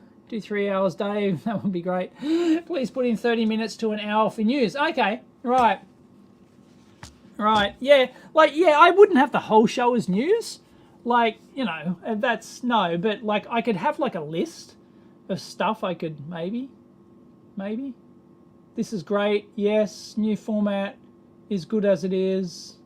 Dave. That would be great. Please put in 30 minutes to an hour for news. Okay, right. Right, yeah. Like, yeah, I wouldn't have the whole show as news. Like, you know, that's, no, but like I could have like a list of stuff I could maybe. This is great. Yes, new format is good as it is.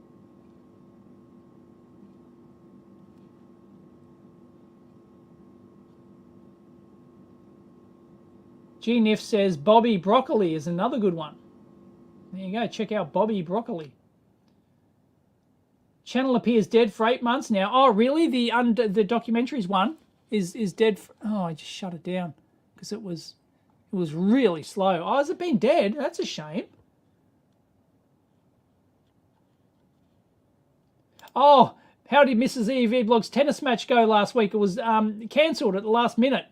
GNIF says Bobby Broccoli is another good one. There you go. Check out Bobby Broccoli. Channel appears dead for 8 months now. Oh, really? The documentaries one is dead. Oh, I just shut it down because it was really slow. Oh, has it been dead? That's a shame. Oh, how did Mrs. EEVblog's tennis match go last week? It was cancelled at the last minute.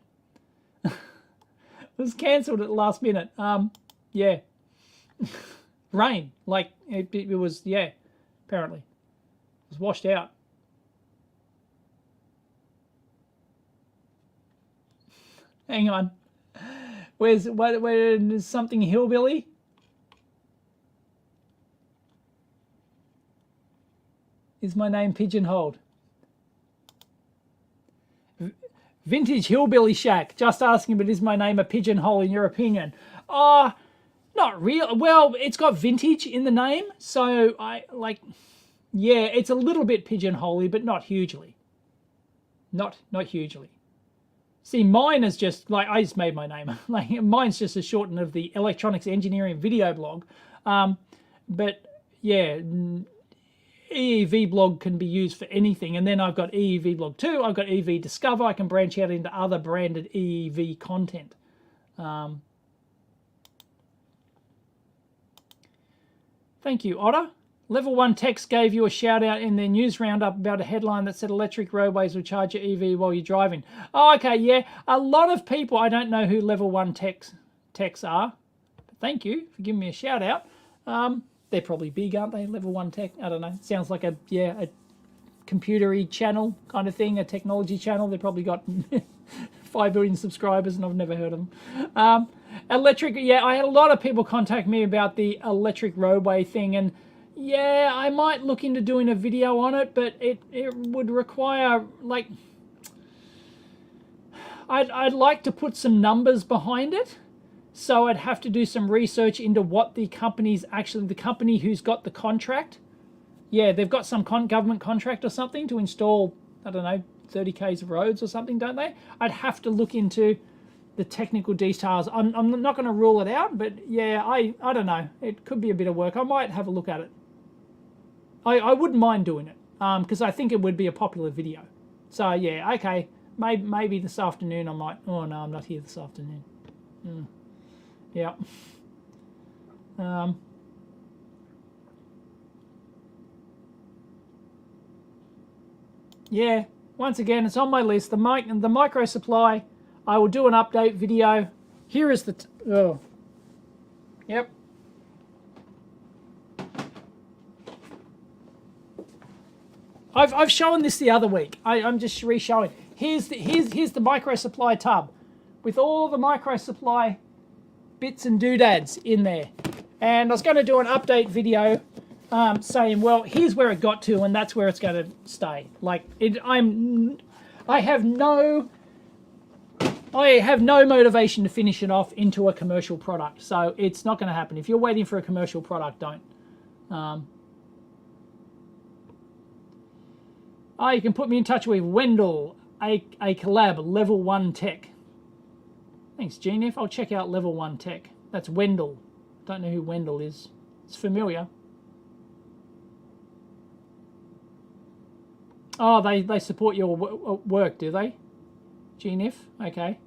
It was cancelled at the last minute. Yeah. Rain. Like, it was, yeah, apparently. It was washed out. Hang on. Where's something hillbilly? Is my name pigeonholed? Vintage Hillbilly Shack. Just asking, but is my name a pigeonhole in your opinion? Not real. Well, it's got vintage in the name, so yeah, it's a little bit pigeonholey, but not hugely. Not hugely. See, mine is just like, I just made my name. Like, mine's just a shorten of the electronics engineering video blog. But yeah, EEVblog can be used for anything. And then I've got EEVblog 2. I've got EV Discover. I can branch out into other branded EEV content. Thank you, Otter. Level 1 Techs gave you a shout out in their news roundup about a headline that said electric roadways will charge your EV while you're driving. Oh, okay, yeah. A lot of people, I don't know who Level 1 Techs are. But thank you for giving me a shout out. They're probably big, aren't they? Level 1 Tech. I don't know. Sounds like a computery channel kind of thing, a technology channel. They've probably got 5 billion subscribers and I've never heard of them. Electric, yeah, I had a lot of people contact me about the electric roadway thing, and yeah, I might look into doing a video on it, but it would require, like, I'd like to put some numbers behind it, so I'd have to do some research into what the company's actually, the company who's got the contract, yeah, they've got some government contract or something to install, I don't know, 30 k's of roads or something, don't they? I'd have to look into the technical details. I'm not going to rule it out, but yeah, I don't know. It could be a bit of work. I might have a look at it. I wouldn't mind doing it because I think it would be a popular video. So yeah, okay, maybe this afternoon I might. Oh no, I'm not here this afternoon. Yeah. Yeah. Once again, it's on my list. The micro supply. I will do an update video. Here is the. Oh. Yep. I've shown this the other week. I'm just re-showing. Here's the micro supply tub with all the micro supply bits and doodads in there. And I was going to do an update video saying, well, here's where it got to, and that's where it's going to stay. Like I have no motivation to finish it off into a commercial product, so it's not going to happen. If you're waiting for a commercial product, don't. You can put me in touch with Wendell, a collab, Level 1 Tech. Thanks, GNF. I'll check out Level 1 Tech. That's Wendell. Don't know who Wendell is. It's familiar. Oh, they support your work, do they? GNF? Okay.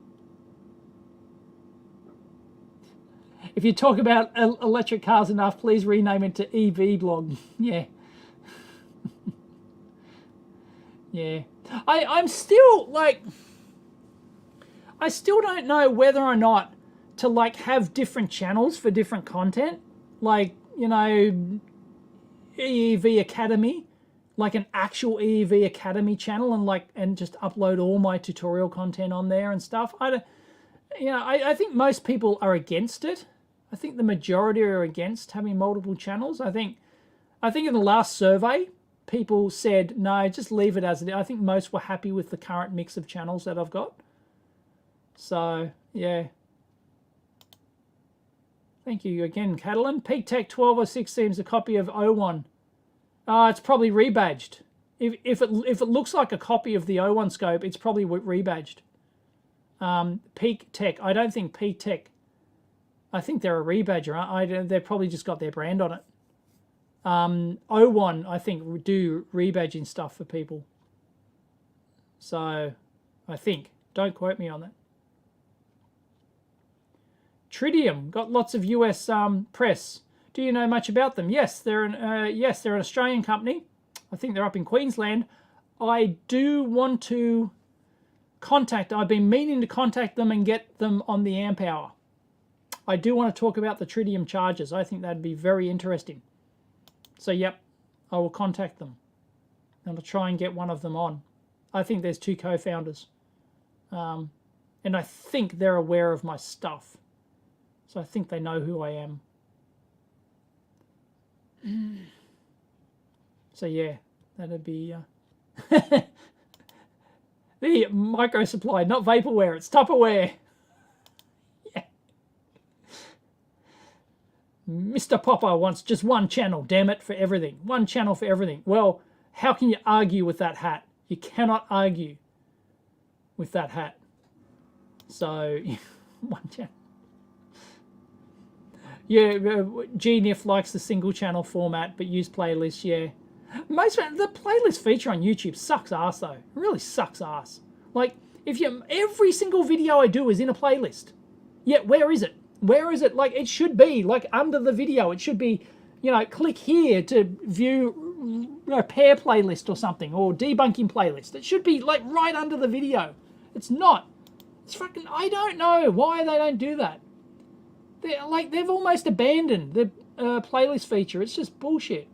If you talk about electric cars enough, please rename it to EEVblog. Yeah. Yeah. I'm still, like, I still don't know whether or not to, like, have different channels for different content. Like, you know, EEV Academy, like an actual EEV Academy channel, and just upload all my tutorial content on there and stuff. I think most people are against it. I think the majority are against having multiple channels. I think in the last survey, people said, no, just leave it as it is. I think most were happy with the current mix of channels that I've got. So, yeah. Thank you again, Catalan. Peak Tech 1206 seems a copy of 01. It's probably rebadged. If it looks like a copy of the 01 scope, it's probably rebadged. Peak Tech. I don't think Peak Tech. I think they're a rebadger. They've probably just got their brand on it. 01, I think, do rebadging stuff for people. So, I think. Don't quote me on that. Tritium got lots of US press. Do you know much about them? Yes, they're an Australian company. I think they're up in Queensland. I do want to contact. I've been meaning to contact them and get them on the amp hour. I do want to talk about the tritium chargers. I think that'd be very interesting. So, yep, I will contact them. And I'll try and get one of them on. I think there's 2 co-founders. And I think they're aware of my stuff. So I think they know who I am. So, yeah, That'd be the micro supply, not vaporware. It's Tupperware. Yeah. Mr. Popper wants just one channel. Damn it, for everything. One channel for everything. Well, how can you argue with that hat? You cannot argue with that hat. So, one channel. Yeah, GNIF likes the single channel format, but use playlists, yeah. The playlist feature on YouTube sucks ass though. It really sucks ass. Like, every single video I do is in a playlist. Yet, where is it? Where is it? Like, it should be, like, under the video. It should be, you know, click here to view a pair playlist or something, or debunking playlist. It should be, like, right under the video. It's not. It's fucking, I don't know why they don't do that. They've almost abandoned the playlist feature. It's just bullshit.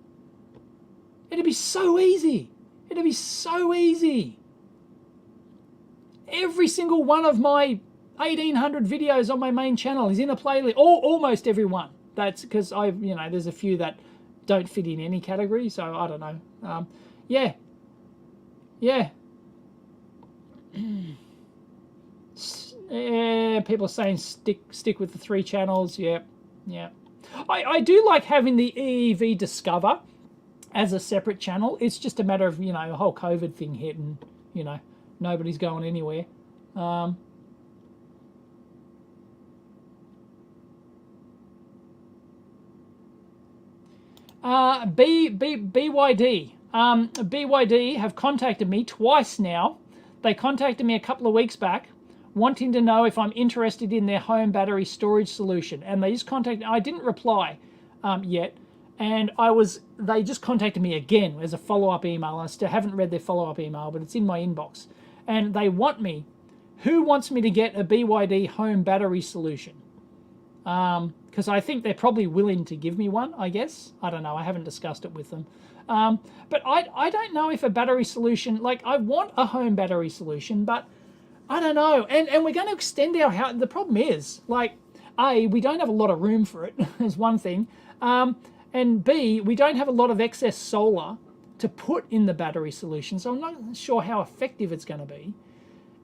It'd be so easy. It'd be so easy. Every single one of my 1,800 videos on my main channel is in a playlist. Almost every one. That's because there's a few that don't fit in any category. So I don't know. Yeah. Yeah, people are saying stick with the 3 channels. Yeah. I do like having the EEV Discover as a separate channel. It's just a matter of, the whole COVID thing hit and, nobody's going anywhere. BYD. BYD have contacted me twice now. They contacted me a couple of weeks back, wanting to know if I'm interested in their home battery storage solution. And they just contacted, I didn't reply yet. And they just contacted me again as a follow-up email. I still haven't read their follow-up email, but it's in my inbox. And they want me, who wants me to get a BYD home battery solution? Because I think they're probably willing to give me one, I guess. I don't know, I haven't discussed it with them. But I don't know if a battery solution, like, I want a home battery solution, but I don't know. And we're going to extend our house. The problem is, like, A, we don't have a lot of room for it, is one thing. And B, we don't have a lot of excess solar to put in the battery solution, so I'm not sure how effective it's going to be.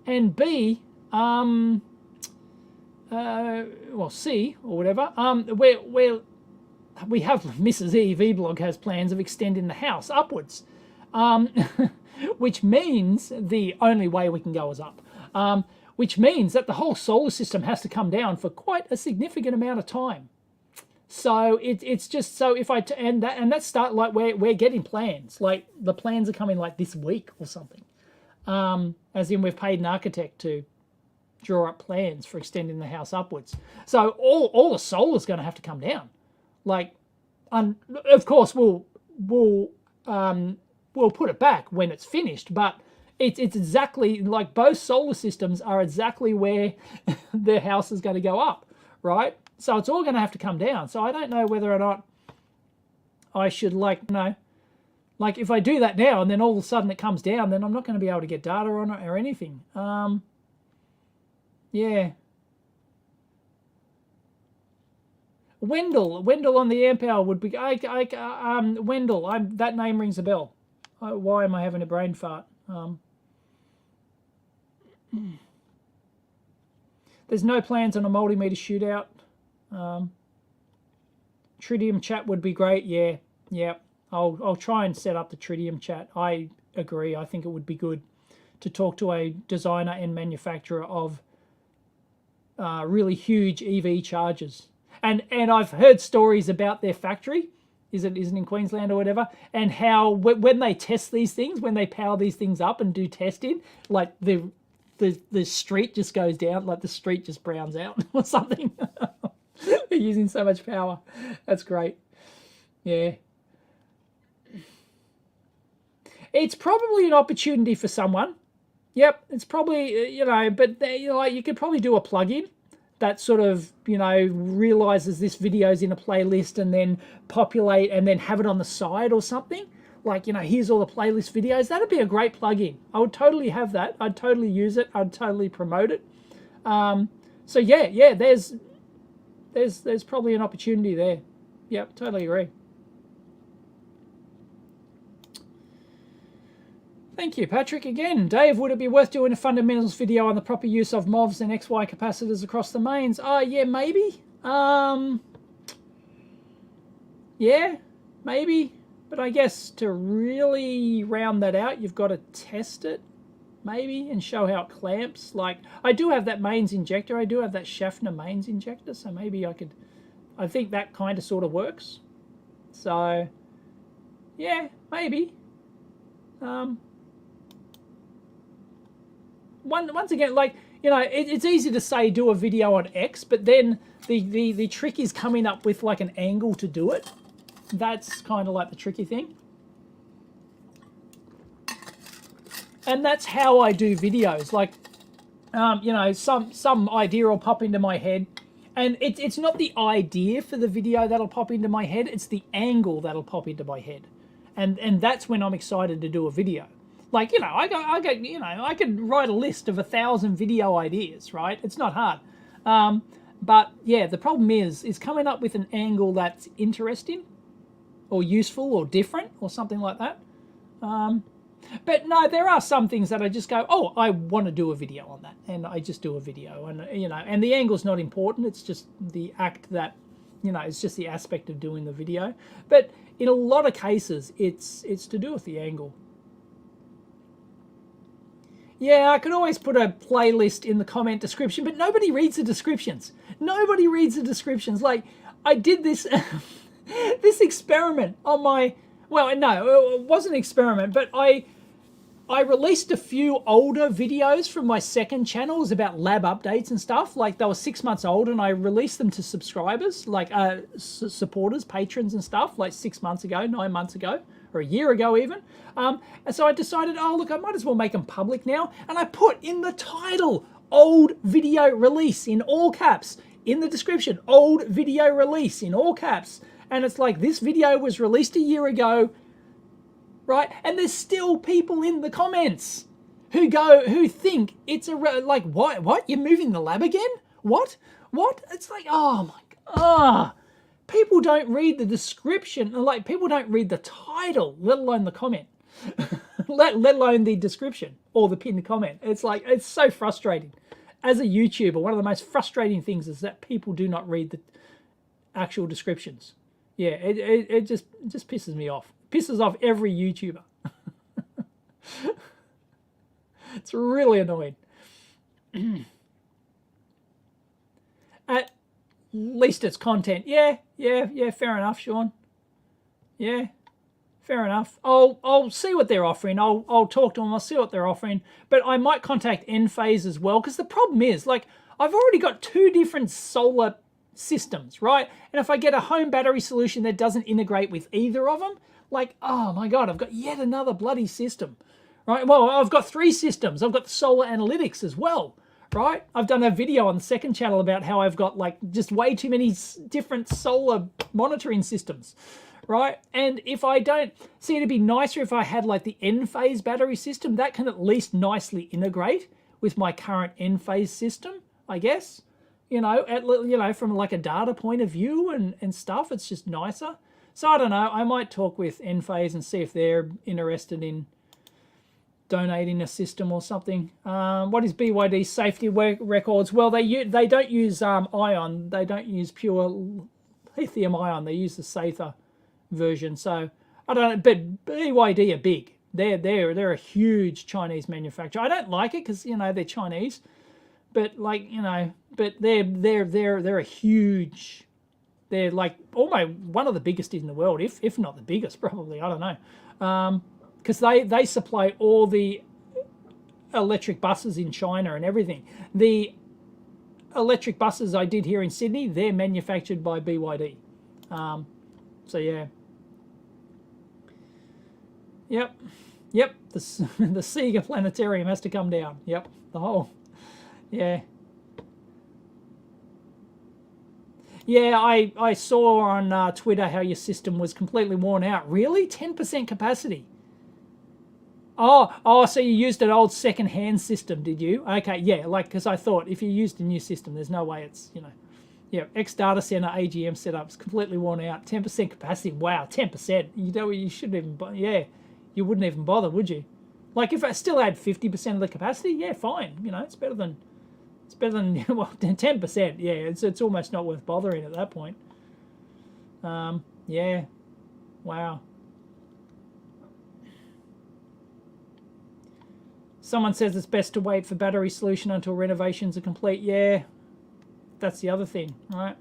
And B, C, or whatever, we have Mrs. EEVblog has plans of extending the house upwards, which means the only way we can go is up, which means that the whole solar system has to come down for quite a significant amount of time. So it's just, so if that start, like, we're getting plans, like the plans are coming like this week or something, as in we've paid an architect to draw up plans for extending the house upwards. So all the solar's going to have to come down. Like, of course we'll put it back when it's finished, but it's exactly like both solar systems are exactly where their house is going to go up, right? So it's all going to have to come down. So I don't know whether or not I should, like if I do that now and then all of a sudden it comes down, then I'm not going to be able to get data on it or anything. Yeah. Wendell on the amp hour would be, Wendell, that name rings a bell. Why am I having a brain fart? There's no plans on a multimeter shootout. Tritium chat would be great. Yeah. I'll try and set up the Tritium chat. I agree. I think it would be good to talk to a designer and manufacturer of really huge EV chargers. And I've heard stories about their factory. Isn't in Queensland or whatever, and how when they test these things, when they power these things up and do testing, like the street just goes down, like the street just browns out or something. They're using so much power. That's great. Yeah. It's probably an opportunity for someone. Yep, it's probably, but you could probably do a plugin that sort of, realizes this video's in a playlist and then populate and then have it on the side or something. Like, here's all the playlist videos. That'd be a great plugin. I would totally have that. I'd totally use it. I'd totally promote it. So yeah, there's probably an opportunity there. Yep, totally agree. Thank you, Patrick. Again, Dave, would it be worth doing a fundamentals video on the proper use of MOVs and XY capacitors across the mains? Yeah, maybe. Yeah, maybe. But I guess to really round that out, you've got to test it, maybe, and show how it clamps. Like, I do have that mains injector. I do have that Schaffner mains injector, so maybe I could... I think that kind of sort of works. So, yeah, maybe. Once again, like, you know, it's easy to say do a video on X, but then the trick is coming up with like an angle to do it. That's kind of like the tricky thing. And that's how I do videos. Like, you know, some idea will pop into my head, and it's not the idea for the video that'll pop into my head, it's the angle that'll pop into my head. And that's when I'm excited to do a video. Like, you know, I could write a list of 1,000 video ideas, right? It's not hard. But yeah, the problem is coming up with an angle that's interesting or useful or different or something like that. But no, there are some things that I just go, oh, I want to do a video on that, and I just do a video, and you know, and the angle's not important. It's just the act that, you know, it's just the aspect of doing the video. But in a lot of cases, it's to do with the angle. Yeah, I could always put a playlist in the comment description, but nobody reads the descriptions. Nobody reads the descriptions. Like, I did this this experiment on my... Well, no, it wasn't an experiment, but I released a few older videos from my second channels about lab updates and stuff. Like, they were 6 months old, and I released them to subscribers, like supporters, patrons and stuff, like 6 months ago, 9 months ago, or a year ago even. And so I decided, oh, look, I might as well make them public now. And I put in the title, old video release in all caps. In the description, old video release in all caps. And it's like, this video was released a year ago, right? And there's still people in the comments who think it's like, what? You're moving the lab again? What? It's like, oh my God. People don't read the description. Like, people don't read the title, let alone the comment. let alone the description or the pinned comment. It's like, it's so frustrating. As a YouTuber, one of the most frustrating things is that people do not read the actual descriptions. Yeah, it just pisses me off. Pisses off every YouTuber. It's really annoying. At least it's content. Yeah, fair enough, Sean. Yeah, fair enough. I'll see what they're offering. I'll talk to them. I'll see what they're offering. But I might contact Enphase as well, because the problem is, like, I've already got 2 different solar systems, right? And if I get a home battery solution that doesn't integrate with either of them, like, oh my God, I've got yet another bloody system, right? Well, I've got 3 systems. I've got the solar analytics as well, right? I've done a video on the second channel about how I've got like just way too many different solar monitoring systems, right? And if I don't, see, it'd be nicer if I had like the Enphase battery system that can at least nicely integrate with my current Enphase system, I guess. You know, from like a data point of view and stuff, it's just nicer. So I don't know, I might talk with Enphase and see if they're interested in donating a system or something. What is BYD's safety records? Well, they don't use ion, they don't use pure lithium ion, they use the safer version. So I don't know, but BYD are big. They're a huge Chinese manufacturer. I don't like it because, you know, they're Chinese. But like, you know, but they're a huge, they're like almost one of the biggest in the world, if not the biggest, probably. I don't know, because they supply all the electric buses in China and everything. The electric buses I did here in Sydney, they're manufactured by BYD. So yeah, yep. The Sega Planetarium has to come down. Yep, the whole. Yeah. Yeah, I saw on Twitter how your system was completely worn out. Really? 10% capacity? Oh, so you used an old second-hand system, did you? Okay, yeah, like, because I thought if you used a new system, there's no way it's, you know. Yeah, X-Data Center AGM setup's completely worn out. 10% capacity. Wow, 10%. You shouldn't even, yeah, you wouldn't even bother, would you? Like if I still had 50% of the capacity, yeah, fine. You know, it's better than well 10%. Yeah, it's almost not worth bothering at that point. Yeah, wow. Someone says it's best to wait for battery solution until renovations are complete. Yeah, that's the other thing, right?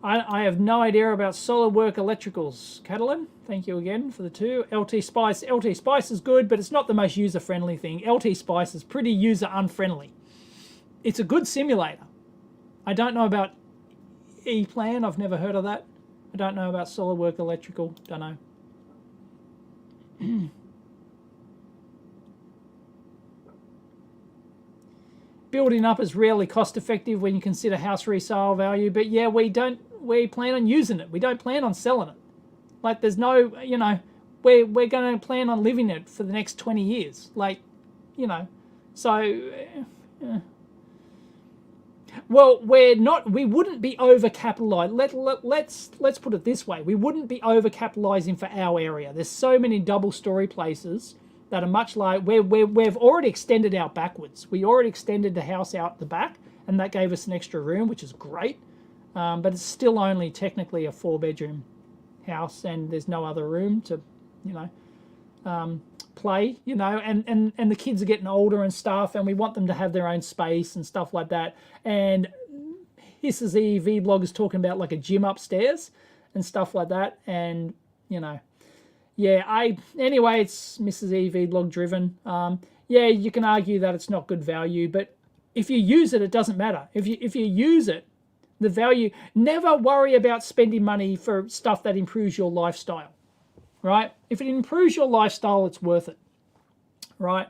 I have no idea about solid work electricals. Catalan, thank you again for the 2. LT Spice. LT Spice is good, but it's not the most user-friendly thing. LT Spice is pretty user-unfriendly. It's a good simulator. I don't know about E-Plan. I've never heard of that. I don't know about solid work electrical. Don't know. Building up is rarely cost effective when you consider house resale value, but yeah, we plan on using it. We don't plan on selling it. Like there's no, you know, we're going to plan on living it for the next 20 years. Like, you know, so well, we wouldn't be overcapitalized. Let's put it this way. We wouldn't be overcapitalizing for our area. There's so many double-story places that are much like we've already extended out backwards. We already extended the house out the back, and that gave us an extra room, which is great. But it's still only technically a 4-bedroom house, and there's no other room to, you know, play. You know, and the kids are getting older and stuff, and we want them to have their own space and stuff like that. And Hiss's EEVblog is talking about like a gym upstairs and stuff like that, and you know. Yeah, anyway, it's Mrs. EEVblog driven. Yeah, you can argue that it's not good value, but if you use it, it doesn't matter. If you use it, the value, never worry about spending money for stuff that improves your lifestyle, right? If it improves your lifestyle, it's worth it, right?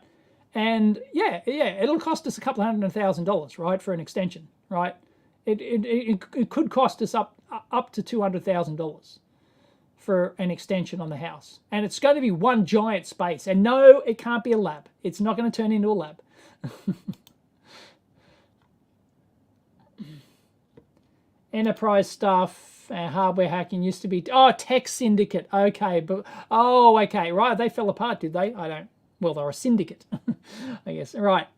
And yeah, it'll cost us a couple $100,000, right, for an extension, right? It could cost us up to $200,000. For an extension on the house, and it's going to be one giant space. And no, it can't be a lab. It's not going to turn into a lab. Enterprise stuff, hardware hacking used to be Tech Syndicate. Okay, but okay, right. They fell apart, did they? I don't. Well, they're a syndicate, I guess. Right.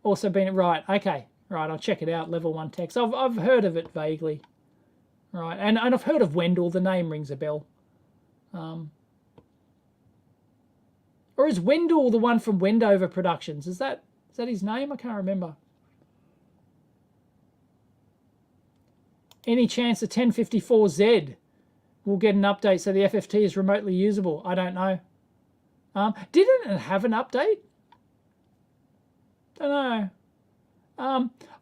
Also been right. Okay, right. I'll check it out. Level 1 Techs. I've heard of it vaguely. Right, and I've heard of Wendell. The name rings a bell. Or is Wendell the one from Wendover Productions? Is that his name? I can't remember. Any chance the 1054Z will get an update so the FFT is remotely usable? I don't know. Didn't it have an update? Don't know.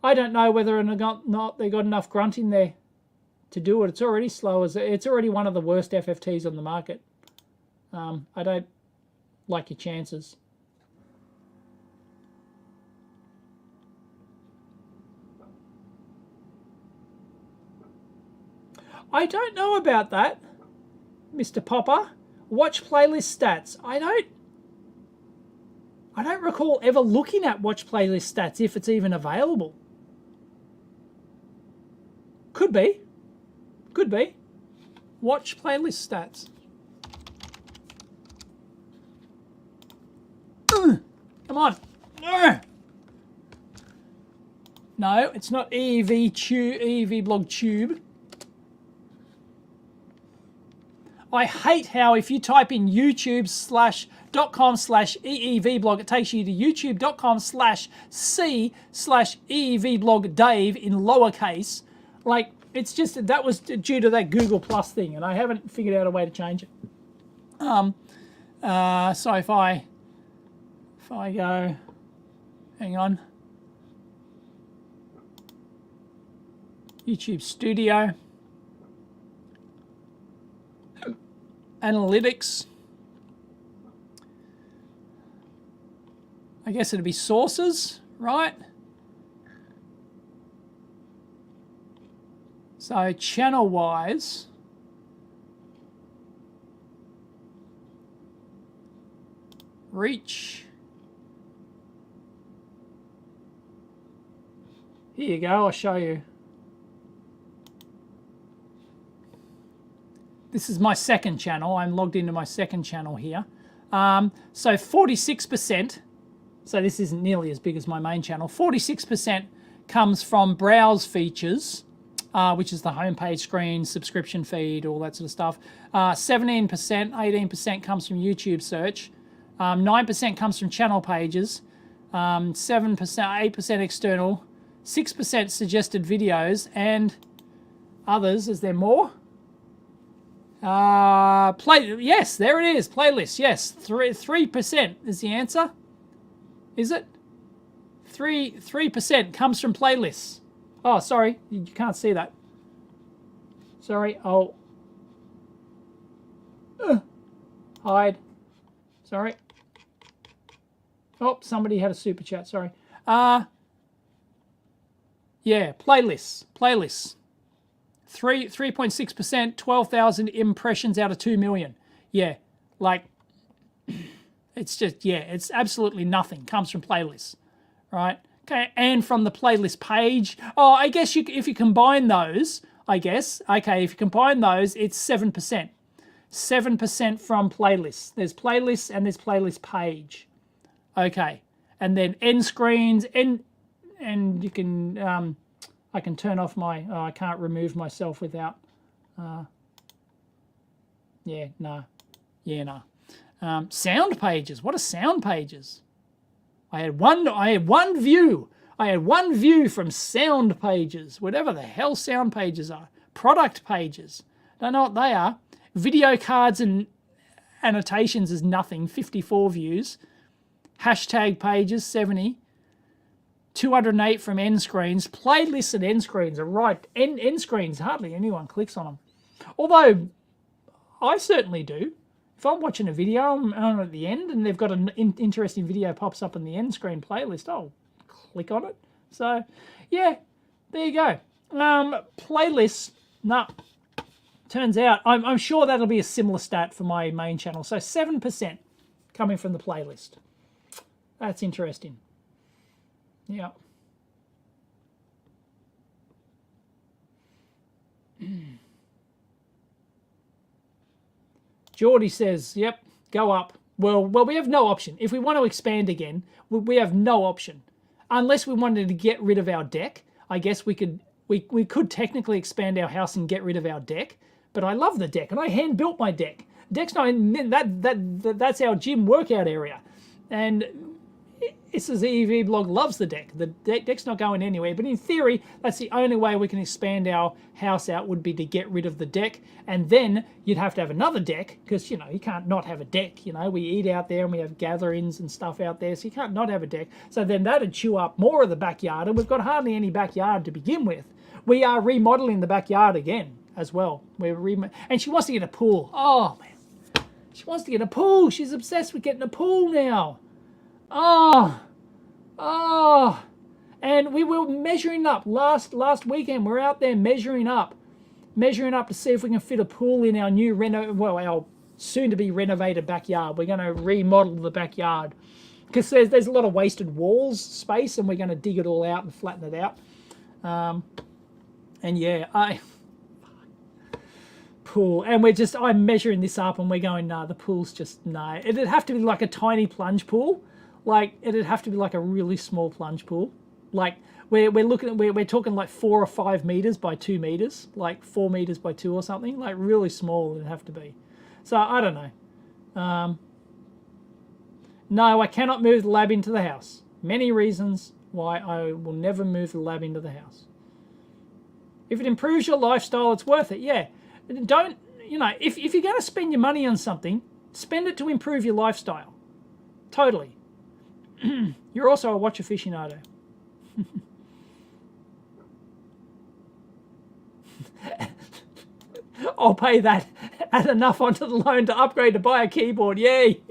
I don't know whether or not they got enough grunt in there to do it. It's already slow. It's already one of the worst FFTs on the market. I don't like your chances. I don't know about that, Mr. Popper. Watch playlist stats. I don't recall ever looking at watch playlist stats if it's even available. Could be. Could be. Watch playlist stats. Come on. No, it's not EEVblog tube. I hate how if you type in youtube.com/EEVblog, it takes you to youtube.com/C/EEVblog Dave in lowercase. Like, it's just that was due to that Google Plus thing, and I haven't figured out a way to change it. So if I go, hang on, YouTube Studio, Analytics, I guess it'd be sources, right? So channel-wise, reach. Here you go, I'll show you. This is my second channel. I'm logged into my second channel here. So 46%, so this isn't nearly as big as my main channel, 46% comes from browse features, which is the homepage screen, subscription feed, all that sort of stuff. 17%, 18% comes from YouTube search. 9% comes from channel pages. 7%, 8% external. 6% suggested videos, and others. Is there more? Yes, there it is. Playlists. Yes, 3% is the answer. Is it? 3% comes from playlists. Oh, sorry, you can't see that. Sorry. Oh, hide. Sorry. Oh, somebody had a super chat. Sorry. Yeah, playlists. 3.6%, 12,000 impressions out of 2 million. Yeah, like, it's just, yeah, it's absolutely nothing. Comes from playlists, right? Okay, and from the playlist page. Oh, I guess if you combine those, okay, if you combine those, it's 7%. 7% from playlists. There's playlists and there's playlist page. Okay, and then end screens, and you can, I can turn off my, I can't remove myself without, sound pages. What are sound pages? I had one view from sound pages, whatever the hell sound pages are. Product pages. Don't know what they are. Video cards and annotations is nothing, 54 views. Hashtag pages, 70. 208 from end screens. Playlists and end screens are right. End screens, hardly anyone clicks on them. Although, I certainly do. If I'm watching a video, I'm on at the end, and they've got an interesting video pops up in the end screen playlist, I'll click on it. So, yeah, there you go. Playlists, no. Turns out, I'm sure that'll be a similar stat for my main channel. So 7% coming from the playlist. That's interesting. Yeah. Geordie says, yep, go up. Well, we have no option. If we want to expand again, we have no option. Unless we wanted to get rid of our deck, I guess we could technically expand our house and get rid of our deck. But I love the deck, and I hand built my deck. Deck's not that's our gym workout area, and this is EEVblog loves the deck. The deck's not going anywhere, but in theory, that's the only way we can expand our house out would be to get rid of the deck, and then you'd have to have another deck, because, you know, you can't not have a deck, you know, we eat out there and we have gatherings and stuff out there, so you can't not have a deck. So then that'd chew up more of the backyard, and we've got hardly any backyard to begin with. We are remodeling the backyard again as well. And she wants to get a pool. Oh, man. She wants to get a pool. She's obsessed with getting a pool now. Oh, and we were measuring up last weekend. We're out there measuring up to see if we can fit a pool in our new our soon-to-be renovated backyard. We're going to remodel the backyard because there's a lot of wasted walls space, and we're going to dig it all out and flatten it out. And yeah, pool, and I'm measuring this up, and we're going, nah, the pool's just, no. It'd have to be like a tiny plunge pool. Like, it'd have to be like a really small plunge pool. Like, we're talking like 4 or 5 meters by 2 meters, like 4 meters by 2 or something. Like, really small it'd have to be. So I don't know. No, I cannot move the lab into the house. Many reasons why I will never move the lab into the house. If it improves your lifestyle, it's worth it. Yeah. Don't, you know, if you're going to spend your money on something, spend it to improve your lifestyle. Totally. You're also a watch aficionado. I'll pay that. Add enough onto the loan to upgrade to buy a keyboard. Yay!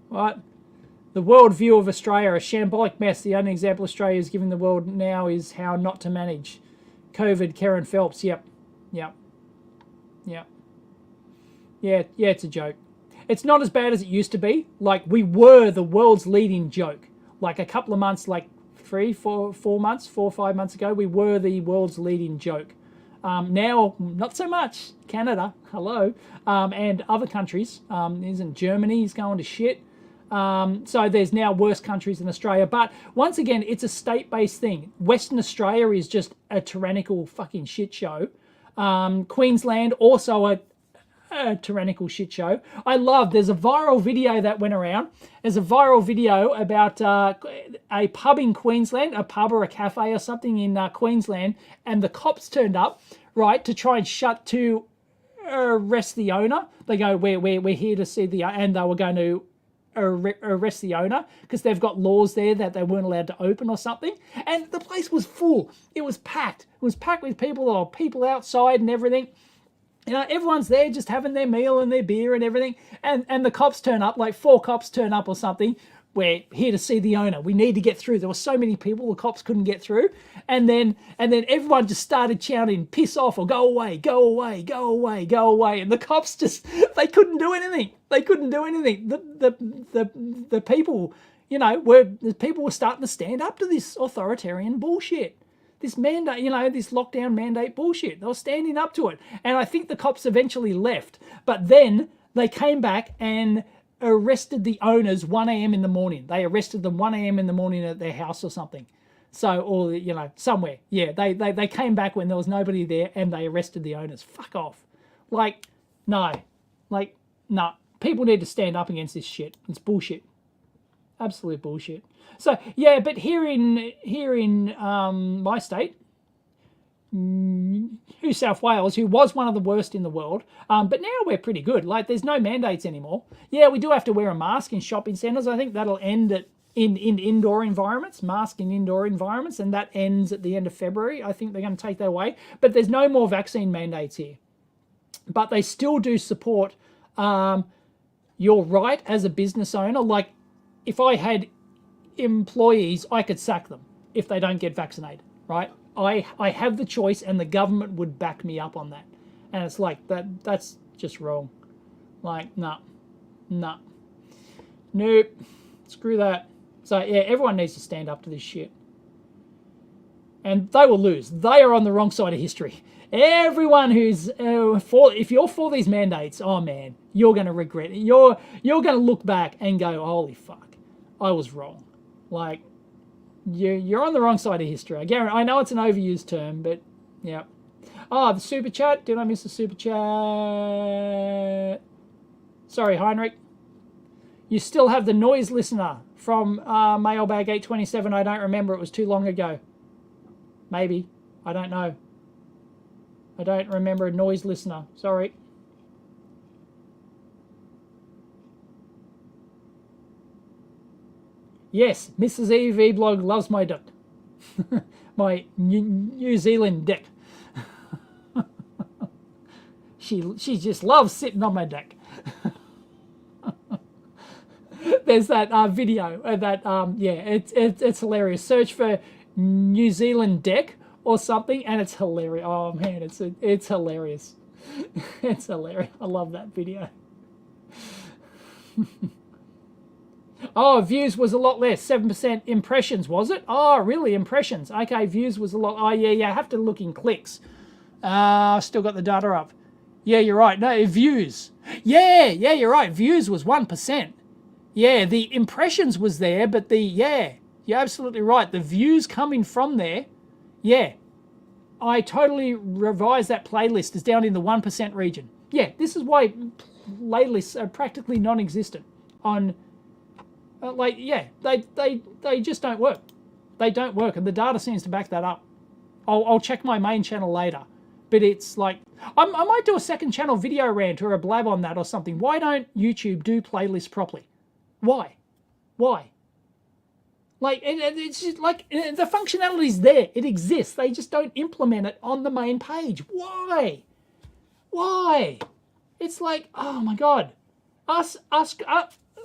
What? The world view of Australia, a shambolic mess. The only example Australia is giving the world now is how not to manage COVID. Karen Phelps. Yep. Yeah, it's a joke. It's not as bad as it used to be. Like, we were the world's leading joke. Like, a couple of months, like 4 months, 4 or 5 months ago, we were the world's leading joke. Now, not so much. Canada, hello, and other countries. Isn't Germany's going to shit? So there's now worse countries than Australia. But once again, it's a state-based thing. Western Australia is just a tyrannical fucking shit show. Queensland, also a tyrannical shit show. There's a viral video that went around. There's a viral video about a pub in Queensland, a pub or a cafe or something in Queensland, and the cops turned up, right, to try and arrest the owner. They go, we're here to see and they were going to arrest the owner because they've got laws there that they weren't allowed to open or something. And the place was full. It was packed. It was packed with people. There were people outside and everything. You know, everyone's there just having their meal and their beer and everything. And the cops turn up, like 4 cops turn up or something. We're here to see the owner. We need to get through. There were so many people, the cops couldn't get through. And then everyone just started shouting, piss off, or go away, go away, go away, go away. And the cops they couldn't do anything. They couldn't do anything. The people, the people were starting to stand up to this authoritarian bullshit. This mandate, this lockdown mandate bullshit. They were standing up to it. And I think the cops eventually left. But then they came back and arrested the owners 1 a.m. in the morning. They arrested them 1 a.m. in the morning at their house or something. So, or, somewhere. Yeah, they came back when there was nobody there and they arrested the owners. Fuck off. No. People need to stand up against this shit. It's bullshit. Absolute bullshit. So yeah, but here in my state, New South Wales, who was one of the worst in the world, but now we're pretty good. There's no mandates anymore. Yeah, we do have to wear a mask in shopping centres. I think that'll end in indoor environments, mask in indoor environments, and that ends at the end of February. I think they're going to take that away. But there's no more vaccine mandates here. But they still do support your right as a business owner. If I had employees, I could sack them if they don't get vaccinated, right? I have the choice and the government would back me up on that. And it's that's just wrong. Nope. Screw that. So yeah, everyone needs to stand up to this shit. And they will lose. They are on the wrong side of history. Everyone who's if you're for these mandates, oh man, you're going to regret it. You're going to look back and go, holy fuck, I was wrong. You're on the wrong side of history. I know it's an overused term, but yeah. Oh, the super chat. Did I miss the super chat? Sorry, Heinrich. You still have the noise listener from Mailbag 827. I don't remember. It was too long ago. Maybe. I don't know. I don't remember a noise listener. Sorry. Yes, Mrs. EEVblog loves my dick. My New Zealand dick. She just loves sitting on my dick. There's that video that it's hilarious. Search for New Zealand dick or something, and it's hilarious. Oh man, it's hilarious. It's hilarious. I love that video. Oh, views was a lot less. 7% impressions, was it? Oh, really? Impressions. Okay, views was a lot. Oh, yeah. I have to look in clicks. Still got the data up. Yeah, you're right. No, views. Yeah, you're right. Views was 1%. Yeah, the impressions was there, but you're absolutely right. The views coming from there, yeah. I totally revised that playlist. It's down in the 1% region. Yeah, this is why playlists are practically non-existent on... they just don't work. They don't work, and the data seems to back that up. I'll check my main channel later, but it's I might do a second channel video rant or a blab on that or something. Why don't YouTube do playlists properly? Why? It's just the functionality's there. It exists. They just don't implement it on the main page. Why? It's oh my God.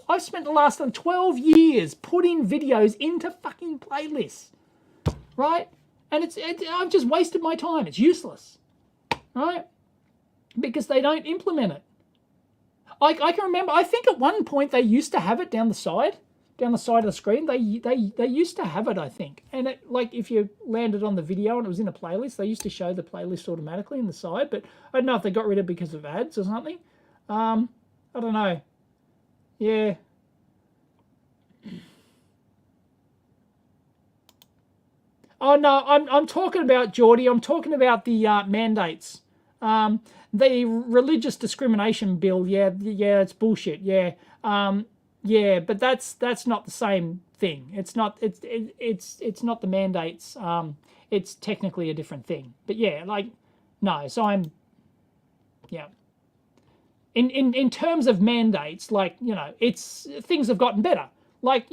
I've spent the last 12 years putting videos into fucking playlists, right? And I've just wasted my time. It's useless, right? Because they don't implement it. I can remember, I think at one point they used to have it down the side, down the side of the screen. They used to have it, I think. And it, like if you landed on the video and it was in a playlist, they used to show the playlist automatically in the side. But I don't know if they got rid of it because of ads or something. I don't know. Yeah. Oh no, I'm talking about, Geordie. I'm talking about the mandates. The religious discrimination bill. Yeah, it's bullshit. Yeah, yeah, but that's not the same thing. It's not. It's not the mandates. It's technically a different thing. But yeah, like no. So I'm. Yeah. In terms of mandates, like it's things have gotten better. Like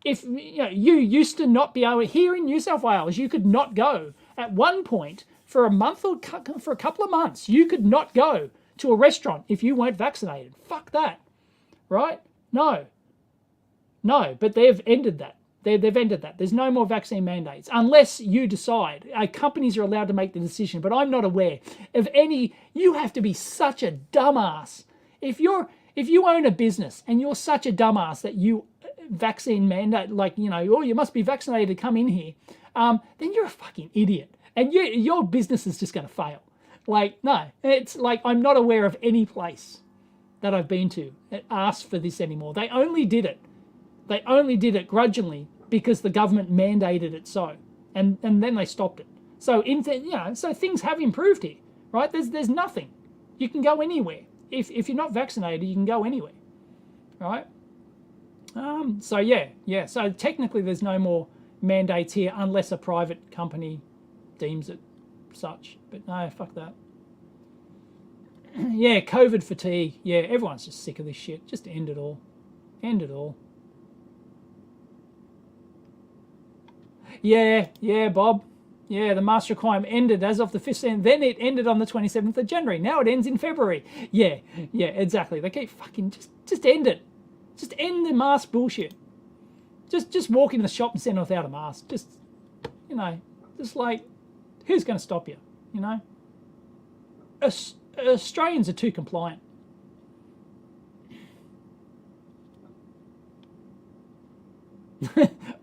if you used to not be able, here in New South Wales, you could not go at one point for a month or for a couple of months. You could not go to a restaurant if you weren't vaccinated. Fuck that, right? No, but they've ended that. They've ended that. There's no more vaccine mandates unless you decide. Companies are allowed to make the decision, but I'm not aware of any. You have to be such a dumbass if you own a business and you're such a dumbass that you vaccine mandate, like oh, you must be vaccinated to come in here. Then you're a fucking idiot, and your business is just going to fail. Like no, it's like I'm not aware of any place that I've been to that asked for this anymore. They only did it. They only did it grudgingly because the government mandated it so, and then they stopped it. So so things have improved here, right? There's nothing. You can go anywhere. If you're not vaccinated, you can go anywhere, right? So yeah. So technically, there's no more mandates here unless a private company deems it such. But no, fuck that. Yeah, COVID fatigue. Yeah, everyone's just sick of this shit. Just end it all. End it all. Yeah, Bob. Yeah, the master requirement ended as of the 15th. Then it ended on the 27th of January. Now it ends in February. Yeah, exactly. They keep fucking just end it. Just end the mask bullshit. Just walk in the shop and stand without a mask. Just just like, who's going to stop you? Australians are too compliant.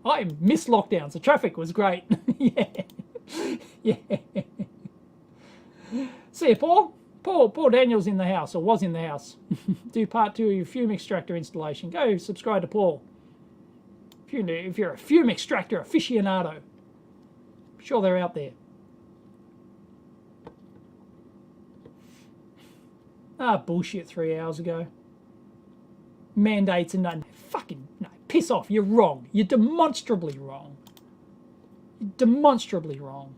I missed lockdowns. The traffic was great. yeah. See you, Paul. Paul Daniel's in the house, or was in the house. Do part 2 of your fume extractor installation. Go subscribe to Paul. If you're a fume extractor aficionado, I'm sure they're out there. Bullshit 3 hours ago. Mandates and nothing. Fucking no. Piss off. You're wrong. You're demonstrably wrong. You're demonstrably wrong.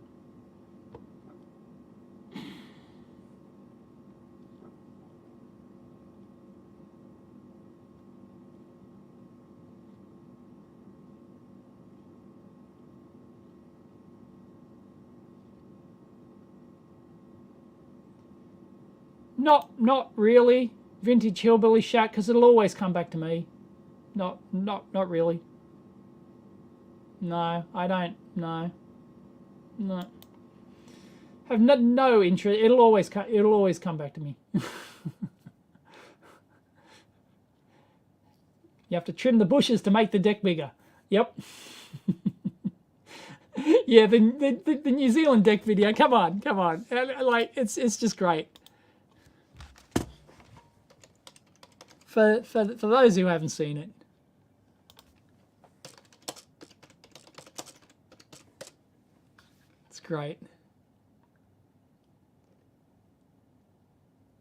Not really. Vintage hillbilly shack, because it'll always come back to me. Not really. No, I don't. No. Have no interest. It'll always come back to me. You have to trim the bushes to make the deck bigger. Yep. Yeah, the New Zealand deck video. Come on. Like it's just great. For those who haven't seen it. It's great.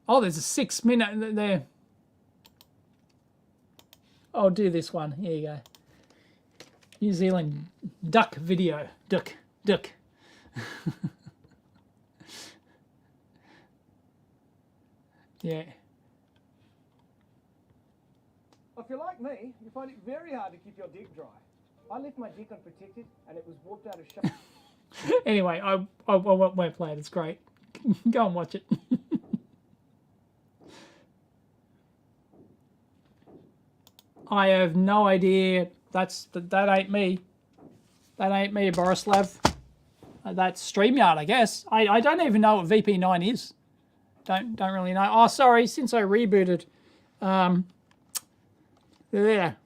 Oh, there's a 6-minute there. I'll do this one. Here you go. New Zealand duck video. Duck. Yeah. If you're like me, you find it very hard to keep your dick dry. I left my dick unprotected and it was warped out of shape. Anyway, I won't play it. It's great. Go and watch it. I have no idea. That ain't me. That ain't me, Borislav. That's StreamYard, I guess. I don't even know what VP9 is. Don't really know. Oh, sorry. Since I rebooted, there.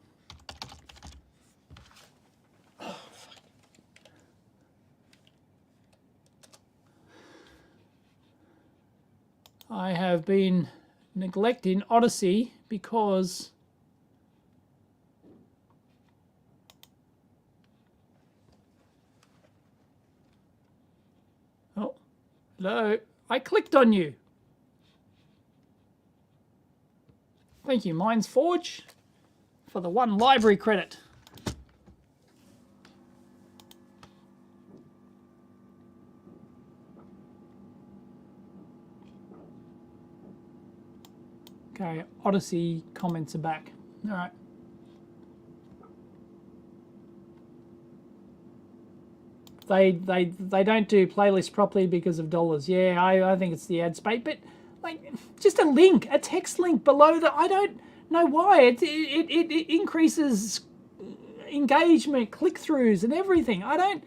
I have been neglecting Odyssey because oh, hello, I clicked on you. Thank you, Mines Forge, for the 1 library credit. Okay, Odyssey comments are back. All right. They don't do playlists properly because of dollars. Yeah, I think it's the ad space, but like just a link, a text link below that. I don't know why it increases engagement, click-throughs, and everything. I don't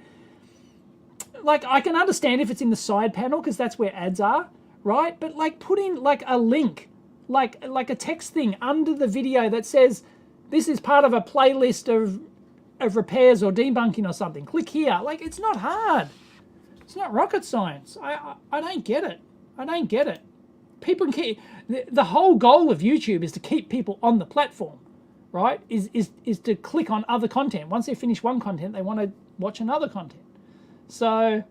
like. I can understand if it's in the side panel because that's where ads are, right? But like put in like a link. Like a text thing under the video that says this is part of a playlist of repairs or debunking or something. Click here. Like, it's not hard. It's not rocket science. I don't get it. I don't get it. People keep the whole goal of YouTube is to keep people on the platform, right? Is to click on other content. Once they finish one content, they want to watch another content. So,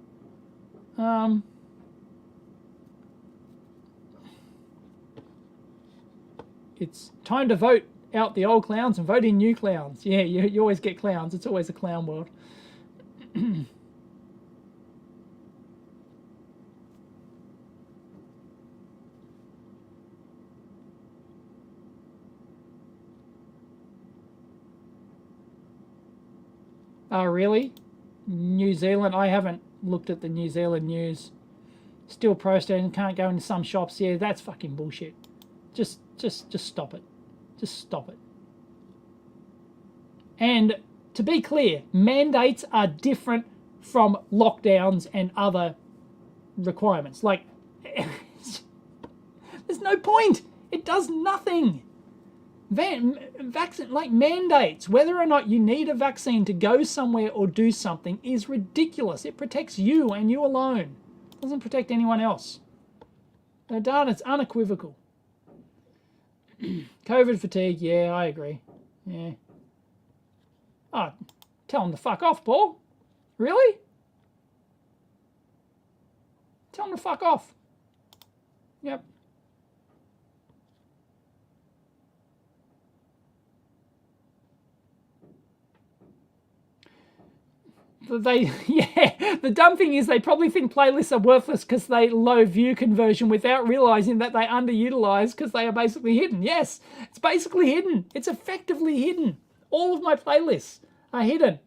it's time to vote out the old clowns and vote in new clowns. Yeah, you always get clowns. It's always a clown world. Oh, really? New Zealand? I haven't looked at the New Zealand news. Still protesting, can't go into some shops. Yeah, that's fucking bullshit. Just stop it. Just stop it. And to be clear, mandates are different from lockdowns and other requirements. Like, there's no point. It does nothing. Vaccine, like mandates, whether or not you need a vaccine to go somewhere or do something is ridiculous. It protects you and you alone. It doesn't protect anyone else. No, darn, it's unequivocal. COVID fatigue, yeah, I agree. Yeah. Oh, tell him to fuck off, Paul. Really? Tell him to fuck off. Yep. Yeah, the dumb thing is they probably think playlists are worthless because they low view conversion without realizing that they underutilized because they are basically hidden. Yes, it's basically hidden. It's effectively hidden. All of my playlists are hidden.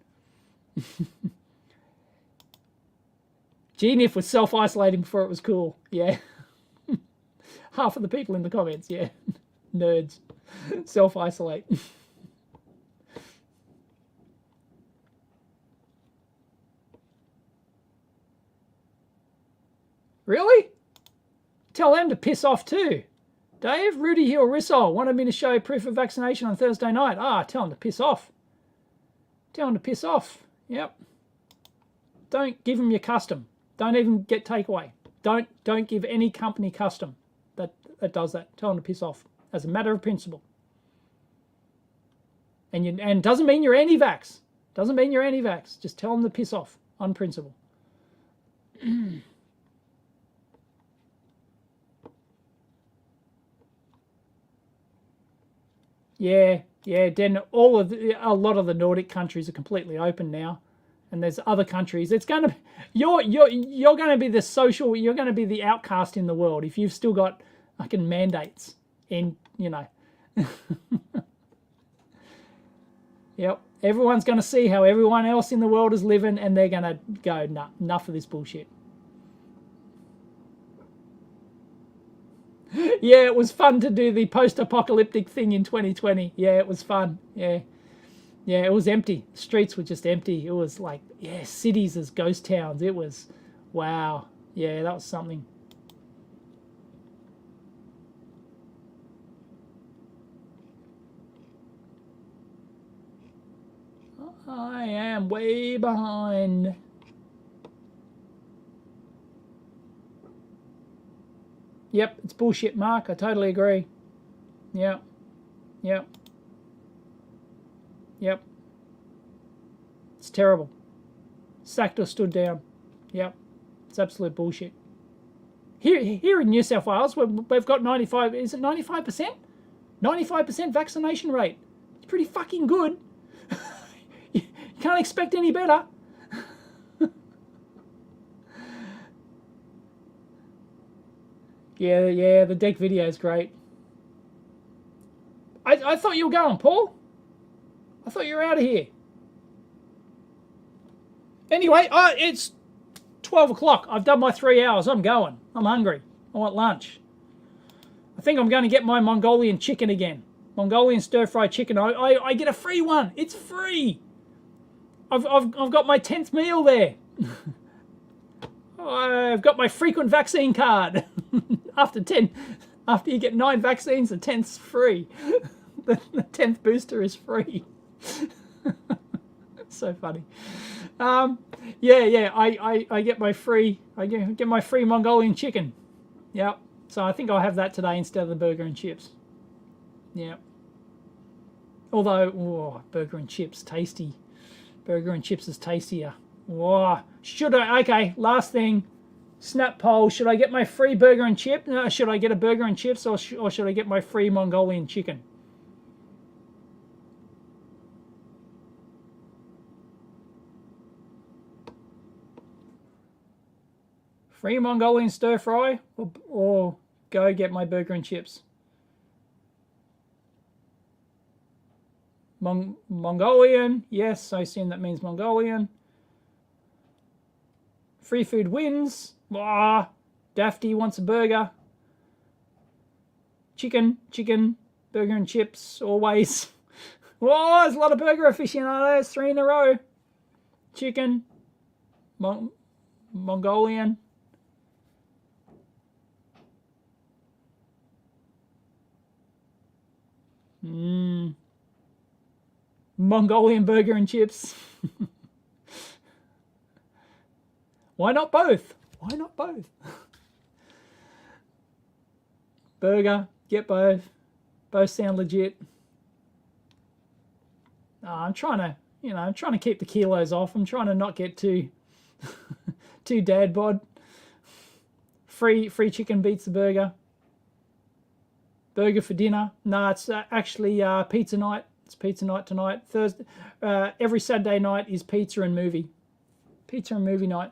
GNIF was self-isolating before it was cool. Yeah. Half of the people in the comments, yeah. Nerds. Self-isolate. Really? Tell them to piss off too. Dave, Rudy Hill, Rissol wanted me to show proof of vaccination on Thursday night. Ah, tell them to piss off. Tell them to piss off. Yep. Don't give them your custom. Don't even get takeaway. Don't give any company custom that does that. Tell them to piss off as a matter of principle. And doesn't mean you're anti-vax. Doesn't mean you're anti-vax. Just tell them to piss off on principle. Yeah, then a lot of the Nordic countries are completely open now, and there's other countries. It's gonna you're gonna be the social. You're gonna be the outcast in the world if you've still got fucking mandates. In Yep, everyone's gonna see how everyone else in the world is living, and they're gonna go, nah, enough of this bullshit. Yeah, it was fun to do the post-apocalyptic thing in 2020. Yeah, it was fun. Yeah, it was empty. The streets were just empty. It was like, yeah, cities as ghost towns. It was, wow. Yeah, that was something. I am way behind. Yep, it's bullshit, Mark. I totally agree. Yep. Yep. Yep. It's terrible. Sacked or stood down. Yep. It's absolute bullshit. Here in New South Wales, we've got 95, is it 95%? 95% vaccination rate. It's pretty fucking good. You can't expect any better. Yeah, the deck video is great. I thought you were going, Paul. I thought you were out of here. Anyway, it's 12 o'clock. I've done my 3 hours. I'm going. I'm hungry. I want lunch. I think I'm going to get my Mongolian chicken again. Mongolian stir-fried chicken. I get a free one. It's free. I've got my 10th meal there. I've got my frequent vaccine card. After you get 9 vaccines, the 10th's free. The 10th booster is free. So funny. Yeah. I get my free. I get my free Mongolian chicken. Yep. So I think I'll have that today instead of the burger and chips. Yeah. Although, burger and chips, tasty. Burger and chips is tastier. Whoa. Okay, last thing. Snap poll. Should I get my free burger and chip? Should I get a burger and chips or should I get my free Mongolian chicken? Free Mongolian stir fry or go get my burger and chips? Mongolian, yes, I assume that means Mongolian. Free food wins. Dafty wants a burger. Chicken, burger and chips, always. Whoa, there's a lot of burger aficionados, 3 in a row. Chicken, Mongolian. Mongolian burger and chips. Why not both? Why not both? Burger, get both. Both sound legit. I'm trying to keep the kilos off. I'm trying to not get too dad bod. Free chicken beats the burger. Burger for dinner. No, it's actually pizza night. It's pizza night tonight. Thursday, every Saturday night is pizza and movie. Pizza and movie night.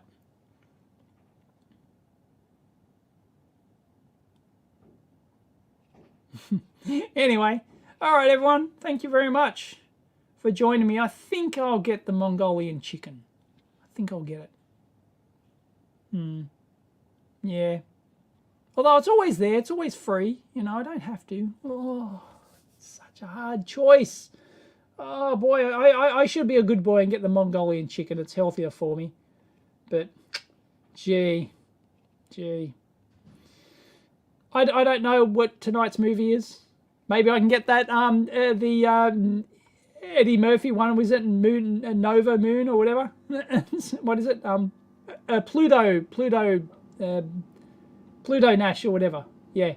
Anyway, all right, everyone. Thank you very much for joining me. I think I'll get the Mongolian chicken. I think I'll get it. Yeah. Although it's always there. It's always free. You know, I don't have to. Oh, such a hard choice. Oh, boy. I should be a good boy and get the Mongolian chicken. It's healthier for me. But, gee. I don't know what tonight's movie is. Maybe I can get that the Eddie Murphy one. Was it Nova Moon or whatever? What is it? Pluto Nash or whatever. Yeah.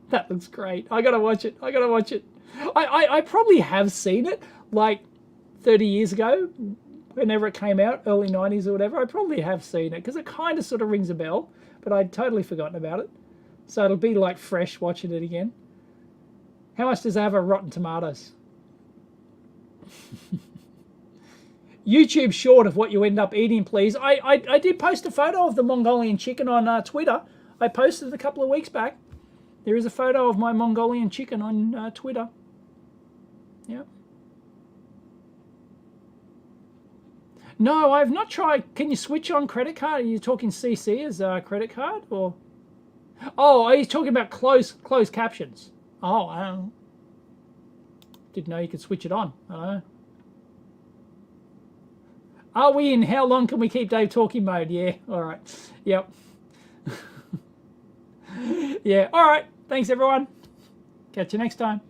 That looks great. I gotta watch it. I probably have seen it like 30 years ago, whenever it came out, early 90s or whatever. I probably have seen it because it kind of sort of rings a bell, but I'd totally forgotten about it. So it'll be like fresh watching it again. How much does it have a Rotten Tomatoes? YouTube short of what you end up eating, please. I did post a photo of the Mongolian chicken on Twitter. I posted it a couple of weeks back. There is a photo of my Mongolian chicken on Twitter. Yep. No, I've not tried. Can you switch on credit card? Are you talking CC as a credit card? Or? Oh, are you talking about closed captions? Oh, I don't know. Didn't know you could switch it on. I don't know. Are we in how long can we keep Dave talking mode? Yeah, all right. Yep. Yeah, all right. Thanks, everyone. Catch you next time.